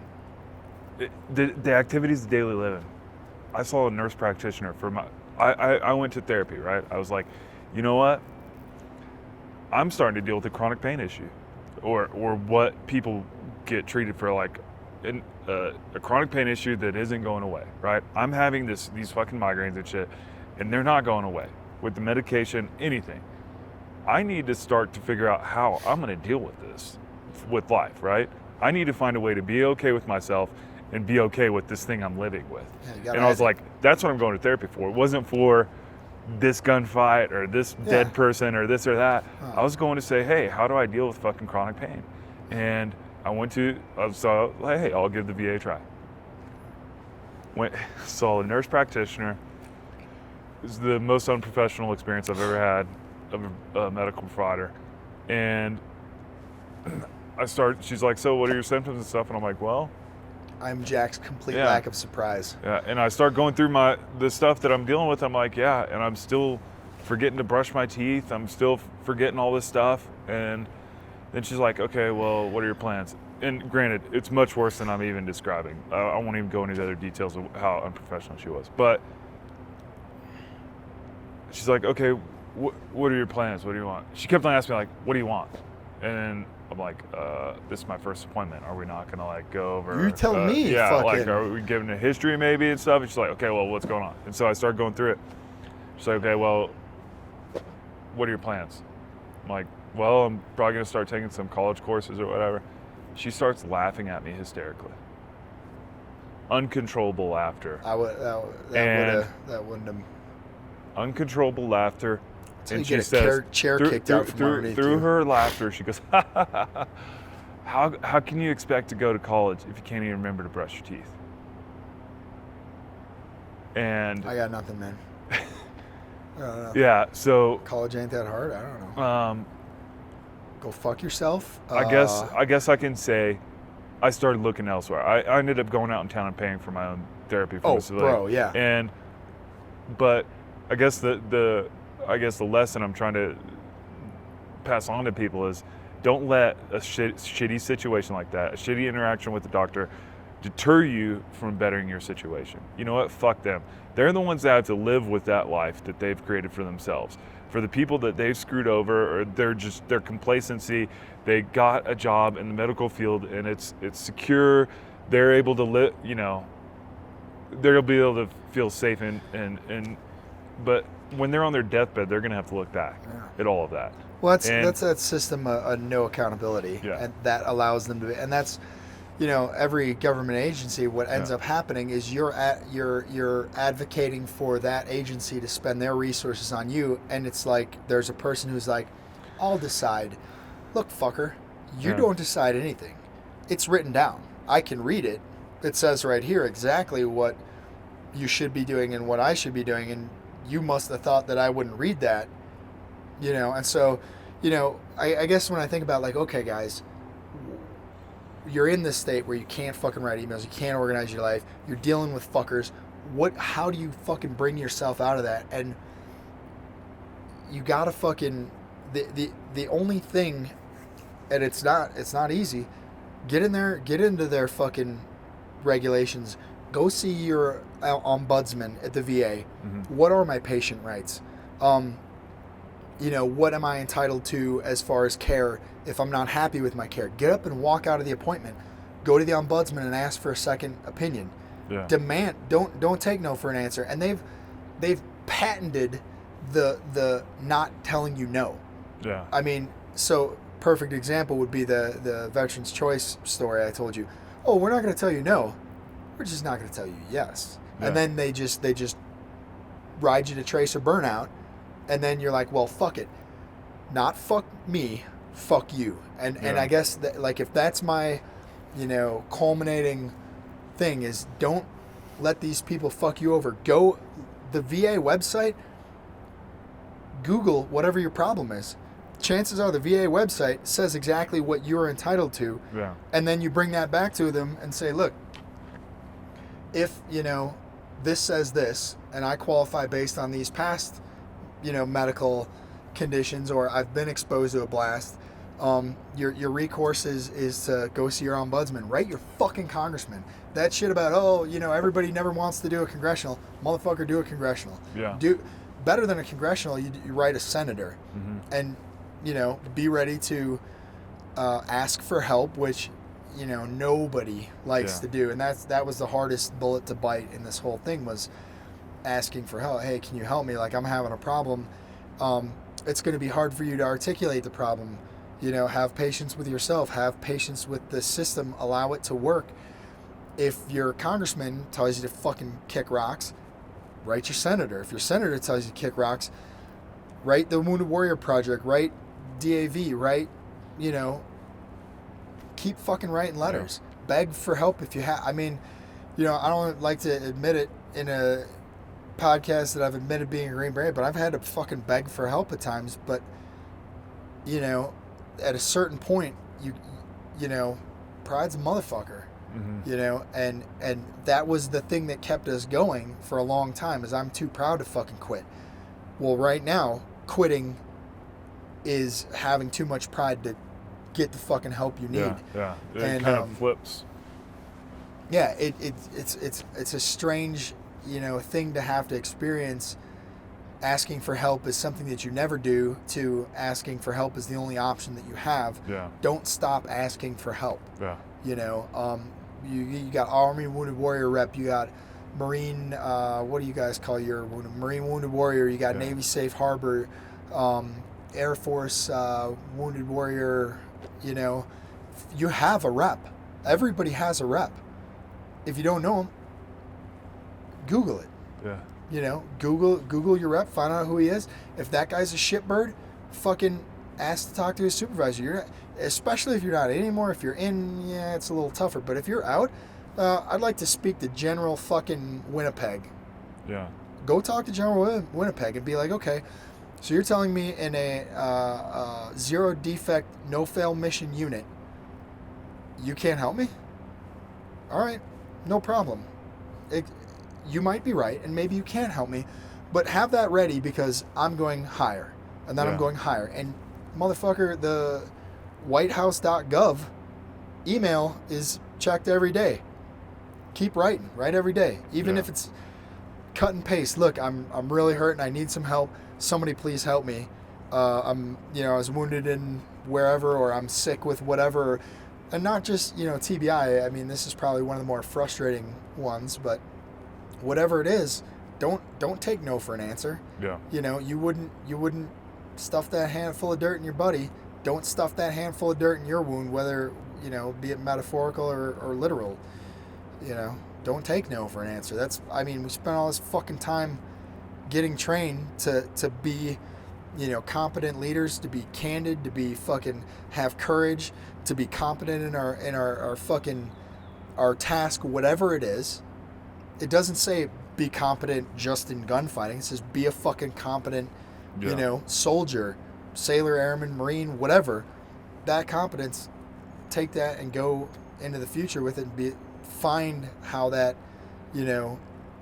the activities of daily living. I saw a nurse practitioner for I went to therapy, right? I was like, you know what? I'm starting to deal with a chronic pain issue, or what people get treated for, like a chronic pain issue that isn't going away, right? I'm having these fucking migraines and shit, and they're not going away with the medication, anything. I need to start to figure out how I'm going to deal with this, with life, right? I need to find a way to be okay with myself and be okay with this thing I'm living with. Yeah, and I was like, that's what I'm going to therapy for. It wasn't for this gunfight or this dead person or this or that. I was going to say, hey, how do I deal with fucking chronic pain? And I went to, so like, hey, I'll give the VA a try. Saw a nurse practitioner. It was the most unprofessional experience I've ever had of a medical provider. And she's like, so what are your symptoms and stuff? And I'm like, well, I'm Jack's complete lack of surprise. Yeah, and I start going through the stuff that I'm dealing with. I'm like, yeah, and I'm still forgetting to brush my teeth. I'm still forgetting all this stuff. And then she's like, okay, well, what are your plans? And granted, it's much worse than I'm even describing. I won't even go into the other details of how unprofessional she was. But she's like, okay, what are your plans? What do you want? She kept on asking me, like, what do you want? And I'm like, this is my first appointment. Are we not gonna like go over? You tell me. Yeah, fucking. like, are we giving a history maybe and stuff? And she's like, okay, well, what's going on? And so I started going through it. She's like, okay, well, what are your plans? I'm like, well, I'm probably gonna start taking some college courses or whatever. She starts laughing at me hysterically. Uncontrollable laughter. That wouldn't have. Uncontrollable laughter. And she says, chair kicked out from underneath through her laughter, she goes, how can you expect to go to college if you can't even remember to brush your teeth? And I got nothing, man. I don't know. Yeah, so college ain't that hard. I don't know. Go fuck yourself. I guess I can say I started looking elsewhere. I ended up going out in town and paying for my own therapy for bro, yeah. But I guess the lesson I'm trying to pass on to people is don't let a shitty situation like that, a shitty interaction with the doctor, deter you from bettering your situation. You know what? Fuck them. They're the ones that have to live with that life that they've created for themselves. For the people that they've screwed over, or their complacency, they got a job in the medical field and it's secure. They're able to live, you know, they'll be able to feel safe but when they're on their deathbed, they're going to have to look back at all of that. Well, that's that system of no accountability, and that allows them to. And that's, you know, every government agency. What ends up happening is you're advocating for that agency to spend their resources on you, and it's like there's a person who's like, I'll decide. Look, fucker, you don't decide anything. It's written down. I can read it. It says right here exactly what you should be doing and what I should be doing, and you must have thought that I wouldn't read that, you know. And so, you know, I guess when I think about like, okay, guys, you're in this state where you can't fucking write emails, you can't organize your life, you're dealing with fuckers. How do you fucking bring yourself out of that? And you gotta fucking the only thing, and it's not easy. Get into their fucking regulations. Go see your ombudsman at the VA. Mm-hmm. What are my patient rights? You know, what am I entitled to as far as care if I'm not happy with my care? Get up and walk out of the appointment. Go to the ombudsman and ask for a second opinion. Yeah. Demand. Don't take no for an answer. And they've patented the not telling you no. Yeah. I mean, so perfect example would be the Veterans Choice story I told you. Oh, we're not going to tell you no. We're just not going to tell you yes. Yeah. And then they just ride you to tracer burnout, and then you're like, well, fuck it. Not fuck me, fuck you. And I guess that, like, if that's my, culminating thing is, don't let these people fuck you over. Go the VA website, Google whatever your problem is. Chances are the VA website says exactly what you're entitled to. Yeah. And then you bring that back to them and say, look, if, this says this, and I qualify based on these past, medical conditions, or I've been exposed to a blast, your recourse is to go see your ombudsman. Write your fucking congressman. That shit about, everybody never wants to do a congressional. Motherfucker, do a congressional. Yeah. Do better than a congressional, you write a senator. Mm-hmm. And, be ready to ask for help, which, nobody likes to do. And that was the hardest bullet to bite in this whole thing, was asking for help. Hey, can you help me? Like, I'm having a problem. It's going to be hard for you to articulate the problem. Have patience with yourself. Have patience with the system. Allow it to work. If your congressman tells you to fucking kick rocks, write your senator. If your senator tells you to kick rocks, write the Wounded Warrior Project. Write DAV. Write, keep fucking writing letters. Yeah. Beg for help if you have. I mean, I don't like to admit it in a podcast that I've admitted being a Green Beret, but I've had to fucking beg for help at times. But, at a certain point, pride's a motherfucker. Mm-hmm. And that was the thing that kept us going for a long time, is I'm too proud to fucking quit. Well, right now, quitting is having too much pride to get the fucking help you need. Yeah. It kind of flips. Yeah, it's a strange, thing to have to experience. Asking for help is something that you never do, to asking for help is the only option that you have. Yeah. Don't stop asking for help. Yeah. You got Army Wounded Warrior rep, you got Marine, what do you guys call your Marine Wounded Warrior, you got Navy Safe Harbor, Air Force Wounded Warrior, you have a rep. Everybody has a rep. If you don't know him, Google it. Yeah. Google your rep, find out who he is. If that guy's a shitbird, fucking ask to talk to his supervisor. You're not, especially if you're not in anymore. If you're in, it's a little tougher. But if you're out, I'd like to speak to General fucking Winnipeg. Yeah. Go talk to General Winnipeg and be like, okay, so you're telling me in a zero defect, no fail mission unit, you can't help me? All right, no problem. You might be right, and maybe you can't help me, but have that ready, because I'm going higher, and then I'm going higher. And motherfucker, the whitehouse.gov email is checked every day. Keep writing, write every day, even if it's cut and paste. Look, I'm really hurt and I need some help. Somebody please help me. I was wounded in wherever, or I'm sick with whatever, and not just TBI. I mean, this is probably one of the more frustrating ones, but whatever it is, don't take no for an answer. Yeah. You wouldn't stuff that handful of dirt in your buddy. Don't stuff that handful of dirt in your wound, whether be it metaphorical or literal. Don't take no for an answer. We spent all this fucking time getting trained to be competent leaders, to be candid, to be fucking have courage, to be competent in our fucking our task, whatever it is. It doesn't say be competent just in gunfighting. It says be a fucking competent, soldier, sailor, airman, marine, whatever. That competence, take that and go into the future with it, and find how that,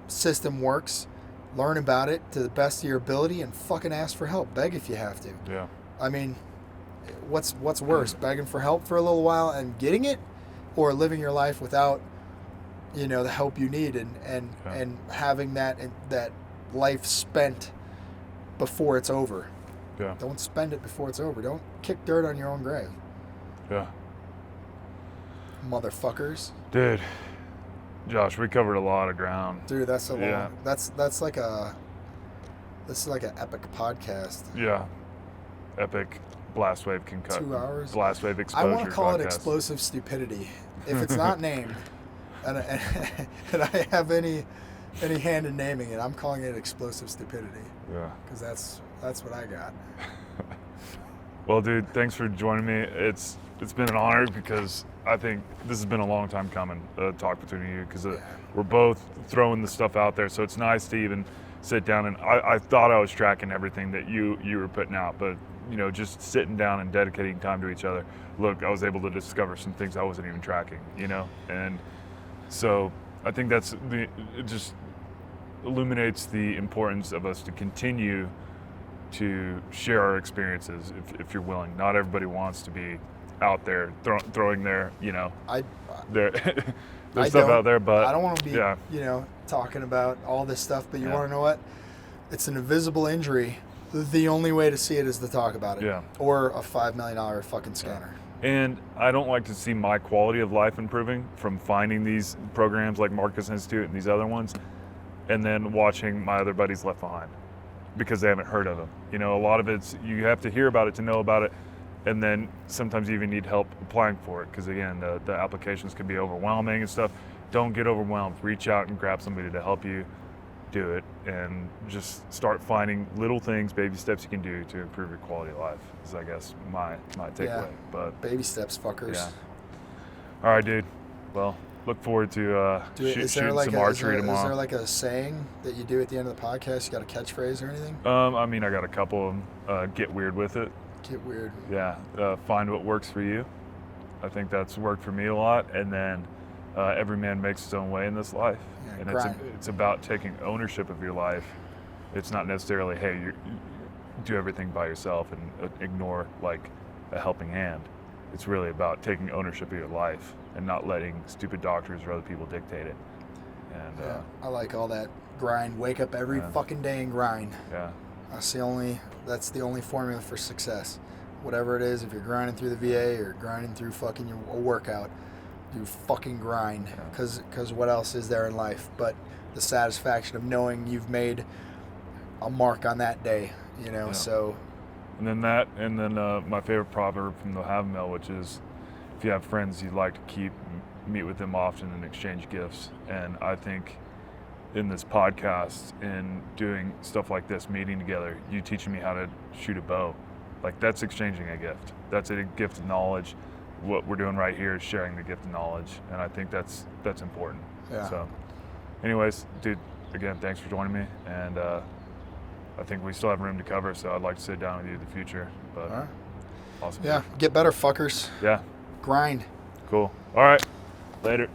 system works, learn about it to the best of your ability, and fucking ask for help. Beg if you have to. Yeah. I mean, what's worse, begging for help for a little while and getting it, or living your life without the help you need, and having that life spent before it's over. Yeah. Don't spend it before it's over. Don't kick dirt on your own grave. Yeah. motherfuckers. Dude, Josh, we covered a lot of ground. Dude, that's a long. Yeah. That's like a. This is like an epic podcast. Yeah. Epic blast wave concussion. 2 hours. Blast wave exposure. I want to call it podcast. explosive stupidity. If it's not named, and I have any hand in naming it, I'm calling it explosive stupidity. Yeah. Because that's what I got. Well, dude, thanks for joining me. It's been an honor because I think this has been a long time coming, a talk between you, because we're both throwing the stuff out there. So it's nice to even sit down, and I thought I was tracking everything that you were putting out, but just sitting down and dedicating time to each other. Look, I was able to discover some things I wasn't even tracking, and so I think it just illuminates the importance of us to continue to share our experiences if you're willing. Not everybody wants to be out there throwing their their stuff out there, but I don't want to be talking about all this stuff, but you want to know what? It's an invisible injury. The only way to see it is to talk about it. Yeah. Or a $5 million fucking scanner. And I don't like to see my quality of life improving from finding these programs like Marcus Institute and these other ones, and then watching my other buddies left behind because they haven't heard of them. A lot of it's, you have to hear about it to know about it, and then sometimes you even need help applying for it because, again, the applications can be overwhelming and stuff. Don't get overwhelmed. Reach out and grab somebody to help you do it, and just start finding little things, baby steps you can do to improve your quality of life is, I guess, my takeaway. Yeah. But baby steps, fuckers. Yeah. All right, dude. Well, look forward to shooting some archery tomorrow. Is there like a saying that you do at the end of the podcast? You got a catchphrase or anything? I mean, I got a couple of them. Get weird with it. Get weird. Yeah. Find what works for you. I think that's worked for me a lot. And then every man makes his own way in this life. Yeah, and it's about taking ownership of your life. It's not necessarily, hey, you do everything by yourself and ignore like a helping hand. It's really about taking ownership of your life and not letting stupid doctors or other people dictate it. And I like all that grind. Wake up every fucking day and grind. Yeah. That's the only formula for success. Whatever it is, if you're grinding through the VA or grinding through fucking your workout, do fucking grind. Because what else is there in life but the satisfaction of knowing you've made a mark on that day, so. And then my favorite proverb from the Have Mill, which is, if you have friends you'd like to meet with them often and exchange gifts. And I think in this podcast and doing stuff like this, meeting together, you teaching me how to shoot a bow, like that's exchanging a gift. That's a gift of knowledge. What we're doing right here is sharing the gift of knowledge, and I think that's important. Yeah. So anyways, dude, again, thanks for joining me, and I think we still have room to cover, so I'd like to sit down with you in the future. But all right. Awesome. Yeah, get better, fuckers. Yeah. Grind. Cool. All right. Later.